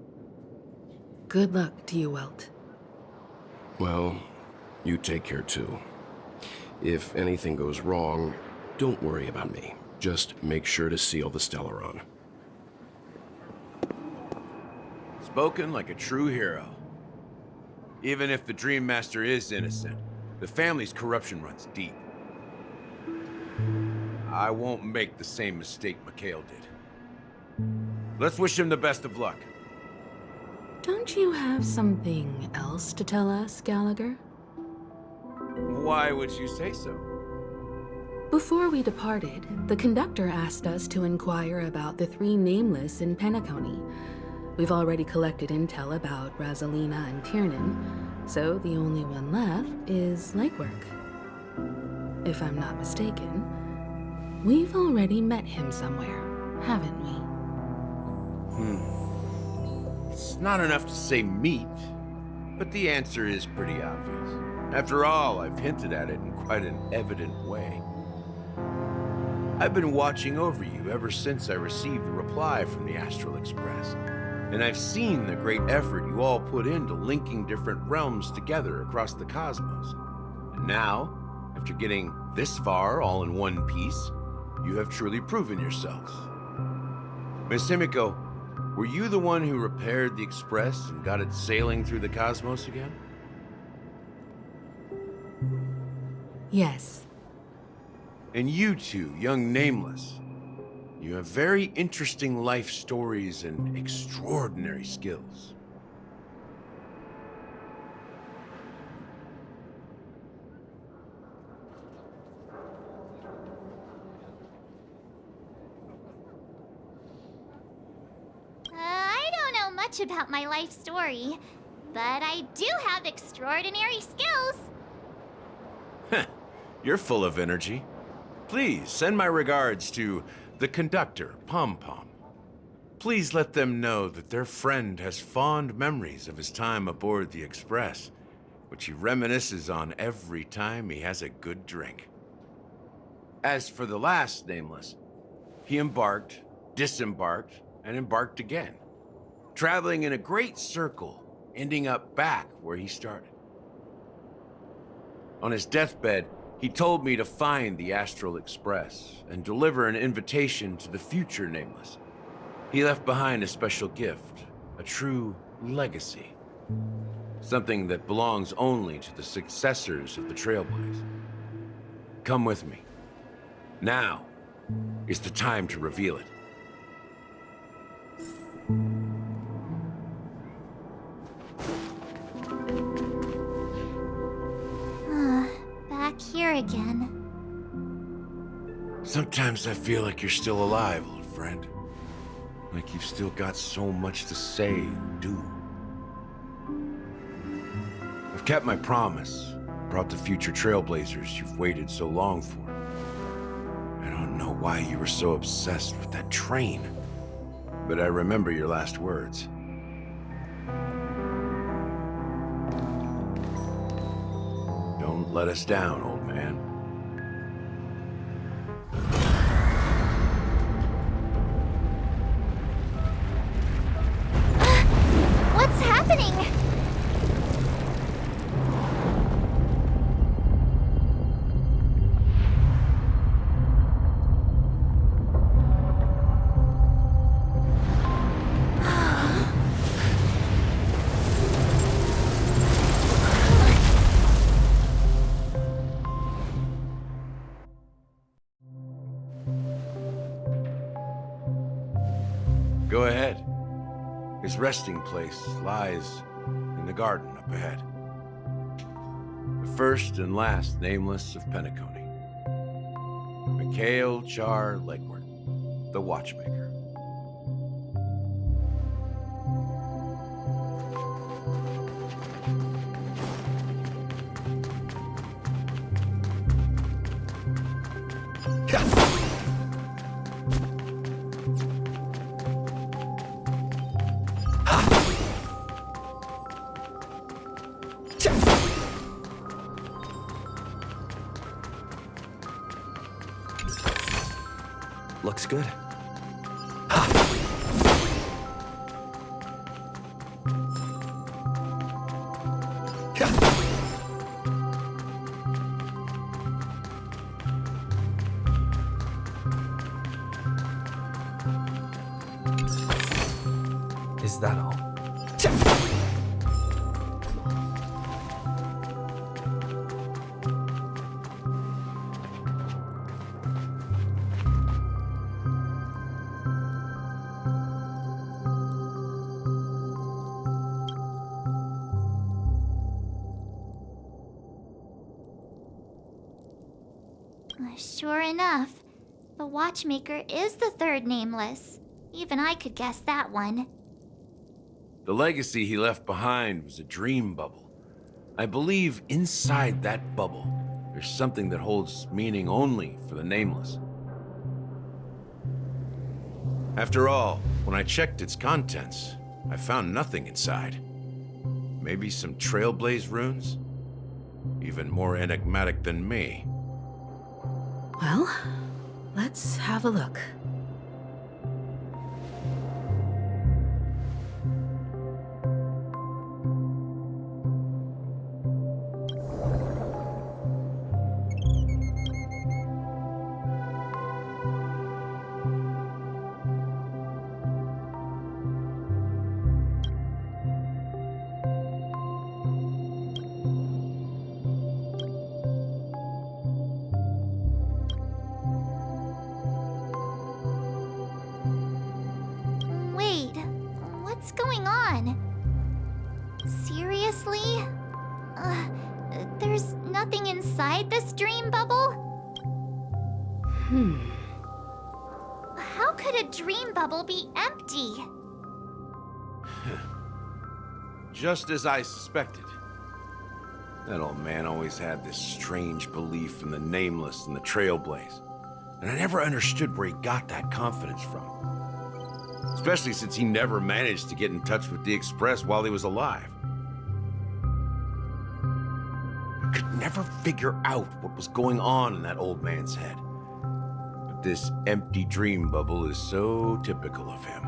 Good luck to you, Welt. Well, you take care too. If anything goes wrong, don't worry about me. Just make sure to seal the Stellaron. Spoken like a true hero. Even if the Dream Master is innocent, the family's corruption runs deep. I won't make the same mistake Mikhail did. Let's wish him the best of luck. Don't you have something else to tell us, Gallagher? Why would you say so? Before we departed, the conductor asked us to inquire about the 3 nameless in Penacony. We've already collected intel about Razelina and Tiernan, so the only one left is legwork. If I'm not mistaken, we've already met him somewhere, haven't we? It's not enough to say meet, but the answer is pretty obvious. After all, I've hinted at it in quite an evident way. I've been watching over you ever since I received the reply from the Astral Express. And I've seen the great effort you all put into linking different realms together across the cosmos. And now, after getting this far all in one piece, you have truly proven yourselves. Miss Himiko, were you the one who repaired the Express and got it sailing through the cosmos again? Yes. And you two, young Nameless, you have very interesting life stories and extraordinary skills. I don't know much about my life story, but I do have extraordinary skills. You're full of energy. Please send my regards to the conductor, Pom Pom. Please let them know that their friend has fond memories of his time aboard the Express, which he reminisces on every time he has a good drink. As for the last Nameless, he embarked, disembarked, and embarked again, traveling in a great circle, ending up back where he started. On his deathbed, he told me to find the Astral Express and deliver an invitation to the future Nameless. He left behind a special gift, a true legacy. Something that belongs only to the successors of the Trailblazer. Come with me. Now is the time to reveal it. Back here again. Sometimes I feel like you're still alive, old friend. Like you've still got so much to say and do. I've kept my promise, brought the future Trailblazers you've waited so long for. I don't know why you were so obsessed with that train, but I remember your last words. Don't let us down, old man. Go ahead. His resting place lies in the garden up ahead. The first and last nameless of Penacony. Mikhail Char Legward, the Watchmaker. Looks good. Is that all? Sure enough, the Watchmaker is the third nameless. Even I could guess that one. The legacy he left behind was a dream bubble. I believe inside that bubble, there's something that holds meaning only for the nameless. After all, when I checked its contents, I found nothing inside. Maybe some Trailblaze runes? Even more enigmatic than me. Well, let's have a look. Wait, what's going on? Seriously? There's nothing inside this dream bubble? How could a dream bubble be empty? Just as I suspected. That old man always had this strange belief in the nameless and the Trailblaze. And I never understood where he got that confidence from. Especially since he never managed to get in touch with the Express while he was alive. I could never figure out what was going on in that old man's head. But this empty dream bubble is so typical of him.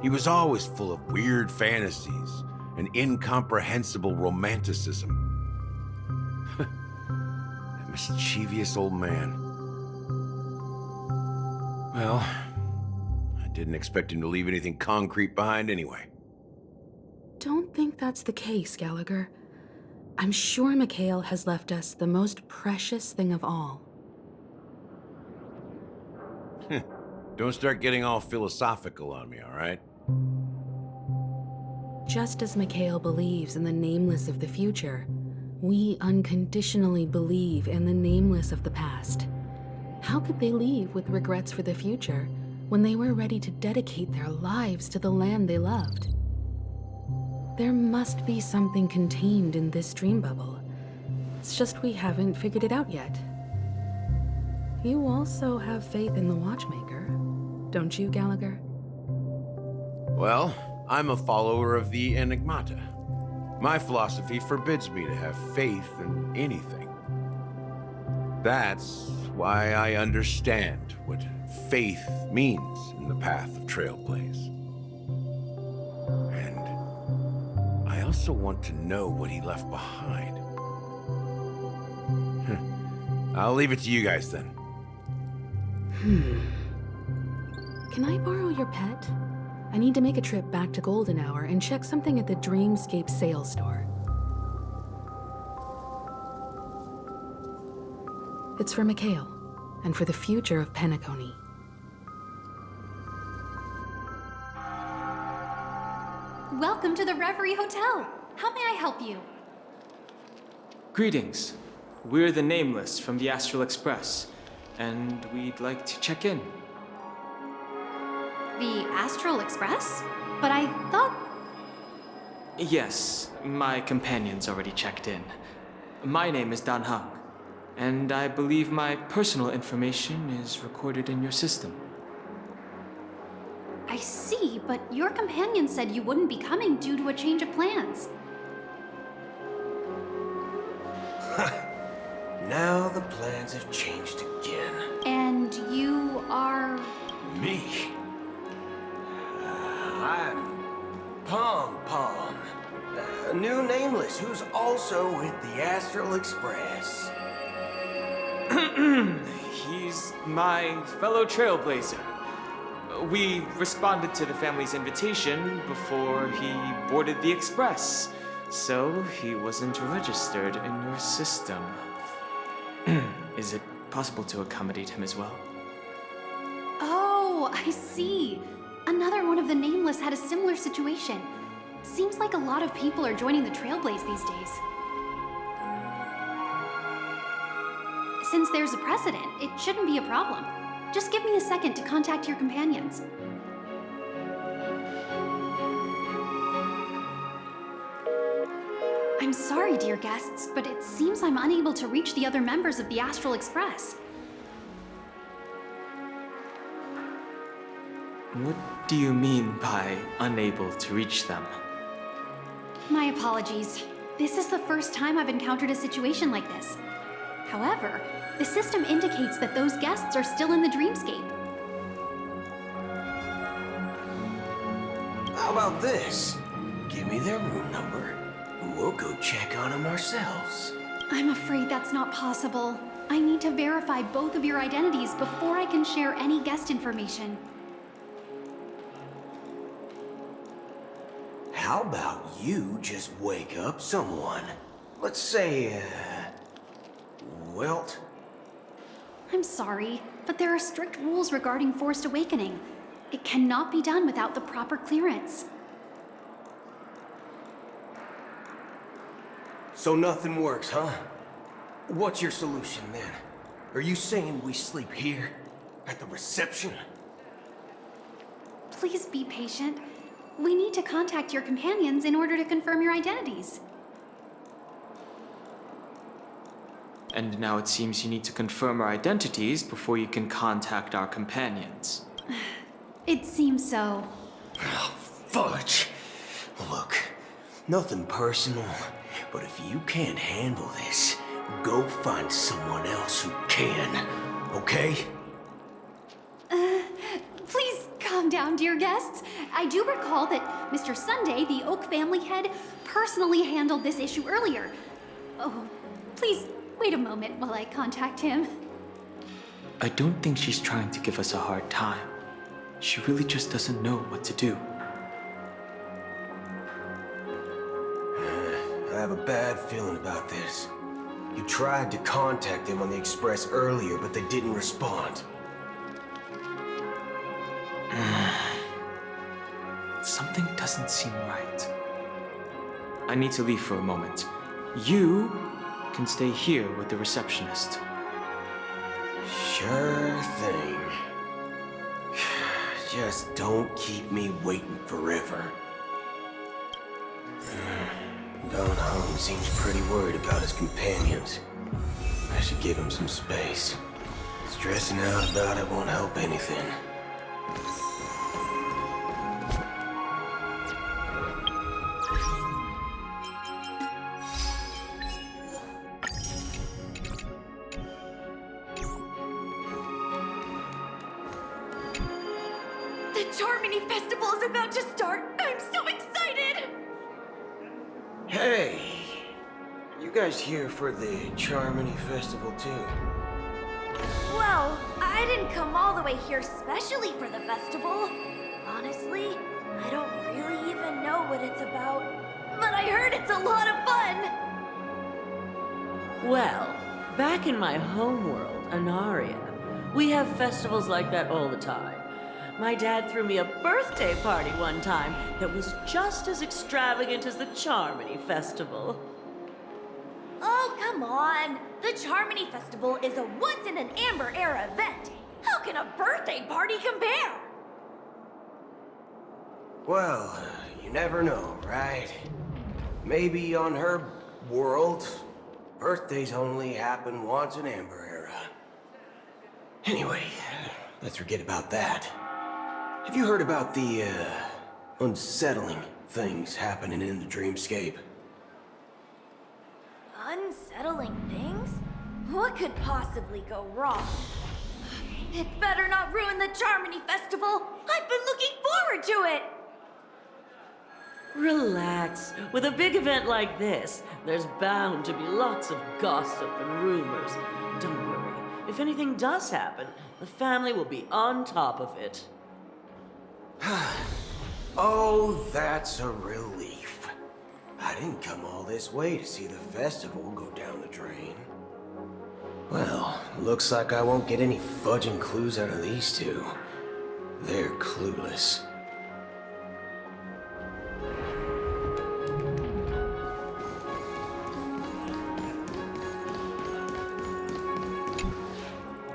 He was always full of weird fantasies and incomprehensible romanticism. That mischievous old man. Well, I didn't expect him to leave anything concrete behind anyway. Don't think that's the case, Gallagher. I'm sure Mikhail has left us the most precious thing of all. Don't start getting all philosophical on me, all right? Just as Mikhail believes in the nameless of the future, we unconditionally believe in the nameless of the past. How could they leave with regrets for the future when they were ready to dedicate their lives to the land they loved? There must be something contained in this dream bubble. It's just we haven't figured it out yet. You also have faith in the Watchmaker, don't you, Gallagher? Well, I'm a follower of the Enigmata. My philosophy forbids me to have faith in anything. That's why I understand what faith means in the path of Trailblaze. And I also want to know what he left behind. I'll leave it to you guys then. Can I borrow your pet? I need to make a trip back to Golden Hour and check something at the Dreamscape sales store. It's for Mikhail, and for the future of Penacony. Welcome to the Reverie Hotel. How may I help you? Greetings. We're the Nameless from the Astral Express, and we'd like to check in. The Astral Express? But I thought... Yes, my companion's already checked in. My name is Dan Hung, and I believe my personal information is recorded in your system. I see, but your companion said you wouldn't be coming due to a change of plans. Now the plans have changed again. And you are... Me? I'm Pom Pom, a new Nameless who's also with the Astral Express. He's my fellow Trailblazer. We responded to the family's invitation before he boarded the Express, so he wasn't registered in your system. Is it possible to accommodate him as well? Oh, I see. Another one of the Nameless had a similar situation. Seems like a lot of people are joining the Trailblaze these days. Since there's a precedent, it shouldn't be a problem. Just give me a second to contact your companions. I'm sorry, dear guests, but it seems I'm unable to reach the other members of the Astral Express. What do you mean by unable to reach them? My apologies. This is the first time I've encountered a situation like this. However, the system indicates that those guests are still in the dreamscape. How about this? Give me their room number, and we'll go check on them ourselves. I'm afraid that's not possible. I need to verify both of your identities before I can share any guest information. How about you just wake up someone? Let's say, Welt? I'm sorry, but there are strict rules regarding forced awakening. It cannot be done without the proper clearance. So nothing works, huh? What's your solution then? Are you saying we sleep here? At the reception? Please be patient. We need to contact your companions in order to confirm your identities. And now it seems you need to confirm our identities before you can contact our companions. It seems so. Oh, fudge! Look, nothing personal, but if you can't handle this, go find someone else who can, okay? Please calm down, dear guests. I do recall that Mr. Sunday, the Oak family head, personally handled this issue earlier. Oh, please wait a moment while I contact him. I don't think she's trying to give us a hard time. She really just doesn't know what to do. I have a bad feeling about this. You tried to contact them on the Express earlier, but they didn't respond. Something doesn't seem right. I need to leave for a moment. You can stay here with the receptionist. Sure thing. Just don't keep me waiting forever. Don Hung seems pretty worried about his companions. I should give him some space. Stressing out about it won't help anything. The Charmony Festival is about to start! I'm so excited! Hey! You guys here for the Charmony Festival too? Well, I didn't come all the way here specially for the festival. Honestly, I don't really even know what it's about. But I heard it's a lot of fun! Well, back in my homeworld, Anaria, we have festivals like that all the time. My dad threw me a birthday party one time that was just as extravagant as the Charmony Festival. Oh, come on! The Charmony Festival is a once-in-an-Amber-era event! How can a birthday party compare? Well, you never know, right? Maybe on her world, birthdays only happen once in Amber Era. Anyway, let's forget about that. Have you heard about the, unsettling things happening in the dreamscape? Unsettling things? What could possibly go wrong? It better not ruin the Charmony Festival! I've been looking forward to it! Relax. With a big event like this, there's bound to be lots of gossip and rumors. Don't worry. If anything does happen, the family will be on top of it. Oh, that's a relief. I didn't come all this way to see the festival go down the drain. Well, looks like I won't get any fudging clues out of these two. They're clueless.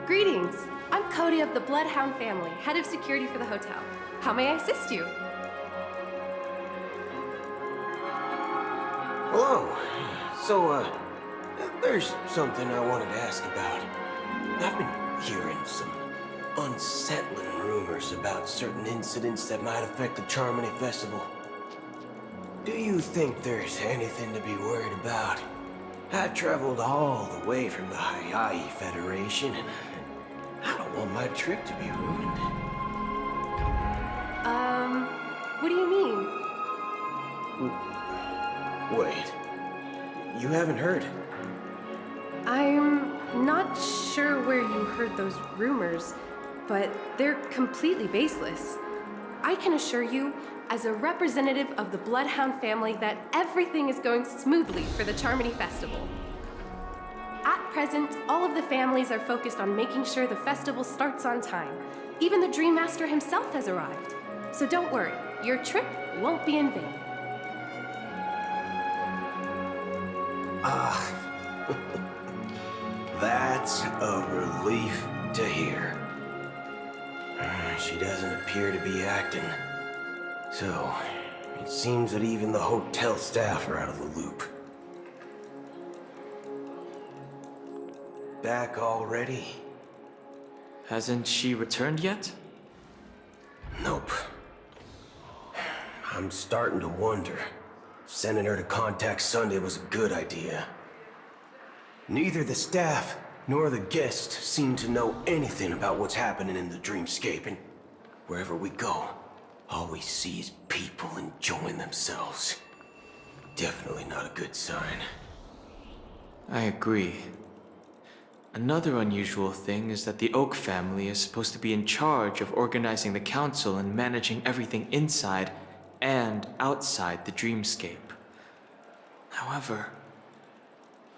Greetings! I'm Cody of the Bloodhound family, head of security for the hotel. How may I assist you? Hello. So, there's something I wanted to ask about. I've been hearing some unsettling rumors about certain incidents that might affect the Charmony Festival. Do you think there's anything to be worried about? I've traveled all the way from the Hayaii Federation, and I don't want my trip to be ruined. What do you mean? Wait. You haven't heard? I'm not sure where you heard those rumors, but they're completely baseless. I can assure you, as a representative of the Bloodhound family, that everything is going smoothly for the Charmony Festival. At present, all of the families are focused on making sure the festival starts on time. Even the Dream Master himself has arrived. So don't worry, your trip won't be in vain. That's a relief to hear. She doesn't appear to be acting. So, it seems that even the hotel staff are out of the loop. Back already? Hasn't she returned yet? Nope. I'm starting to wonder. Sending her to contact Sunday was a good idea. Neither the staff nor the guests seem to know anything about what's happening in the dreamscape, and wherever we go, all we see is people enjoying themselves. Definitely not a good sign. I agree. Another unusual thing is that the Oak family is supposed to be in charge of organizing the council and managing everything inside and outside the dreamscape. However,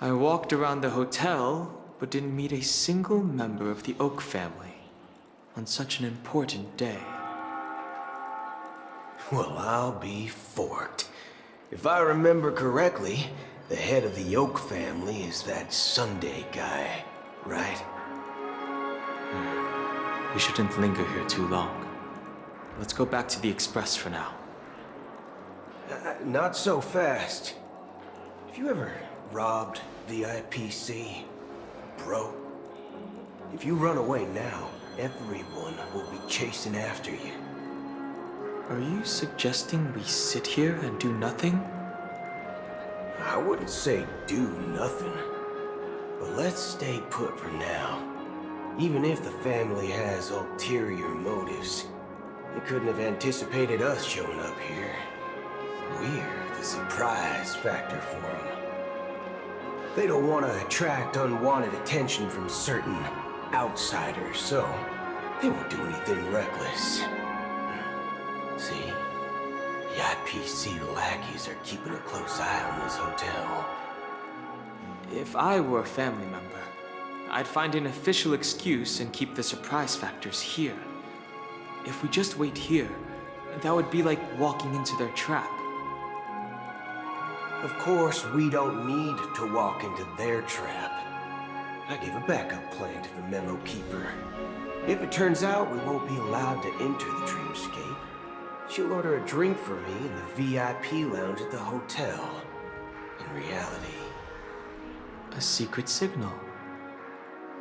I walked around the hotel but didn't meet a single member of the Oak family on such an important day. Well, I'll be forked. If I remember correctly, the head of the Oak family is that Sunday guy, right? We shouldn't linger here too long. Let's go back to the Express for now. Not so fast. Have you ever robbed the IPC, bro? If you run away now, everyone will be chasing after you. Are you suggesting we sit here and do nothing? I wouldn't say do nothing, but let's stay put for now. Even if the family has ulterior motives, they couldn't have anticipated us showing up here. We're the surprise factor for them. They don't want to attract unwanted attention from certain outsiders, so they won't do anything reckless. See? The IPC lackeys are keeping a close eye on this hotel. If I were a family member, I'd find an official excuse and keep the surprise factors here. if we just wait here, that would be like walking into their trap. Of course, we don't need to walk into their trap. I gave a backup plan to the Memo Keeper. If it turns out we won't be allowed to enter the dreamscape, she'll order a drink for me in the VIP lounge at the hotel. In reality... A secret signal.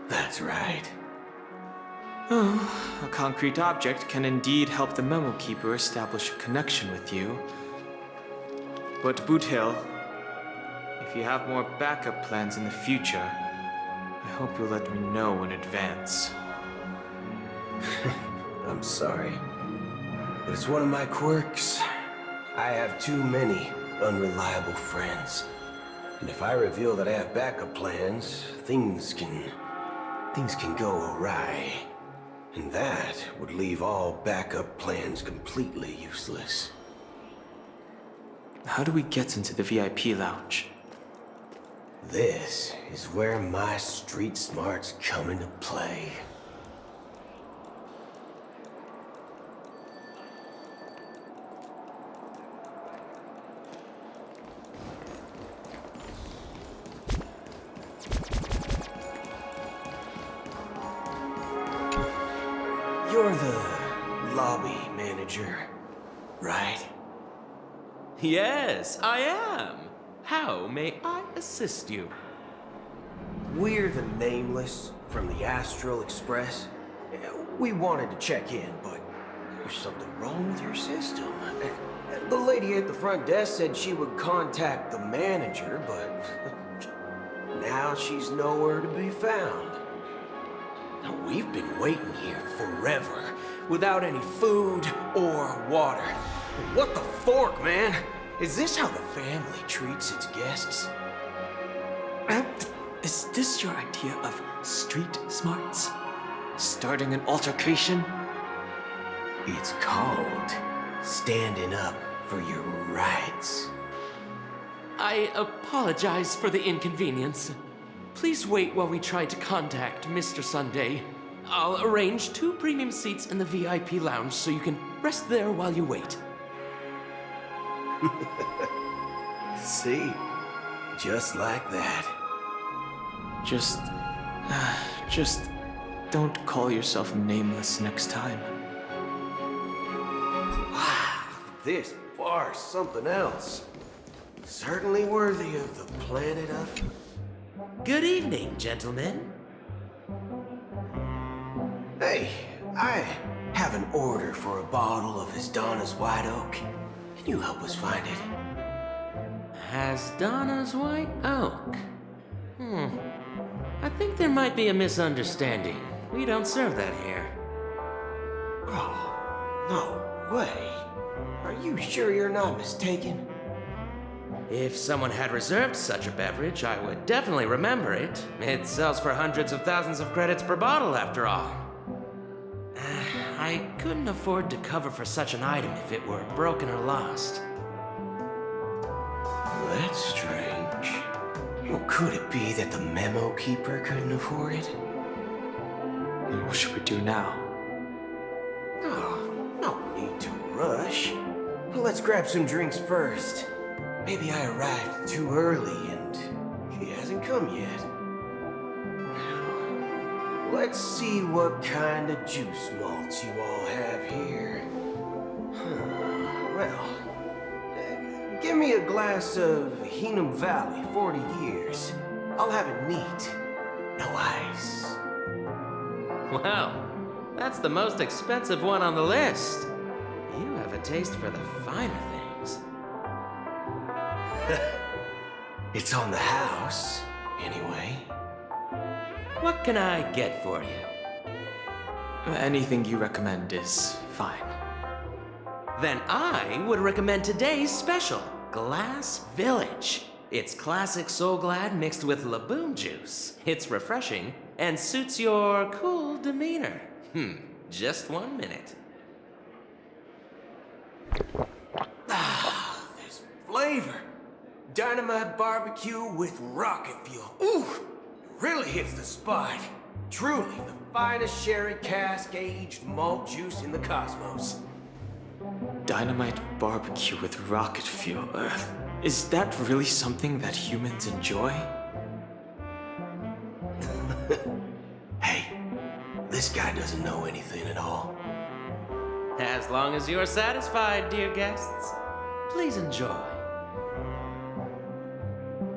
That's right. Oh, a concrete object can indeed help the Memo Keeper establish a connection with you. But Boot Hill, if you have more backup plans in the future, I hope you'll let me know in advance. I'm sorry, but it's one of my quirks. I have too many unreliable friends. And if I reveal that I have backup plans, things can go awry. And that would leave all backup plans completely useless. How do we get into the VIP lounge? This is where my street smarts come into play. You're the lobby manager, right? Yes, I am. How may I assist you? We're the Nameless from the Astral Express. We wanted to check in, but there's something wrong with your system. The lady at the front desk said she would contact the manager, but now she's nowhere to be found. Now, we've been waiting here forever, without any food or water. What the fork, man? Is this how the family treats its guests? Is this your idea of street smarts? Starting an altercation? It's called standing up for your rights. I apologize for the inconvenience. Please wait while we try to contact Mr. Sunday. I'll arrange 2 premium seats in the VIP lounge so you can rest there while you wait. See? Just like that. Just don't call yourself Nameless next time. Wow, this bar's something else. Certainly worthy of the planet of... Good evening, gentlemen. Hey, I have an order for a bottle of Hasdana's White Oak. Can you help us find it? Hasdana's White Oak? I think there might be a misunderstanding. We don't serve that here. Oh, no way. Are you sure you're not mistaken? If someone had reserved such a beverage, I would definitely remember it. It sells for hundreds of thousands of credits per bottle, after all. I couldn't afford to cover for such an item if it were broken or lost. That's strange. Well, could it be that the Memo Keeper couldn't afford it? Then what should we do now? Oh, no need to rush. Well, let's grab some drinks first. Maybe I arrived too early and he hasn't come yet. Now, let's see what kind of juice malts you all have here. Well, give me a glass of Heenum Valley, 40 years. I'll have it neat. No ice. Wow, that's the most expensive one on the list. You have a taste for the finer things. It's on the house, anyway. What can I get for you? Anything you recommend is fine. Then I would recommend today's special, Glass Village. It's classic Soul Glad mixed with Laboon juice. It's refreshing and suits your cool demeanor. Just 1 minute. Ah, there's flavor. Dynamite barbecue with rocket fuel. Ooh, it really hits the spot. Truly the finest sherry cask aged malt juice in the cosmos. Dynamite barbecue with rocket fuel. Is that really something that humans enjoy? Hey, this guy doesn't know anything at all. As long as you're satisfied, dear guests, please enjoy.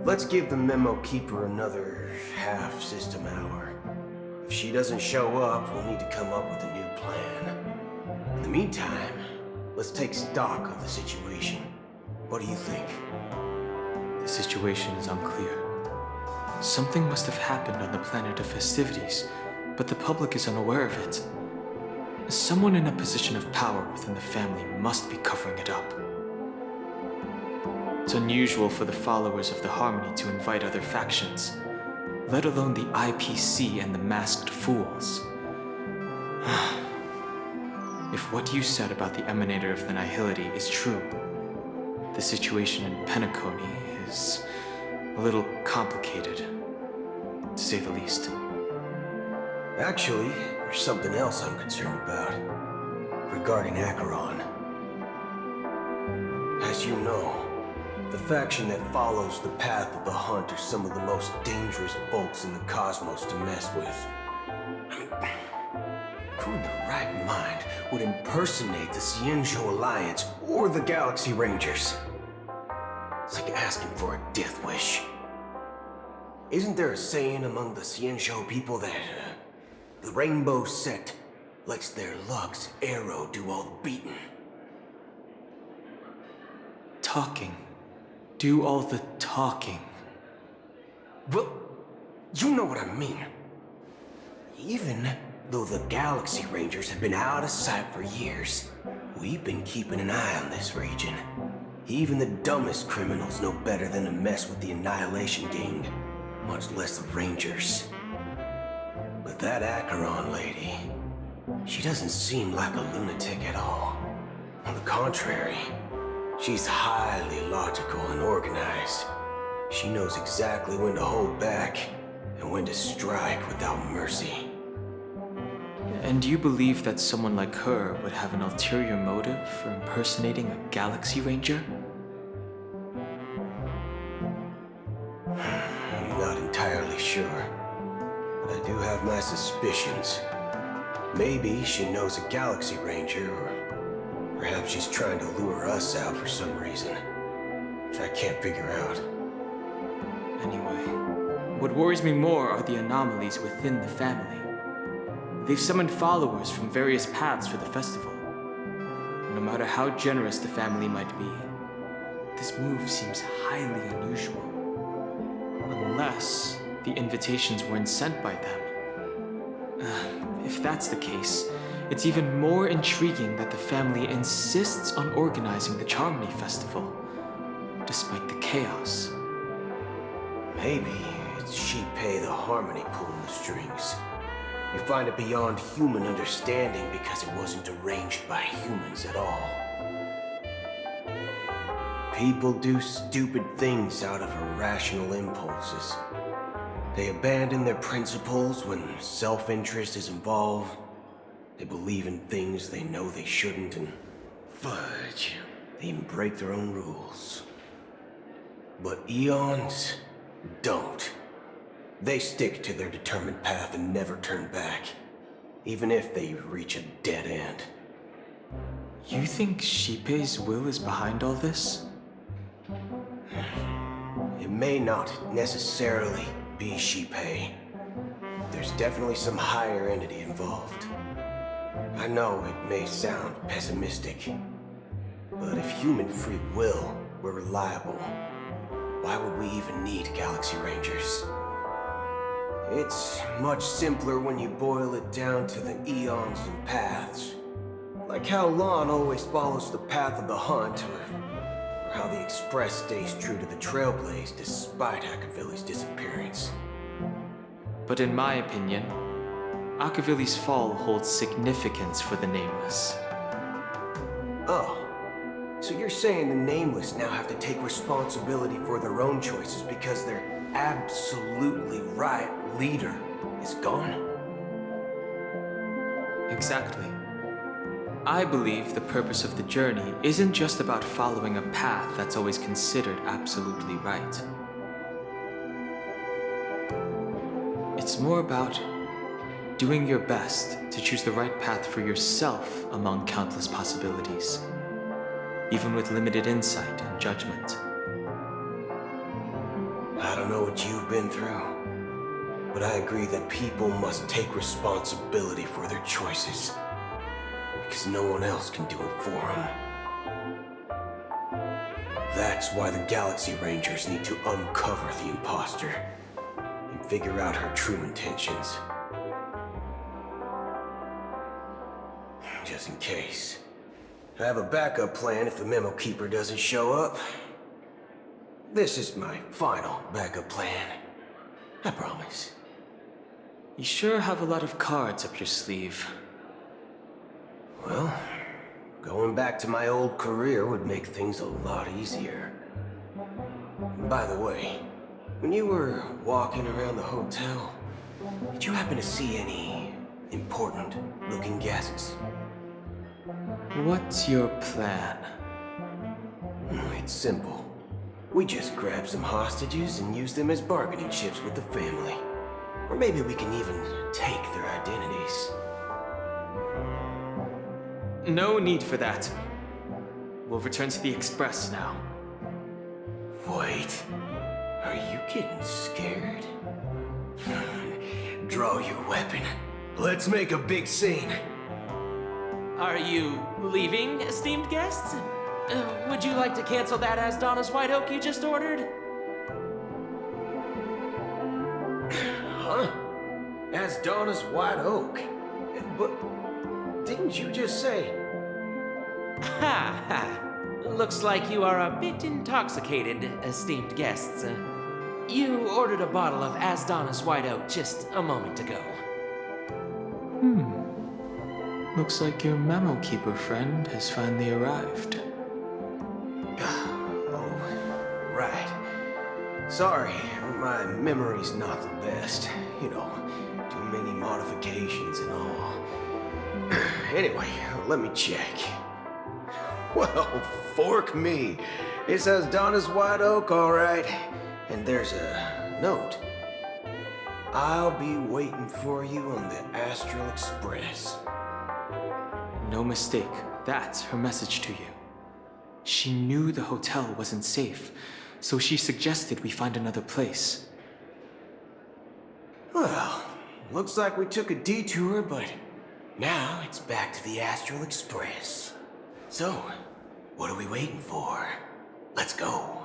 Let's give the memo keeper another half system hour. If she doesn't show up, we'll need to come up with a new plan. In the meantime, let's take stock of the situation. What do you think? The situation is unclear. Something must have happened on the planet of festivities, but the public is unaware of it. Someone in a position of power within the family must be covering it up. It's unusual for the followers of the Harmony to invite other factions, let alone the IPC and the Masked Fools. If what you said about the Emanator of the Nihility is true, the situation in Penacony is a little complicated, to say the least. Actually, there's something else I'm concerned about. Regarding Acheron. As you know, the faction that follows the path of the hunt are some of the most dangerous folks in the cosmos to mess with. I mean, who in their right mind would impersonate the Xianzhou Alliance or the Galaxy Rangers? It's like asking for a death wish. Isn't there a saying among the Xianzhou people that the Rainbow Sect lets their Lux arrow do all the beating? Talking. Do all the talking. Well, you know what I mean. Even though the Galaxy Rangers have been out of sight for years, we've been keeping an eye on this region. Even the dumbest criminals know better than to mess with the Annihilation Gang, much less the Rangers. But that Acheron lady, she doesn't seem like a lunatic at all. On the contrary, she's highly logical and organized. She knows exactly when to hold back and when to strike without mercy. And do you believe that someone like her would have an ulterior motive for impersonating a Galaxy Ranger? I'm not entirely sure, but I do have my suspicions. Maybe she knows a Galaxy Ranger, or perhaps she's trying to lure us out for some reason, which I can't figure out. Anyway, what worries me more are the anomalies within the family. They've summoned followers from various paths for the festival. No matter how generous the family might be, this move seems highly unusual. Unless the invitations weren't sent by them. If that's the case, it's even more intriguing that the family insists on organizing the Charmony Festival, despite the chaos. Maybe it's Shipei the Harmony pulling the strings. You find it beyond human understanding because it wasn't arranged by humans at all. People do stupid things out of irrational impulses. They abandon their principles when self-interest is involved. They believe in things they know they shouldn't, and fudge, they even break their own rules. But Eons don't. They stick to their determined path and never turn back, even if they reach a dead end. You think Shipei's will is behind all this? It may not necessarily be Shipei. There's definitely some higher entity involved. I know it may sound pessimistic, but if human free will were reliable, why would we even need Galaxy Rangers? It's much simpler when you boil it down to the eons and paths. Like how Lon always follows the path of the hunt, or how the Express stays true to the Trailblaze despite Akavili's disappearance. But in my opinion, Akavili's fall holds significance for the Nameless. Oh, so you're saying the Nameless now have to take responsibility for their own choices because their absolutely right leader is gone? Exactly. I believe the purpose of the journey isn't just about following a path that's always considered absolutely right. It's more about doing your best to choose the right path for yourself among countless possibilities, even with limited insight and judgment. I don't know what you've been through, but I agree that people must take responsibility for their choices, because no one else can do it for them. That's why the Galaxy Rangers need to uncover the imposter and figure out her true intentions. Just in case. I have a backup plan if the Memo Keeper doesn't show up. This is my final backup plan. I promise. You sure have a lot of cards up your sleeve. Well, going back to my old career would make things a lot easier. By the way, when you were walking around the hotel, did you happen to see any important-looking guests? What's your plan? It's simple. We just grab some hostages and use them as bargaining chips with the family. Or maybe we can even take their identities. No need for that. We'll return to the Express now. Wait. Are you getting scared? Draw your weapon. Let's make a big scene. Are you leaving, esteemed guests? Would you like to cancel that Asdana's White Oak you just ordered? Huh? Asdana's White Oak? But didn't you just say? Ha ha. Looks like you are a bit intoxicated, esteemed guests. You ordered a bottle of Asdana's White Oak just a moment ago. Looks like your Memo Keeper friend has finally arrived. Oh, right. Sorry, my memory's not the best. You know, too many modifications and all. Anyway, let me check. Well, fork me. It says Donna's White Oak, all right. And there's a note. I'll be waiting for you on the Astral Express. No mistake, that's her message to you. She knew the hotel wasn't safe, so she suggested we find another place. Well, looks like we took a detour, but now it's back to the Astral Express. So, what are we waiting for? Let's go.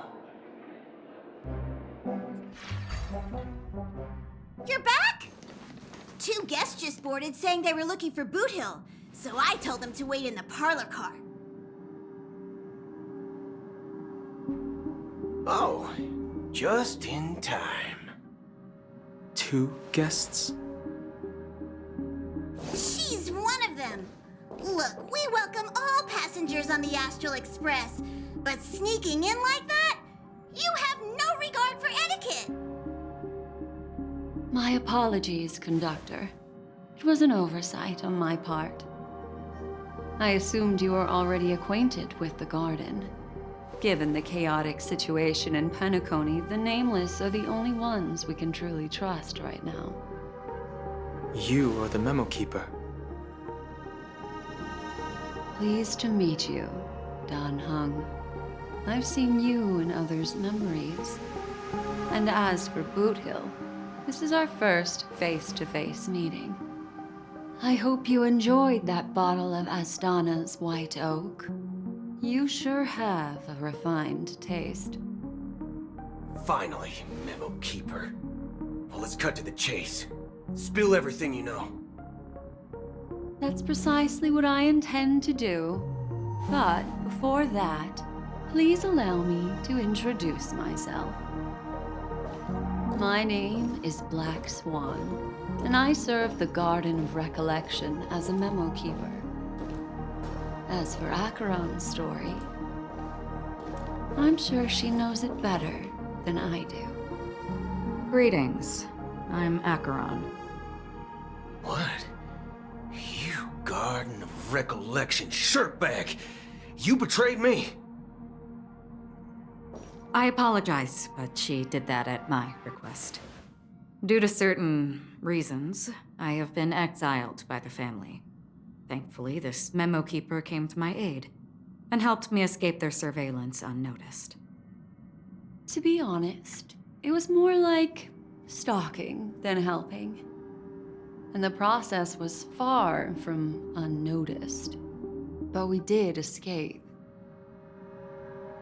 You're back? 2 guests just boarded saying they were looking for Boot Hill, so I told them to wait in the parlor car. Oh, just in time. 2 guests? She's one of them. Look, we welcome all passengers on the Astral Express, but sneaking in like that? You have no regard for etiquette. My apologies, conductor. It was an oversight on my part. I assumed you were already acquainted with the garden. Given the chaotic situation in Penacony, the Nameless are the only ones we can truly trust right now. You are the Memo Keeper. Pleased to meet you, Dan Hung. I've seen you in others' memories. And as for Boot Hill, this is our first face-to-face meeting. I hope you enjoyed that bottle of Astana's White Oak. You sure have a refined taste. Finally, Memo Keeper. Well, let's cut to the chase. Spill everything you know. That's precisely what I intend to do. But before that, please allow me to introduce myself. My name is Black Swan, and I serve the Garden of Recollection as a Memo Keeper. As for Acheron's story, I'm sure she knows it better than I do. Greetings. I'm Acheron. What? You of recollection. Shirtbag! You betrayed me! I apologize, but she did that at my request. Due to certain reasons, I have been exiled by the family. Thankfully, this memo keeper came to my aid and helped me escape their surveillance unnoticed. To be honest, it was more like stalking than helping. And the process was far from unnoticed. But we did escape.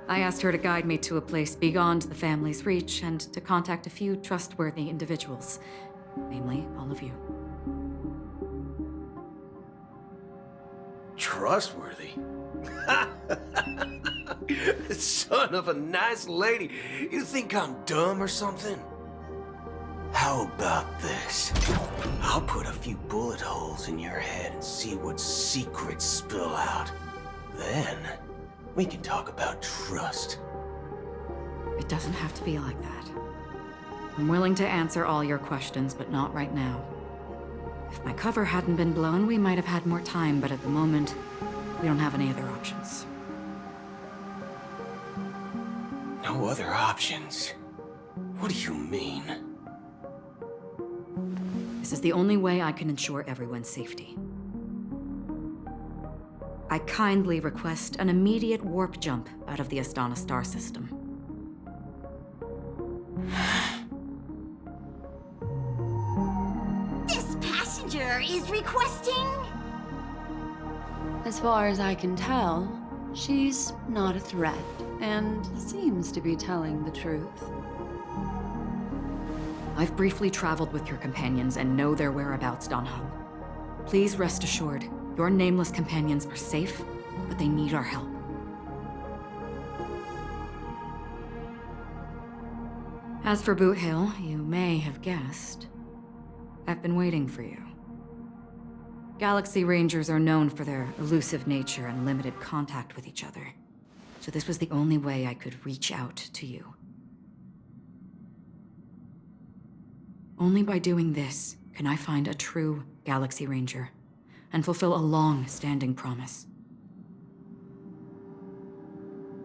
I asked her to guide me to a place beyond the family's reach and to contact a few trustworthy individuals, namely all of you. Trustworthy? Son of a nice lady. You think I'm dumb or something? How about this? I'll put a few bullet holes in your head and see what secrets spill out. Then, we can talk about trust. It doesn't have to be like that. I'm willing to answer all your questions, but not right now. If my cover hadn't been blown, we might have had more time, but at the moment, we don't have any other options. No other options? What do you mean? This is the only way I can ensure everyone's safety. I kindly request an immediate warp jump out of the Astana star system. This passenger is requesting... As far as I can tell, she's not a threat, and seems to be telling the truth. I've briefly traveled with your companions and know their whereabouts, Dan Heng. Please rest assured, your nameless companions are safe, but they need our help. As for Boot Hill, you may have guessed, I've been waiting for you. Galaxy Rangers are known for their elusive nature and limited contact with each other, so this was the only way I could reach out to you. Only by doing this can I find a true Galaxy Ranger and fulfill a long-standing promise.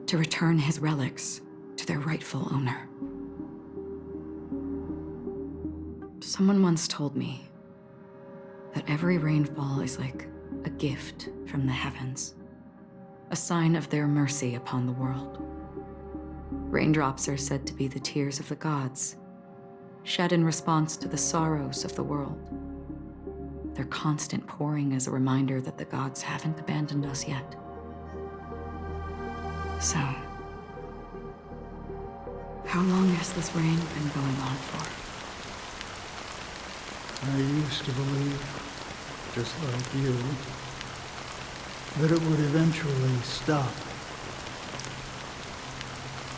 To return his relics to their rightful owner. Someone once told me that every rainfall is like a gift from the heavens, a sign of their mercy upon the world. Raindrops are said to be the tears of the gods, shed in response to the sorrows of the world. Their constant pouring is a reminder that the gods haven't abandoned us yet. So, how long has this rain been going on for? I used to believe, just like you, that it would eventually stop.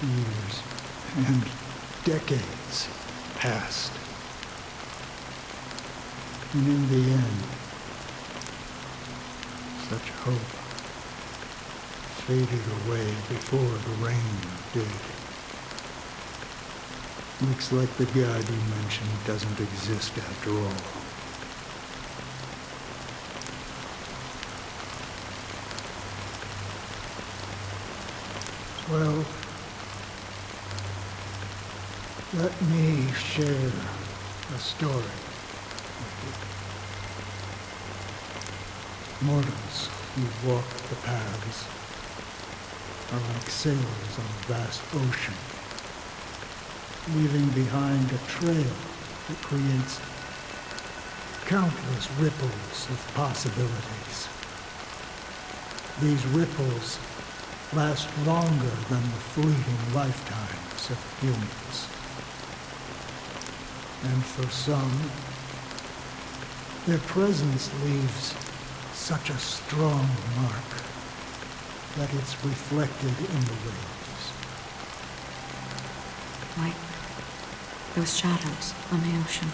Years and decades passed. And in the end, such hope faded away before the rain did. Looks like the god you mentioned doesn't exist after all. Well, let me share a story with you. Mortals who walk the paths are like sailors on a vast ocean, leaving behind a trail that creates countless ripples of possibilities. These ripples last longer than the fleeting lifetimes of humans. And for some, their presence leaves such a strong mark that it's reflected in the waves. Like those shadows on the ocean.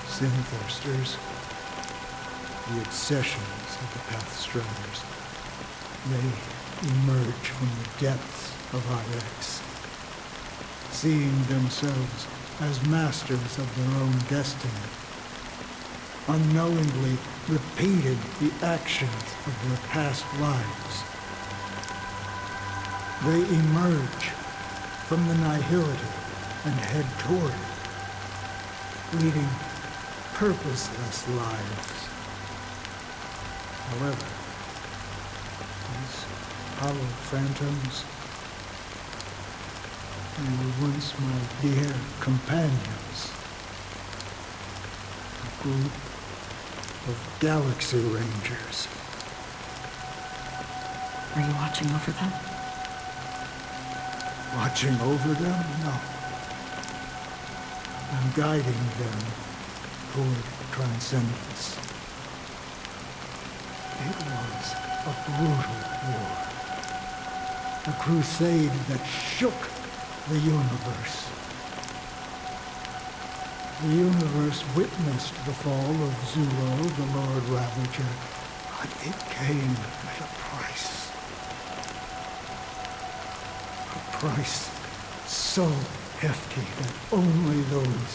Sin-thirsters, the obsessions of the Pathstriders, they emerge from the depths of IX, seeing themselves as masters of their own destiny, unknowingly repeated the actions of their past lives. They emerge from the nihility and head toward it, leading purposeless lives. However, these hollow phantoms, they were once my dear companions. A group of Galaxy Rangers. Are you watching over them? Watching over them? No. I'm guiding them toward transcendence. It was a brutal war. A crusade that shook the universe. The universe witnessed the fall of Zuro, the Lord Ravager, but it came at a price. A price so hefty that only those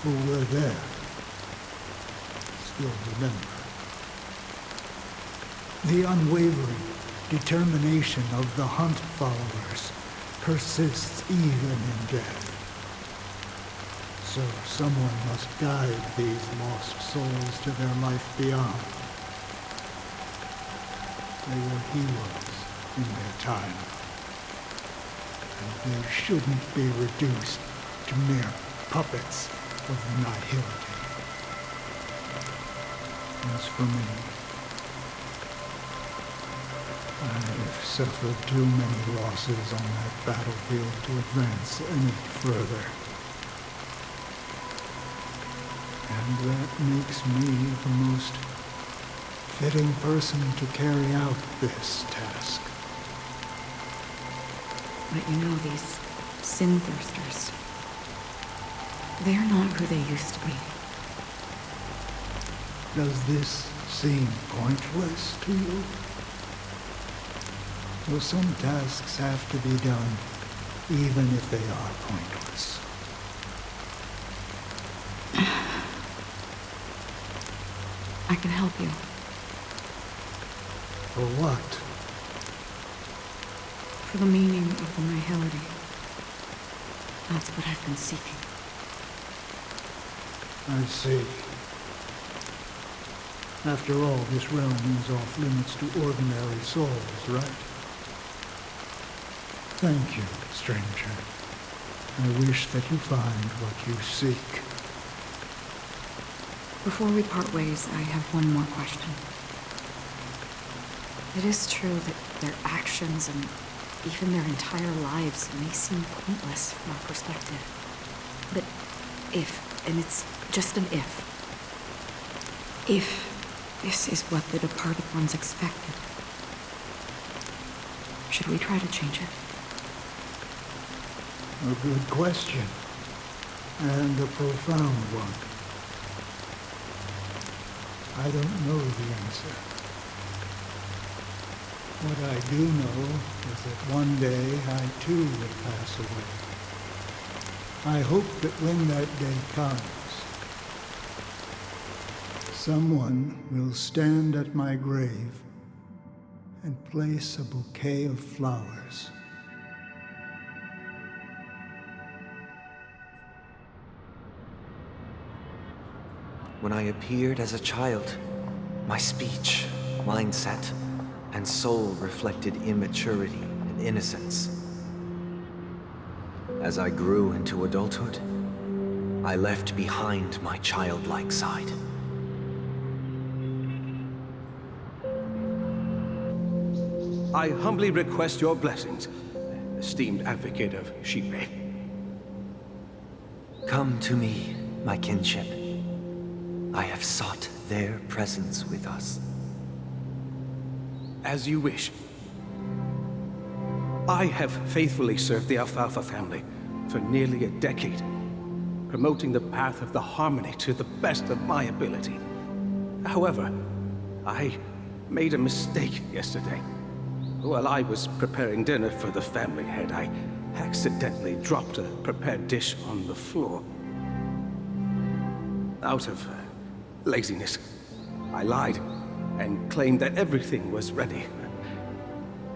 who were there still remember. The unwavering determination of the Hunt followers persists even in death. So someone must guide these lost souls to their life beyond. They were heroes in their time, and they shouldn't be reduced to mere puppets of nihility. As for me, I've suffered too many losses on that battlefield to advance any further. And that makes me the most fitting person to carry out this task. But you know, these sin thirsters, they're not who they used to be. Does this seem pointless to you? Well, some tasks have to be done, even if they are pointless. I can help you. For what? For the meaning of the nihility. That's what I've been seeking. I see. After all, this realm is off limits to ordinary souls, right? Thank you, stranger. I wish that you find what you seek. Before we part ways, I have one more question. It is true that their actions and even their entire lives may seem pointless from our perspective. But if, and it's just an if this is what the departed ones expected, should we try to change it? A good question, and a profound one. I don't know the answer. What I do know is that one day I too will pass away. I hope that when that day comes, someone will stand at my grave and place a bouquet of flowers. When I appeared as a child, my speech, mindset, and soul reflected immaturity and innocence. As I grew into adulthood, I left behind my childlike side. I humbly request your blessings, esteemed advocate of Shipe. Come to me, my kinship. I have sought their presence with us. As you wish. I have faithfully served the Alfalfa family for nearly a decade, promoting the path of the harmony to the best of my ability. However, I made a mistake yesterday. While I was preparing dinner for the family head, I accidentally dropped a prepared dish on the floor. Out of laziness, I lied and claimed that everything was ready.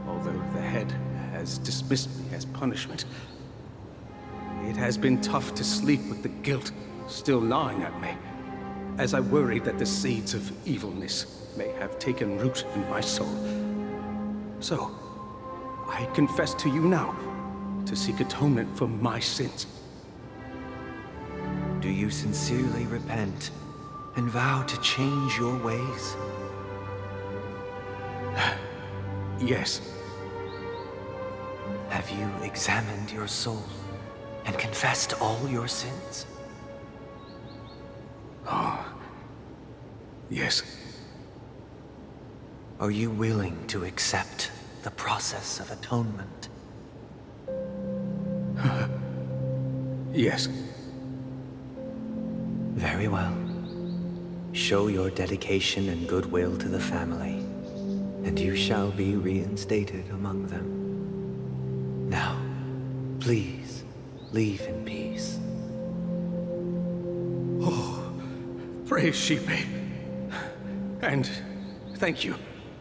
Although the head has dismissed me as punishment, it has been tough to sleep with the guilt still gnawing at me, as I worried that the seeds of evilness may have taken root in my soul. So, I confess to you now, to seek atonement for my sins. Do you sincerely repent and vow to change your ways? Yes. Have you examined your soul and confessed all your sins? Oh, yes. Are you willing to accept the process of atonement? Yes. Very well. Show your dedication and goodwill to the family, and you shall be reinstated among them. Now, please, leave in peace. Oh, praise Sheepy. And thank you,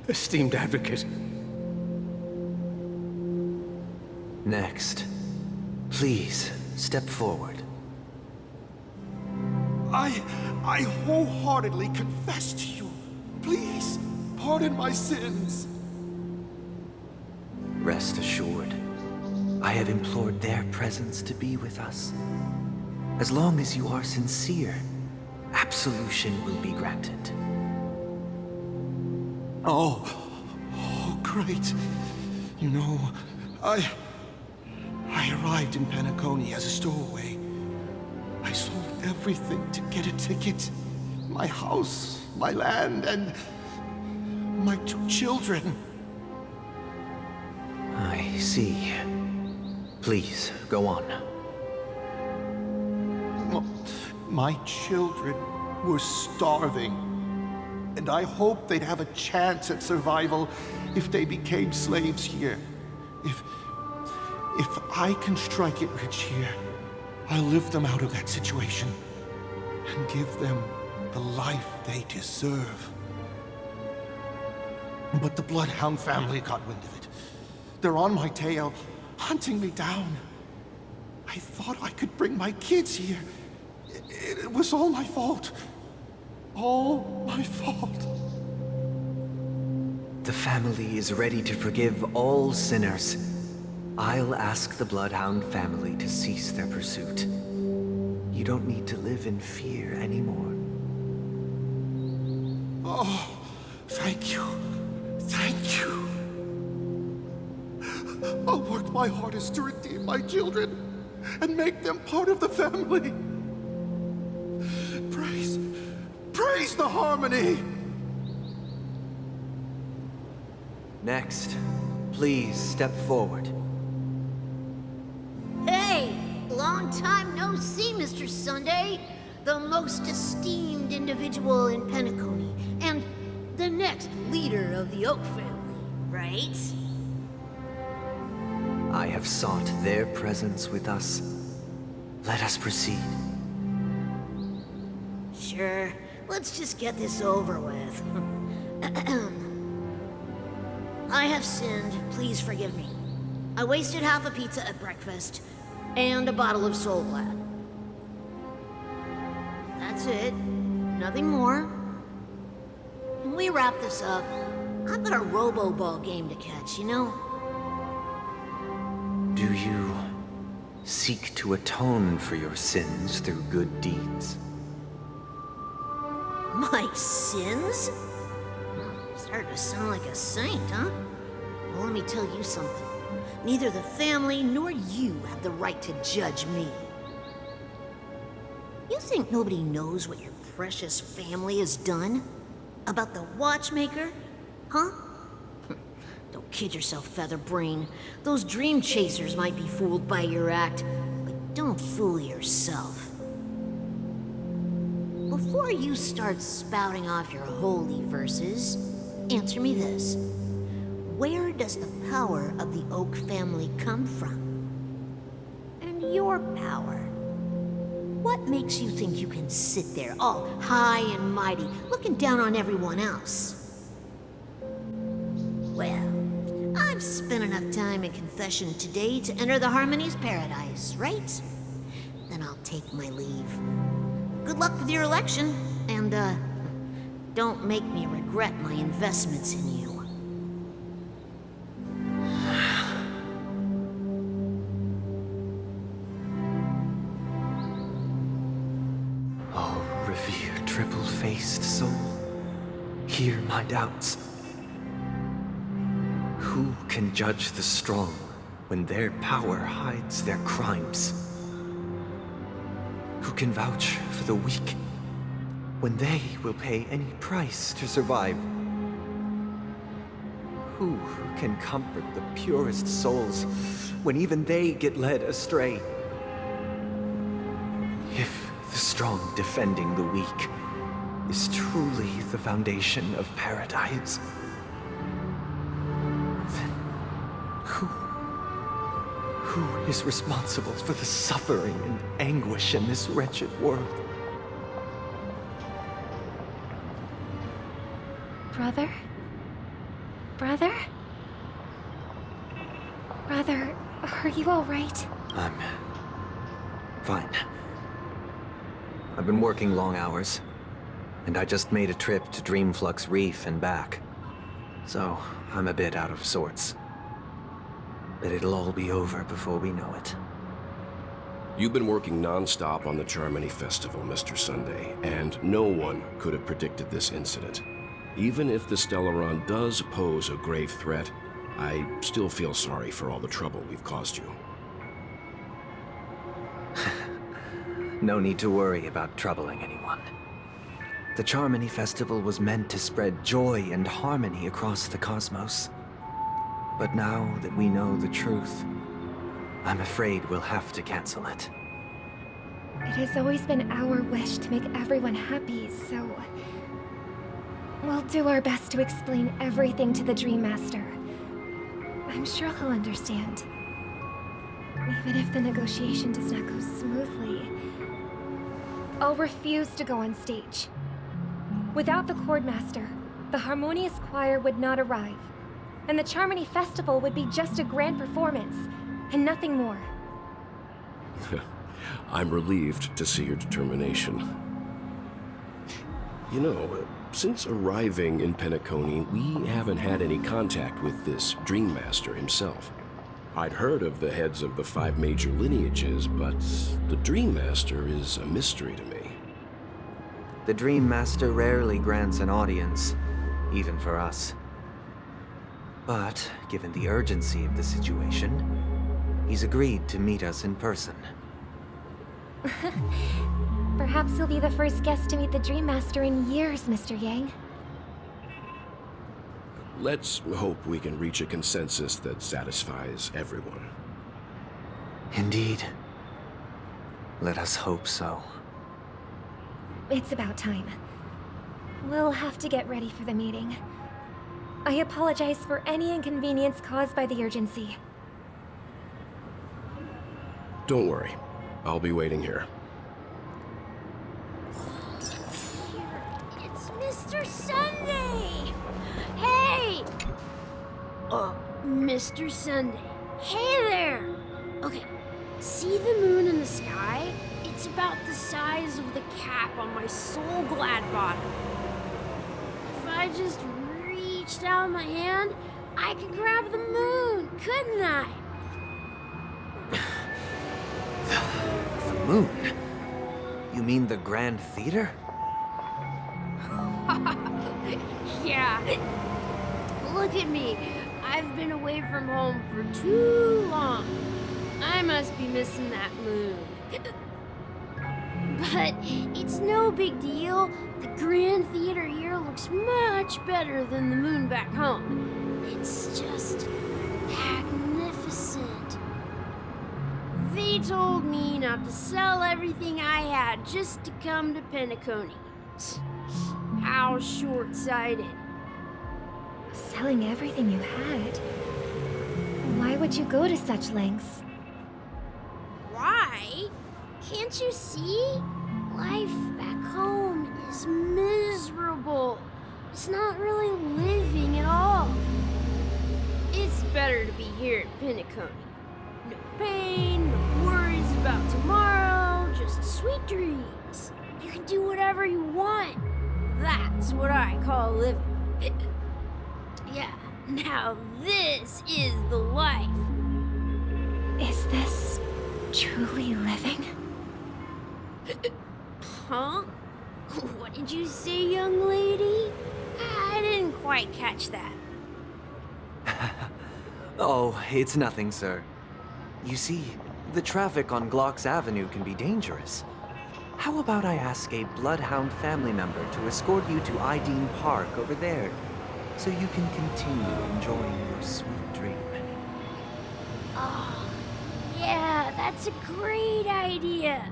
esteemed advocate. Next, please step forward. I wholeheartedly confess to you. Please, pardon my sins. Rest assured, I have implored their presence to be with us. As long as you are sincere, absolution will be granted. Oh, great. You know, I arrived in Penacony as a stowaway. I sold everything to get a ticket. My house, my land, and my 2 children. I see. Please, go on. My children were starving, and I hoped they'd have a chance at survival if they became slaves here. If I can strike it rich here, I'll lift them out of that situation and give them the life they deserve. But the Bloodhound family got wind of it. They're on my tail, hunting me down. I thought I could bring my kids here. It was all my fault. All my fault. The family is ready to forgive all sinners. I'll ask the Bloodhound family to cease their pursuit. You don't need to live in fear anymore. Oh, thank you. Thank you. I'll work my hardest to redeem my children and make them part of the family. Praise the harmony! Next, please step forward. Hey! Long time no see, Mr. Sunday. The most esteemed individual in Penacony, and the next leader of the Oak family, right? I have sought their presence with us. Let us proceed. Sure. Let's just get this over with. I have sinned. Please forgive me. I wasted half a pizza at breakfast, and a bottle of Soul Glad. That's it. Nothing more. When we wrap this up, I've got a Robo-Ball game to catch, you know? Do you seek to atone for your sins through good deeds? My sins? Starting to sound like a saint, huh? Well, let me tell you something. Neither the family nor you have the right to judge me. You think nobody knows what your precious family has done? About the watchmaker? Huh? Don't kid yourself, Featherbrain. Those dream chasers might be fooled by your act, but don't fool yourself. Before you start spouting off your holy verses, answer me this. Where does the power of the Oak family come from? And your power? What makes you think you can sit there all high and mighty, looking down on everyone else? Well, I've spent enough time in confession today to enter the Harmony's paradise, right? Then I'll take my leave. Good luck with your election, and, don't make me regret my investments in you. Oh, revered triple-faced soul, hear my doubts. Who can judge the strong when their power hides their crimes? Who can vouch for the weak when they will pay any price to survive? Who can comfort the purest souls when even they get led astray? If the strong defending the weak is truly the foundation of paradise, then who is responsible for the suffering and anguish in this wretched world? Brother? Brother? Brother, are you all right? I'm fine. I've been working long hours, and I just made a trip to Dreamflux Reef and back. So, I'm a bit out of sorts. But it'll all be over before we know it. You've been working non-stop on the Charmony Festival, Mr. Sunday, and no one could have predicted this incident. Even if the Stellaron does pose a grave threat, I still feel sorry for all the trouble we've caused you. No need to worry about troubling anyone. The Charmony Festival was meant to spread joy and harmony across the cosmos. But now that we know the truth, I'm afraid we'll have to cancel it. It has always been our wish to make everyone happy, so... we'll do our best to explain everything to the Dream Master. I'm sure he'll understand. Even if the negotiation does not go smoothly, I'll refuse to go on stage. Without the Chordmaster, the Harmonious Choir would not arrive, and the Charmony Festival would be just a grand performance, and nothing more. I'm relieved to see your determination. You know, since arriving in Penacony, we haven't had any contact with this Dream Master himself. I'd heard of the heads of the 5 major lineages, but the Dream Master is a mystery to me. The Dream Master rarely grants an audience, even for us. But, given the urgency of the situation, he's agreed to meet us in person. Perhaps he'll be the first guest to meet the Dream Master in years, Mr. Yang. Let's hope we can reach a consensus that satisfies everyone. Indeed. Let us hope so. It's about time. We'll have to get ready for the meeting. I apologize for any inconvenience caused by the urgency. Don't worry. I'll be waiting here. It's Mr. Sunday! Hey! Mr. Sunday. Hey there! Okay, see the moon in the sky? It's about the size of the cap on my soul glad bottom. If I just reached out my hand, I could grab the moon, couldn't I? The moon? You mean the Grand Theater? Yeah. Look at me. I've been away from home for too long. I must be missing that moon. But it's no big deal. The Grand Theater here looks much better than the moon back home. It's just magnificent. They told me not to sell everything I had just to come to Penacony. How short-sighted. Selling everything you had? Why would you go to such lengths? Why? Can't you see? Life back home is miserable. It's not really living at all. It's better to be here at Penacony. No pain, no worries about tomorrow, just sweet dreams. You can do whatever you want. That's what I call living. Yeah, now this is the life. Is this truly living? Huh? What did you say, young lady? I didn't quite catch that. Oh, it's nothing, sir. You see, the traffic on Glock's Avenue can be dangerous. How about I ask a Bloodhound family member to escort you to Ideen Park over there, so you can continue enjoying your sweet dream? Oh, yeah, that's a great idea.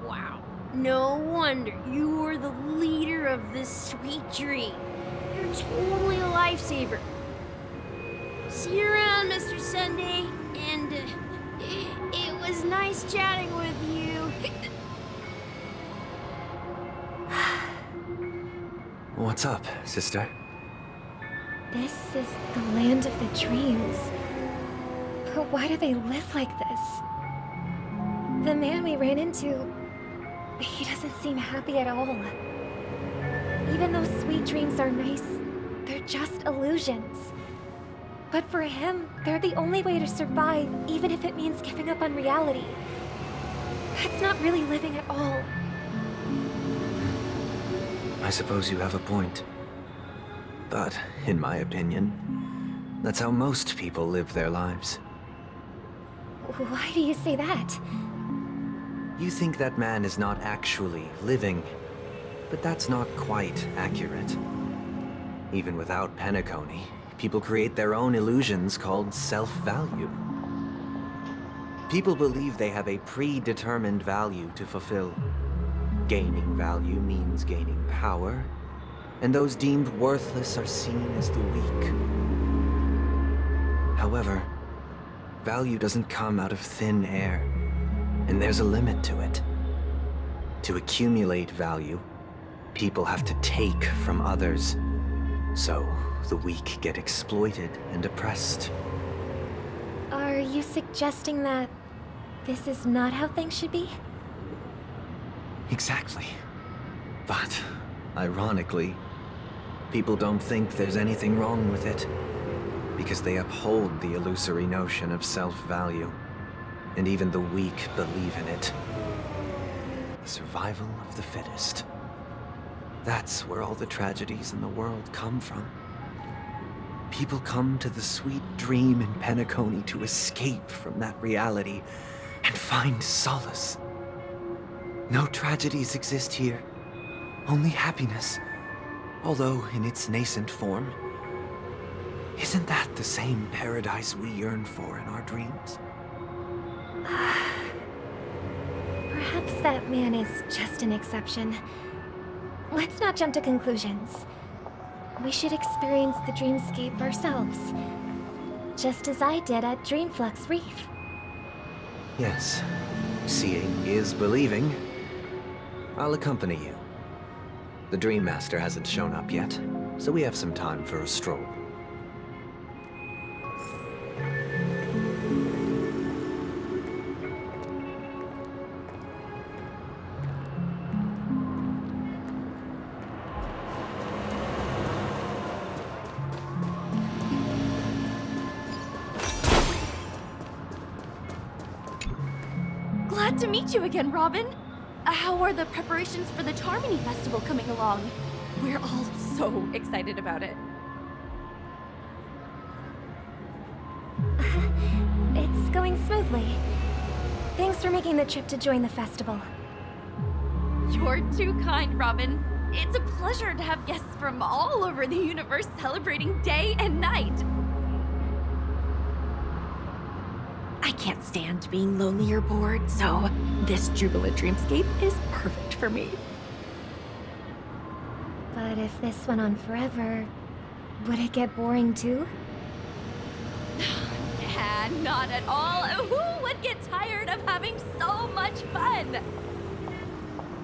Wow, no wonder you were the leader of this sweet dream. You're totally a lifesaver. See you around, Mr. Sunday, and it was nice chatting with you. What's up, sister? This is the land of the dreams. But why do they live like this? The man we ran into, he doesn't seem happy at all. Even though sweet dreams are nice, they're just illusions. But for him, they're the only way to survive, even if it means giving up on reality. That's not really living at all. I suppose you have a point. But, in my opinion, that's how most people live their lives. Why do you say that? You think that man is not actually living, but that's not quite accurate. Even without Penacony, people create their own illusions called self-value. People believe they have a predetermined value to fulfill. Gaining value means gaining power, and those deemed worthless are seen as the weak. However, value doesn't come out of thin air, and there's a limit to it. To accumulate value, people have to take from others, so the weak get exploited and oppressed. Are you suggesting that this is not how things should be? Exactly. But, ironically, people don't think there's anything wrong with it, because they uphold the illusory notion of self-value, and even the weak believe in it. The survival of the fittest. That's where all the tragedies in the world come from. People come to the sweet dream in Penacony to escape from that reality and find solace. No tragedies exist here, only happiness, although in its nascent form. Isn't that the same paradise we yearn for in our dreams? Perhaps that man is just an exception. Let's not jump to conclusions. We should experience the dreamscape ourselves, just as I did at Dreamflux Reef. Yes, seeing is believing. I'll accompany you. The Dream Master hasn't shown up yet, so we have some time for a stroll. Glad to meet you again, Robin. How are the preparations for the Charmony Festival coming along? We're all so excited about it. It's going smoothly. Thanks for making the trip to join the festival. You're too kind, Robin. It's a pleasure to have guests from all over the universe celebrating day and night. I can't stand being lonely or bored, so this jubilant dreamscape is perfect for me. But if this went on forever, would it get boring too? Nah, not at all. Who would get tired of having so much fun?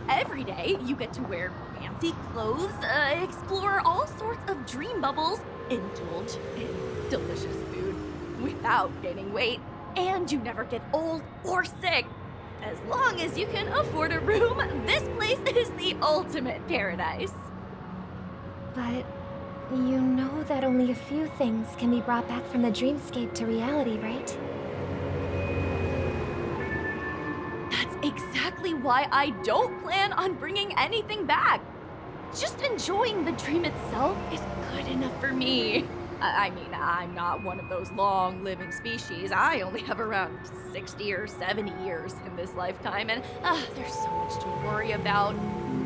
Every day, you get to wear fancy clothes, explore all sorts of dream bubbles, indulge in delicious food without gaining weight, and you never get old or sick. As long as you can afford a room, this place is the ultimate paradise. But you know that only a few things can be brought back from the dreamscape to reality, right? That's exactly why I don't plan on bringing anything back. Just enjoying the dream itself is good enough for me. I mean, I'm not one of those long-living species. I only have around 60 or 70 years in this lifetime, and there's so much to worry about.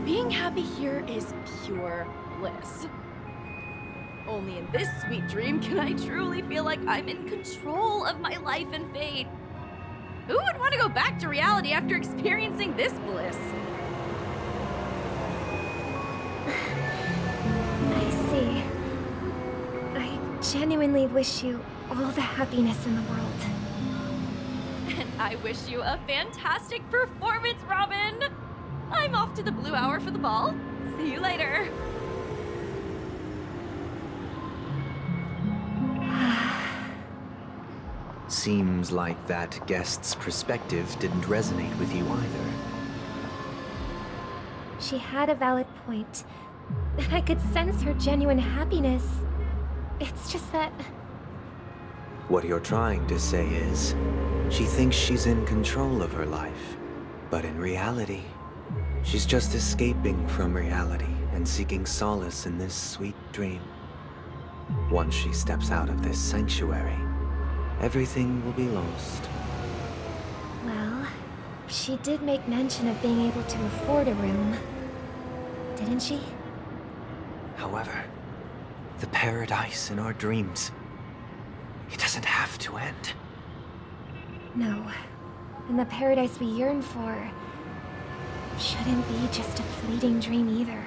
Being happy here is pure bliss. Only in this sweet dream can I truly feel like I'm in control of my life and fate. Who would want to go back to reality after experiencing this bliss? I see. I genuinely wish you all the happiness in the world. And I wish you a fantastic performance, Robin! I'm off to the Blue Hour for the ball. See you later. Seems like that guest's perspective didn't resonate with you either. She had a valid point. I could sense her genuine happiness. It's just that... What you're trying to say is, she thinks she's in control of her life. But in reality, she's just escaping from reality and seeking solace in this sweet dream. Once she steps out of this sanctuary, everything will be lost. Well, she did make mention of being able to afford a room. Didn't she? However, the paradise in our dreams, it doesn't have to end. No. And the paradise we yearn for shouldn't be just a fleeting dream either.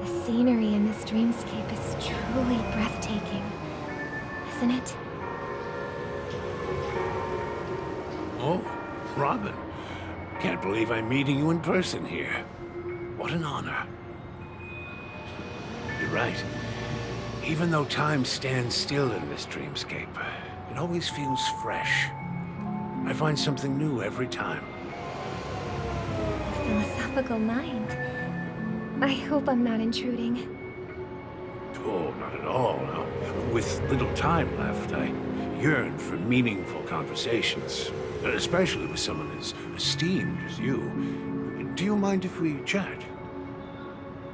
The scenery in this dreamscape is truly breathtaking, isn't it? Oh, Robin. Can't believe I'm meeting you in person here. What an honor. You're right. Even though time stands still in this dreamscape, it always feels fresh. I find something new every time. Philosophical mind. I hope I'm not intruding. Oh, not at all. No. With little time left, I yearn for meaningful conversations, especially with someone as esteemed as you. Do you mind if we chat?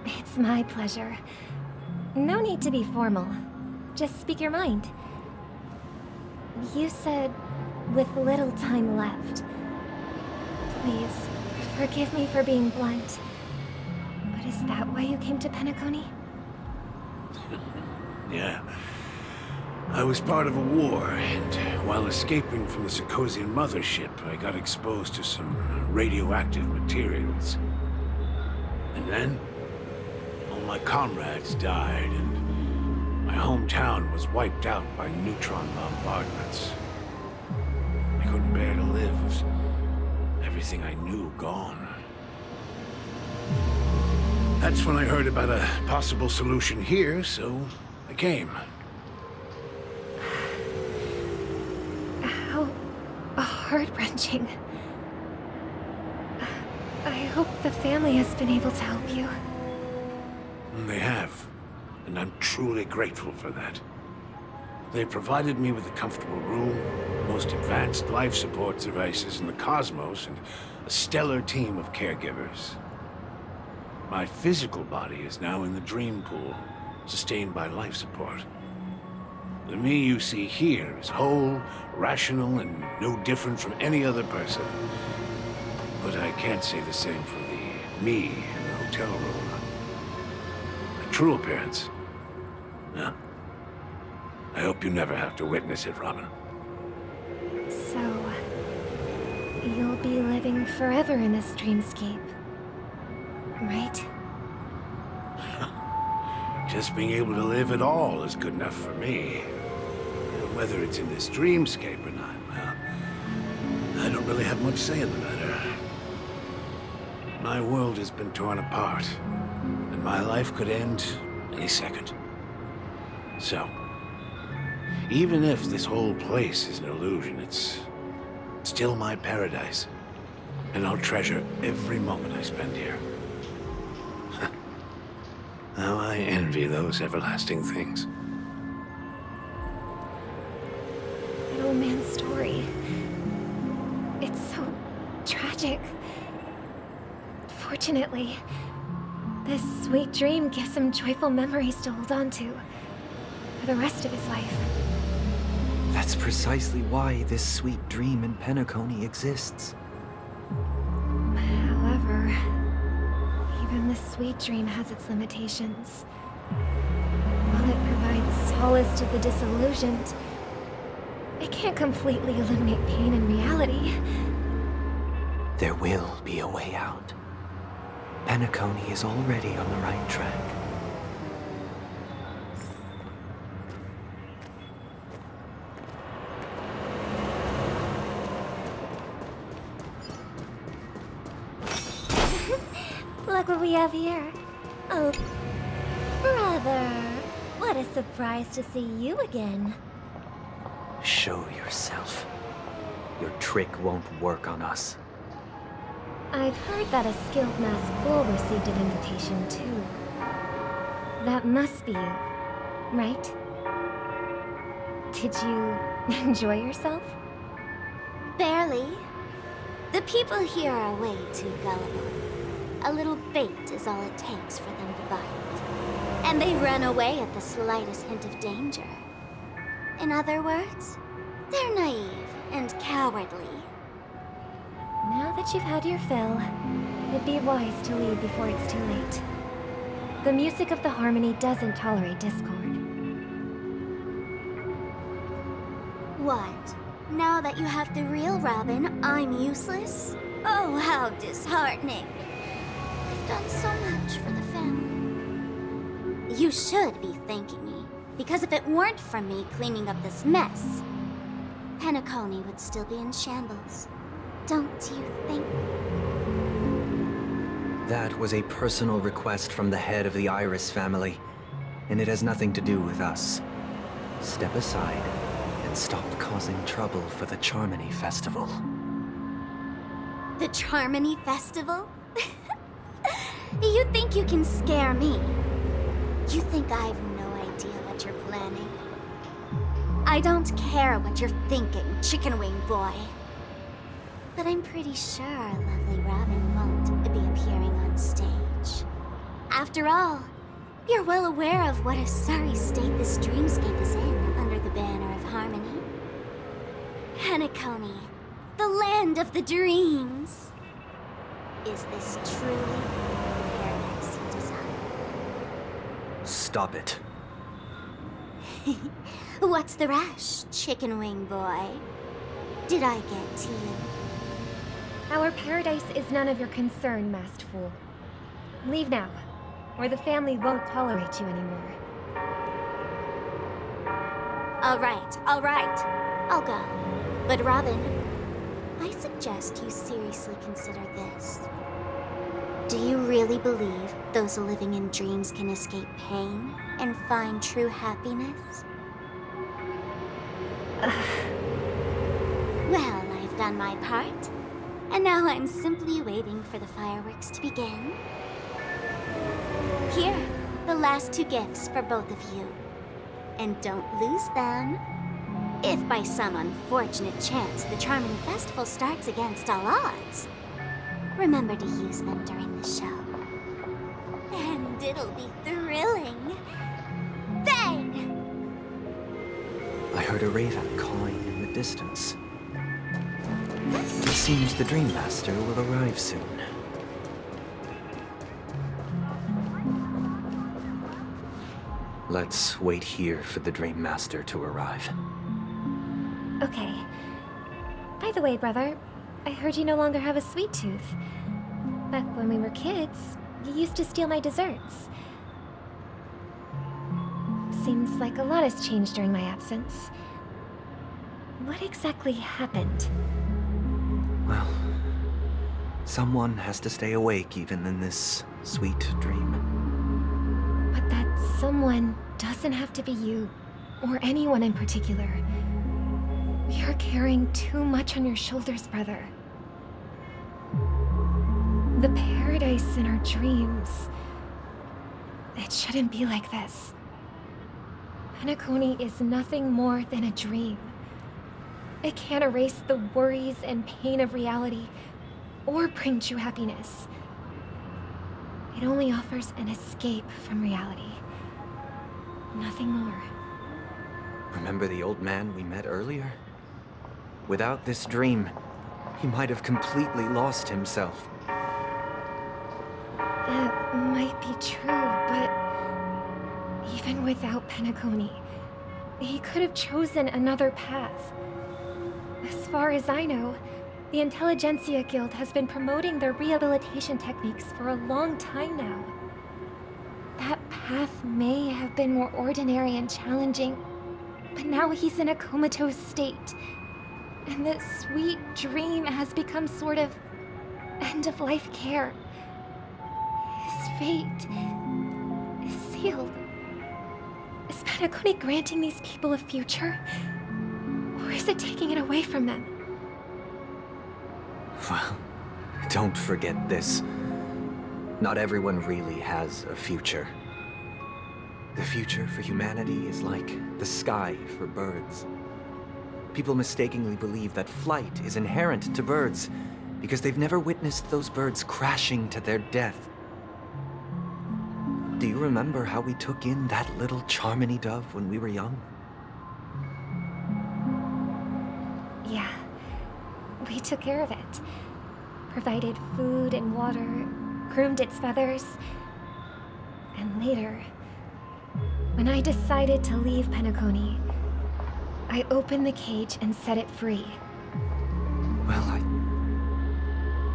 It's my pleasure. No need to be formal. Just speak your mind. You said, with little time left. Please, forgive me for being blunt. But is that why you came to Penacony? Yeah. I was part of a war, and while escaping from the Sarkosian mothership, I got exposed to some radioactive materials. And then, all my comrades died, and my hometown was wiped out by neutron bombardments. I couldn't bear to live with everything I knew gone. That's when I heard about a possible solution here, so I came. How heart-wrenching. I hope the family has been able to help you. They have, and I'm truly grateful for that. They provided me with a comfortable room, the most advanced life support devices in the cosmos, and a stellar team of caregivers. My physical body is now in the dream pool, sustained by life support. The me you see here is whole, rational, and no different from any other person. But I can't say the same for the me in the hotel room. A true appearance. No. I hope you never have to witness it, Robin. So, you'll be living forever in this dreamscape, right? Just being able to live at all is good enough for me. Whether it's in this dreamscape or not, well, I don't really have much say in the matter. My world has been torn apart, and my life could end any second. So, even if this whole place is an illusion, it's still my paradise, and I'll treasure every moment I spend here. How I envy those everlasting things. That old man's story. It's so tragic. Fortunately, this sweet dream gives him joyful memories to hold on to for the rest of his life. That's precisely why this sweet dream in Penacony exists. However, even this sweet dream has its limitations. While it provides solace to the disillusioned, it can't completely eliminate pain in reality. There will be a way out. Penacony is already on the right track. Look what we have here. Oh, brother. What a surprise to see you again. Show yourself. Your trick won't work on us. I've heard that a skilled masked fool received an invitation too. That must be you, right? Did you enjoy yourself? Barely. The people here are way too gullible. A little bait is all it takes for them to bite. And they run away at the slightest hint of danger. In other words, they're naive and cowardly. Now that you've had your fill, it'd be wise to leave before it's too late. The music of the harmony doesn't tolerate discord. What? Now that you have the real Robin, I'm useless? Oh, how disheartening. I've done so much for the family. You should be thanking me, because if it weren't for me cleaning up this mess, Penacony would still be in shambles. Don't you think? That was a personal request from the head of the Iris family, and it has nothing to do with us. Step aside and stop causing trouble for the Charmony Festival. The Charmony Festival? You think you can scare me? You think I have no idea what you're planning? I don't care what you're thinking, chicken wing boy. But I'm pretty sure our lovely Robin won't be appearing on stage. After all, you're well aware of what a sorry state this dreamscape is in under the banner of harmony. Penacony, the land of the dreams. Is this truly the paradise you desire? Stop it. What's the rush, chicken wing boy? Did I get to you? Our paradise is none of your concern, masked fool. Leave now, or the family won't tolerate you anymore. All right. I'll go. But Robin, I suggest you seriously consider this. Do you really believe those living in dreams can escape pain and find true happiness? Well, I've done my part. And now I'm simply waiting for the fireworks to begin. Here, the last 2 gifts for both of you. And don't lose them. If by some unfortunate chance the Charmony Festival starts against all odds, remember to use them during the show. And it'll be thrilling. Bang! I heard a raven cawing in the distance. It seems the Dream Master will arrive soon. Let's wait here for the Dream Master to arrive. Okay. By the way, brother, I heard you no longer have a sweet tooth. Back when we were kids, you used to steal my desserts. Seems like a lot has changed during my absence. What exactly happened? Well, someone has to stay awake even in this sweet dream. But that someone doesn't have to be you, or anyone in particular. You're carrying too much on your shoulders, brother. The paradise in our dreams. It shouldn't be like this. Penacony is nothing more than a dream. It can't erase the worries and pain of reality, or bring true happiness. It only offers an escape from reality. Nothing more. Remember the old man we met earlier? Without this dream, he might have completely lost himself. That might be true, but even without Penacony, he could have chosen another path. As far as I know, the Intelligentsia Guild has been promoting their rehabilitation techniques for a long time now. That path may have been more ordinary and challenging, but now he's in a comatose state, and the sweet dream has become sort of end-of-life care. His fate is sealed. Is Penacony granting these people a future? Or is it taking it away from them? Well, don't forget this. Not everyone really has a future. The future for humanity is like the sky for birds. People mistakenly believe that flight is inherent to birds because they've never witnessed those birds crashing to their death. Do you remember how we took in that little Charmony dove when we were young? Yeah. We took care of it. Provided food and water, groomed its feathers. And later, when I decided to leave Penacony, I opened the cage and set it free. Well,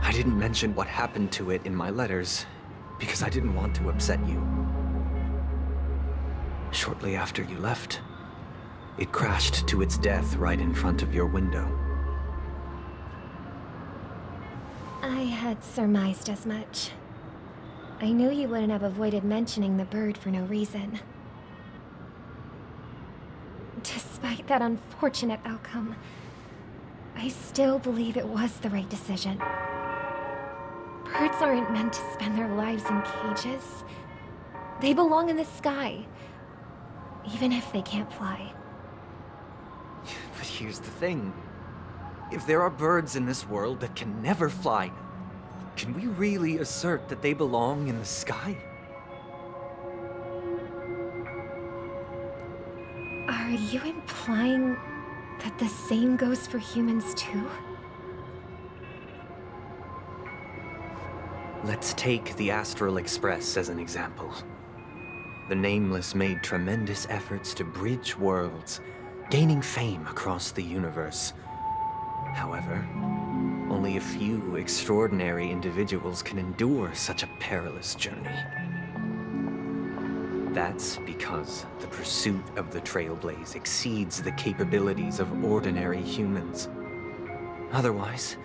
I didn't mention what happened to it in my letters because I didn't want to upset you. Shortly after you left, it crashed to its death right in front of your window. I had surmised as much. I knew you wouldn't have avoided mentioning the bird for no reason. Despite that unfortunate outcome, I still believe it was the right decision. Birds aren't meant to spend their lives in cages. They belong in the sky, even if they can't fly. But here's the thing. If there are birds in this world that can never fly, can we really assert that they belong in the sky? Are you implying that the same goes for humans too? Let's take the Astral Express as an example. The Nameless made tremendous efforts to bridge worlds, gaining fame across the universe. However, only a few extraordinary individuals can endure such a perilous journey. That's because the pursuit of the Trailblazer exceeds the capabilities of ordinary humans. Otherwise,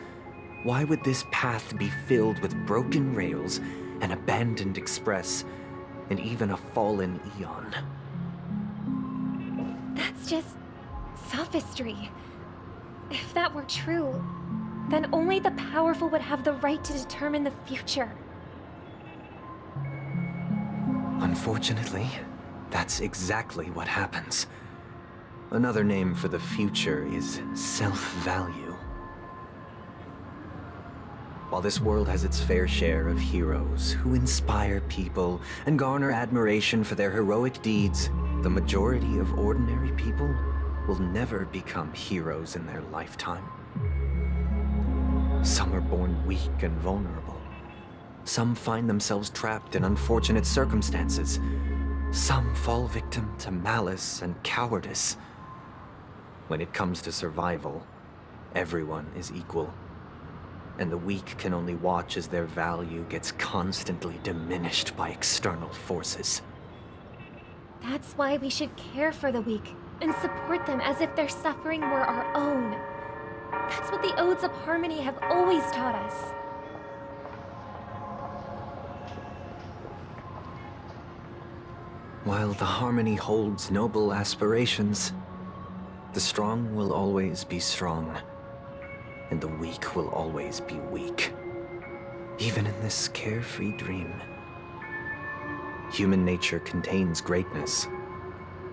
why would this path be filled with broken rails, an abandoned express, and even a fallen Eon? That's just sophistry. If that were true, then only the powerful would have the right to determine the future. Unfortunately, that's exactly what happens. Another name for the future is self-value. While this world has its fair share of heroes who inspire people and garner admiration for their heroic deeds, the majority of ordinary people will never become heroes in their lifetime. Some are born weak and vulnerable. Some find themselves trapped in unfortunate circumstances. Some fall victim to malice and cowardice. When it comes to survival, everyone is equal, and the weak can only watch as their value gets constantly diminished by external forces. That's why we should care for the weak and support them as if their suffering were our own. That's what the Odes of Harmony have always taught us. While the Harmony holds noble aspirations, the strong will always be strong, and the weak will always be weak. Even in this carefree dream. Human nature contains greatness,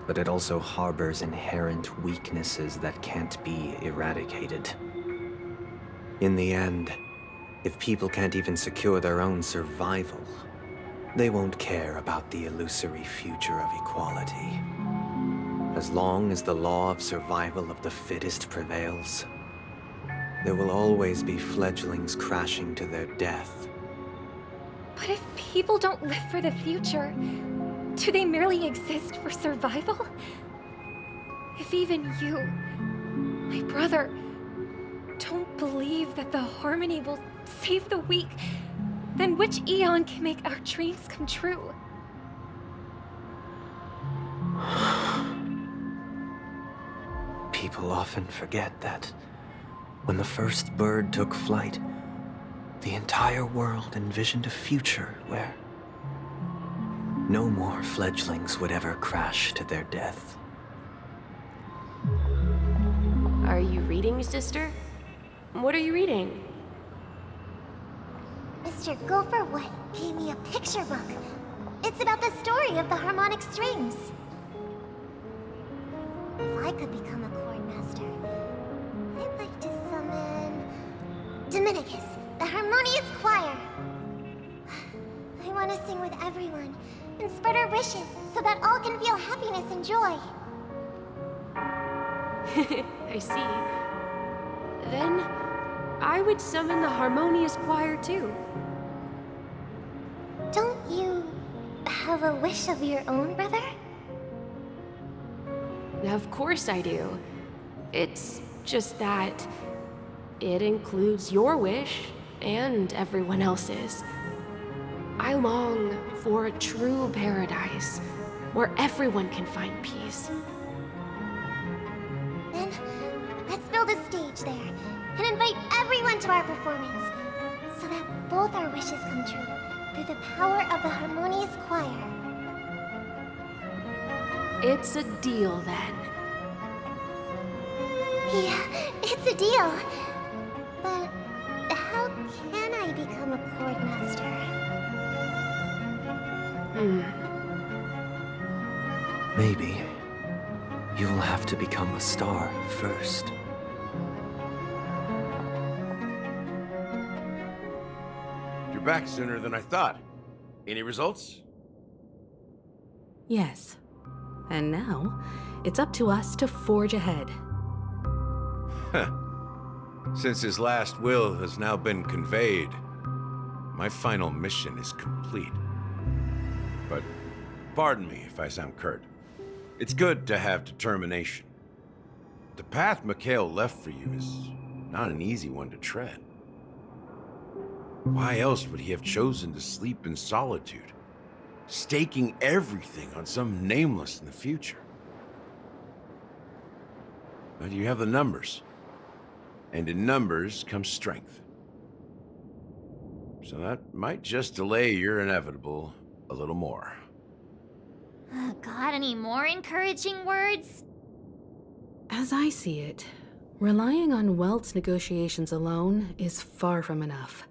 but it also harbors inherent weaknesses that can't be eradicated. In the end, if people can't even secure their own survival, they won't care about the illusory future of equality. As long as the law of survival of the fittest prevails, there will always be fledglings crashing to their death. But if people don't live for the future, do they merely exist for survival? If even you, my brother, don't believe that the Harmony will save the weak, then which eon can make our dreams come true? People often forget that when the first bird took flight, the entire world envisioned a future where no more fledglings would ever crash to their death. Are you reading, sister? What are you reading? Mr. Gopher White gave me a picture book. It's about the story of the harmonic strings. If I could become a chord master, I'd like to summon Dominicus, the harmonious choir. I want to sing with everyone and spread our wishes so that all can feel happiness and joy. I see. Then I would summon the harmonious choir too. Don't you have a wish of your own, brother? Of course I do. It's just that it includes your wish and everyone else's. I long for a true paradise where everyone can find peace. Then let's build a stage there and invite everyone to our performance so that both our wishes come true through the power of the harmonious choir. It's a deal then. Yeah, it's a deal. But how can I become a chord master? Maybe you will have to become a star first. You're back sooner than I thought. Any results? Yes. And now, it's up to us to forge ahead. Since his last will has now been conveyed, my final mission is complete. But pardon me if I sound curt. It's good to have determination. The path Mikhail left for you is not an easy one to tread. Why else would he have chosen to sleep in solitude, staking everything on some nameless in the future? But you have the numbers. And in numbers comes strength. So that might just delay your inevitable a little more. Got any more encouraging words? As I see it, relying on Welt's negotiations alone is far from enough.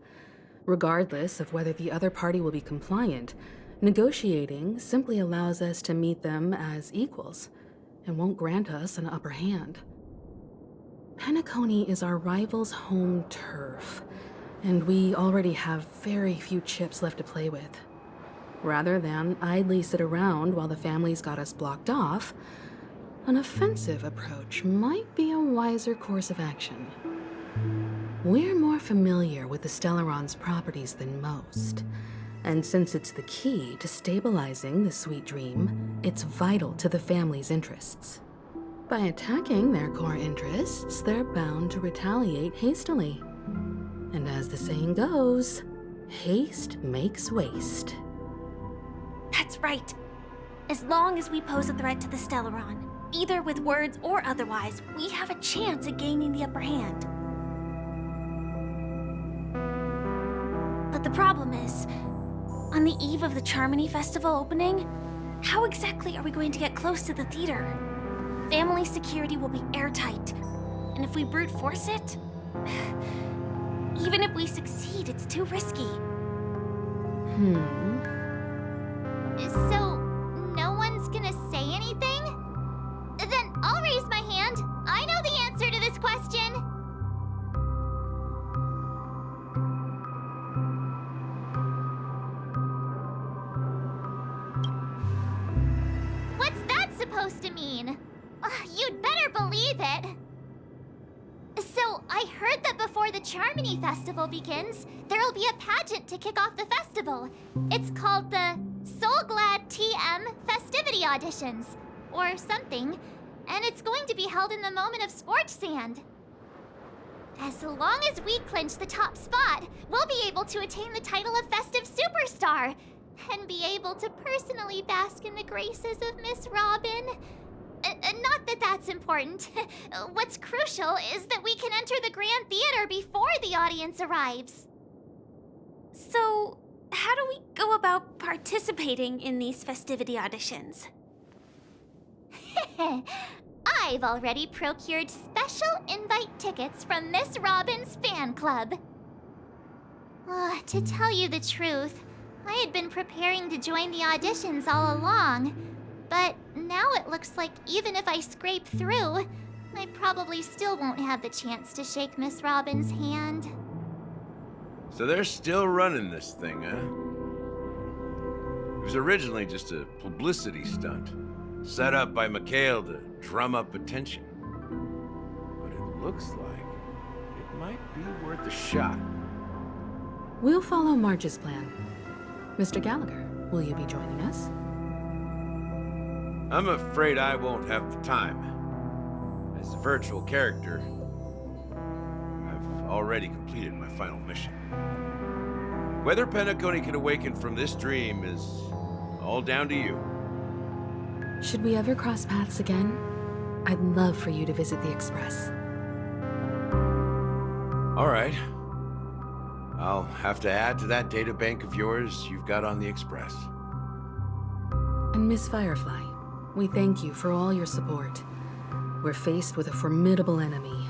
Regardless of whether the other party will be compliant, negotiating simply allows us to meet them as equals and won't grant us an upper hand. Penacony is our rival's home turf, and we already have very few chips left to play with. Rather than idly sit around while the family's got us blocked off, an offensive approach might be a wiser course of action. We're more familiar with the Stellarons' properties than most, and since it's the key to stabilizing the Sweet Dream, it's vital to the family's interests. By attacking their core interests, insists, they're bound to retaliate hastily. And as the saying goes, haste makes waste. That's right. As long as we pose a threat to the Stellaron, either with words or otherwise, we have a chance at gaining the upper hand. But the problem is, on the eve of the Charmony Festival opening, how exactly are we going to get close to the theater? Family security will be airtight, and if we brute force it, even if we succeed, it's too risky. So, no one's gonna say anything? Then I'll raise my hand. I know the answer to this question. What's that supposed to mean? You'd better believe it. So, I heard that before the Charmony Festival begins, there'll be a pageant to kick off the festival. It's called the Soul Glad TM Festivity Auditions, or something, and it's going to be held in the moment of Scorch Sand. As long as we clinch the top spot, we'll be able to attain the title of Festive Superstar, and be able to personally bask in the graces of Miss Robin. Not that that's important. What's crucial is that we can enter the Grand Theater before the audience arrives. So, how do we go about participating in these festivity auditions? I've already procured special invite tickets from Miss Robin's fan club. To tell you the truth, I had been preparing to join the auditions all along. But now it looks like even if I scrape through, I probably still won't have the chance to shake Miss Robin's hand. So they're still running this thing, huh? It was originally just a publicity stunt, set up by Mikhail to drum up attention. But it looks like it might be worth a shot. We'll follow Marge's plan. Mr. Gallagher, will you be joining us? I'm afraid I won't have the time. As a virtual character, I've already completed my final mission. Whether Penacony can awaken from this dream is all down to you. Should we ever cross paths again, I'd love for you to visit the Express. All right. I'll have to add to that data bank of yours you've got on the Express. And Miss Firefly, we thank you for all your support. We're faced with a formidable enemy.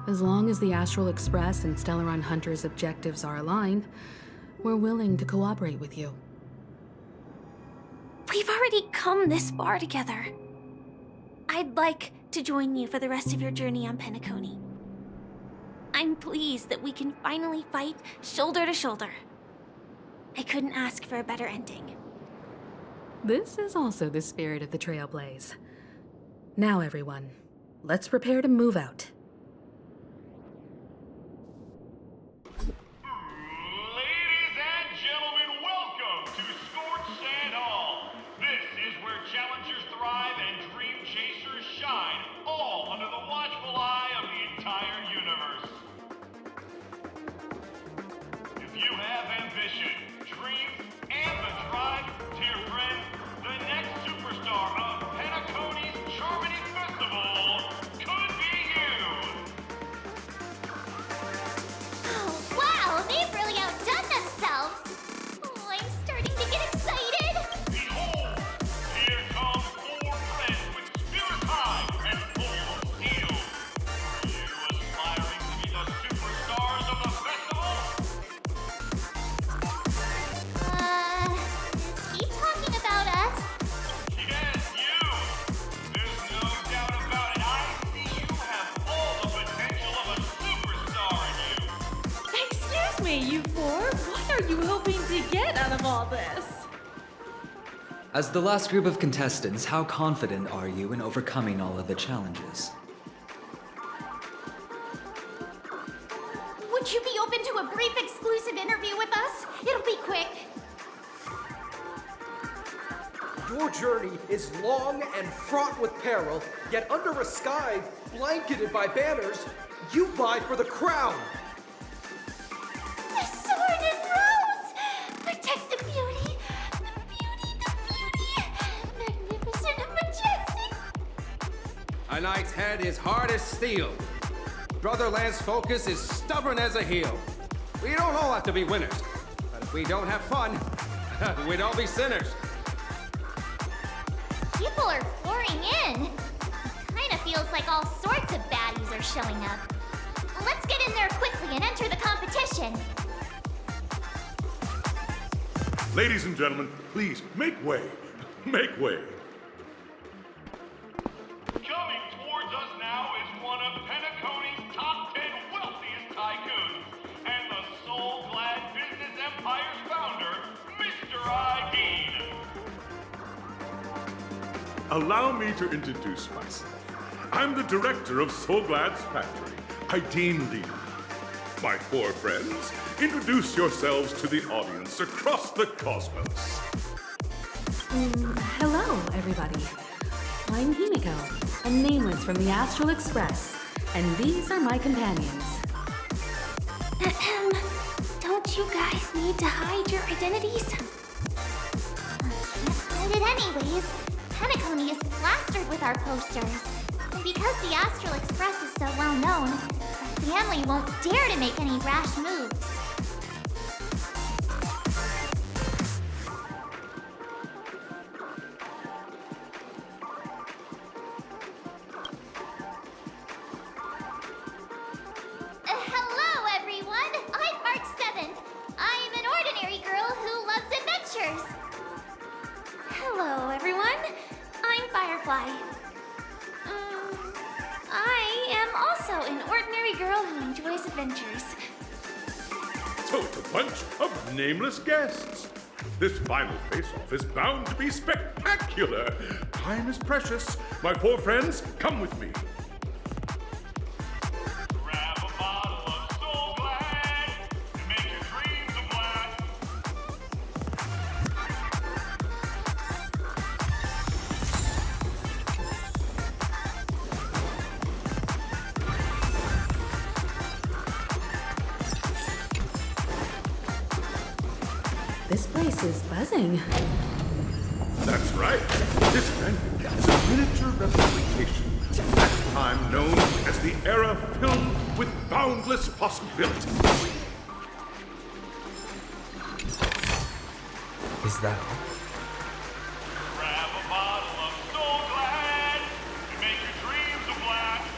As long as the Astral Express and Stellaron Hunters' objectives are aligned, we're willing to cooperate with you. We've already come this far together. I'd like to join you for the rest of your journey on Penacony. I'm pleased that we can finally fight shoulder to shoulder. I couldn't ask for a better ending. This is also the spirit of the Trailblaze. Now, everyone, let's prepare to move out. Ladies and gentlemen, welcome to Scorch Sand Hall. This is where challengers thrive and dream chasers shine, all under the watchful eye of the entire universe. If you have ambition, dreams, and the drive, dear friend, the next superstar of Penacony's Charmony Festival could be you! Wow, they've really outdone themselves. Oh, I'm starting to get excited. Behold, here come 4 friends with spirits high and full of steel. Are you aspiring to be the superstars of the festival? Is he talking about us? Yes, you! There's no doubt about it. I see you have all the potential of a superstar in you. Excuse me, you 4. What are you hoping to get out of all this? As the last group of contestants, how confident are you in overcoming all of the challenges? Would you be open to a brief exclusive interview with us? It'll be quick. Your journey is long and fraught with peril, yet under a sky blanketed by banners, you vie for the crown! The sword and rose! Protect the beauty! The beauty! Magnificent and majestic! A knight's head is hard as steel. Brotherland's focus is stubborn as a heel. We don't all have to be winners, but if we don't have fun, we'd all be sinners. People are pouring in. It kind of feels like all sorts of baddies are showing up. Let's get in there quickly and enter the competition. Ladies and gentlemen, please make way. Make way. Coming towards us now is one of Penacony's top 10 wealthiest tycoons and the soul-glad business empire's founder, Mr. Idean. Allow me to introduce myself. I'm the director of Soulglad's factory, Idean Lee. My four friends, introduce yourselves to the audience across the cosmos. Hello, everybody. I'm Himiko, a nameless from the Astral Express, and these are my companions. Don't you guys need to hide your identities? Can't hide it anyways. Penacony is plastered with our posters. And because the Astral Express is so well known, the family won't dare to make any rash moves. Hello, everyone! I'm March 7th. I'm an ordinary girl who loves adventures. Hello, everyone. I'm Firefly. I am also an ordinary girl who enjoys adventures. So it's a bunch of nameless guests. This final face-off is bound to be spectacular. Time is precious. My four friends, come with me. Grab a bottle of Soul Glad and make your dreams a blast. This place is buzzing. That's right. This venue is a miniature replication of that time known as the era filled with boundless possibility. Is that all? Grab a bottle of Soul Glad and make your dreams a blast.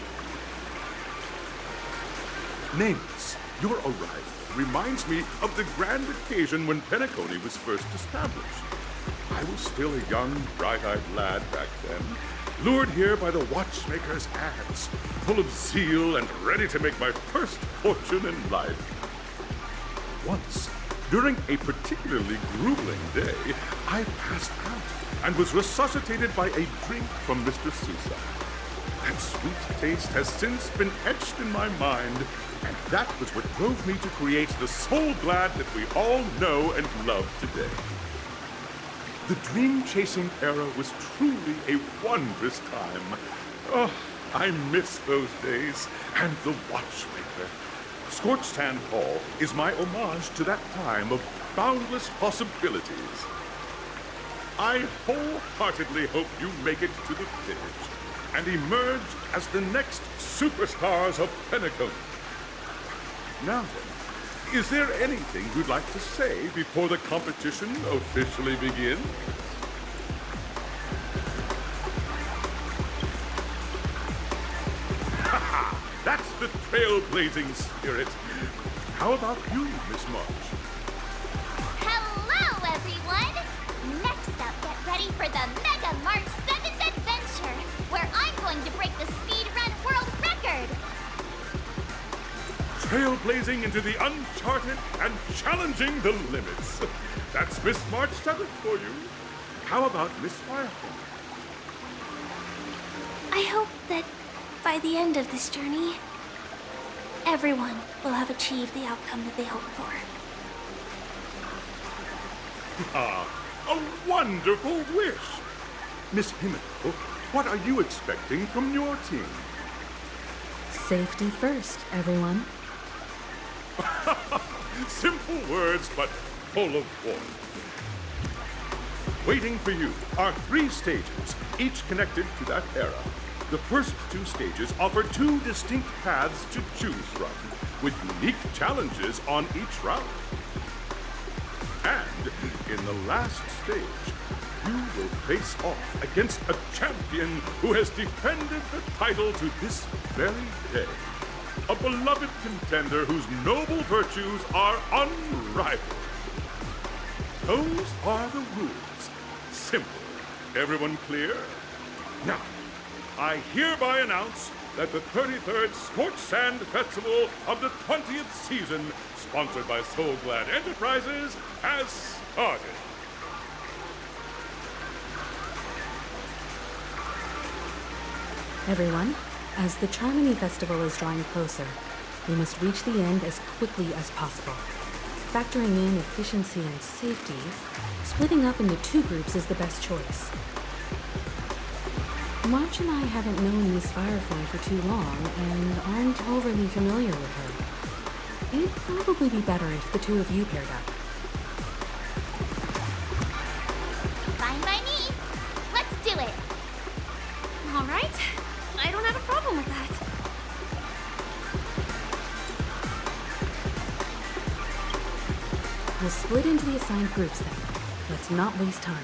Nameless, your arrival reminds me of the grand occasion when Penacony was first established. I was still a young, bright-eyed lad back then, lured here by the watchmaker's ads, full of zeal and ready to make my first fortune in life. Once, during a particularly grueling day, I passed out and was resuscitated by a drink from Mr. Sousa. That sweet taste has since been etched in my mind, and that was what drove me to create the Soul Glad that we all know and love today. The dream-chasing era was truly a wondrous time. Oh, I miss those days, and the watchmaker. Scorched Hand Hall is my homage to that time of boundless possibilities. I wholeheartedly hope you make it to the finish and emerge as the next superstars of Penacony. Now then, is there anything you'd like to say before the competition officially begins? Haha, that's the trailblazing spirit. How about you, Miss March? Hello, everyone! Next up, get ready for the Mega March 7th adventure, where I'm going to break the speedrun world record! Trailblazing into the uncharted and challenging the limits. That's Miss March 7th for you. How about Miss Firefly? I hope that by the end of this journey, everyone will have achieved the outcome that they hoped for. Ah, a wonderful wish! Miss Himiko, what are you expecting from your team? Safety first, everyone. Simple words, but full of warmth. Waiting for you are 3 stages, each connected to that era. The first 2 stages offer 2 distinct paths to choose from, with unique challenges on each route. And in the last stage, you will face off against a champion who has defended the title to this very day. A beloved contender whose noble virtues are unrivaled. Those are the rules. Simple. Everyone clear? Now, I hereby announce that the 33rd Scorched Sand Festival of the 20th season, sponsored by Soul Glad Enterprises, has started. Everyone, as the Charmony Festival is drawing closer, we must reach the end as quickly as possible. Factoring in efficiency and safety, splitting up into 2 groups is the best choice. March and I haven't known Miss Firefly for too long and aren't overly familiar with her. It'd probably be better if the 2 of you paired up. Fine by me. Let's do it. All right. I don't have a problem with that. We'll split into the assigned groups then. Let's not waste time.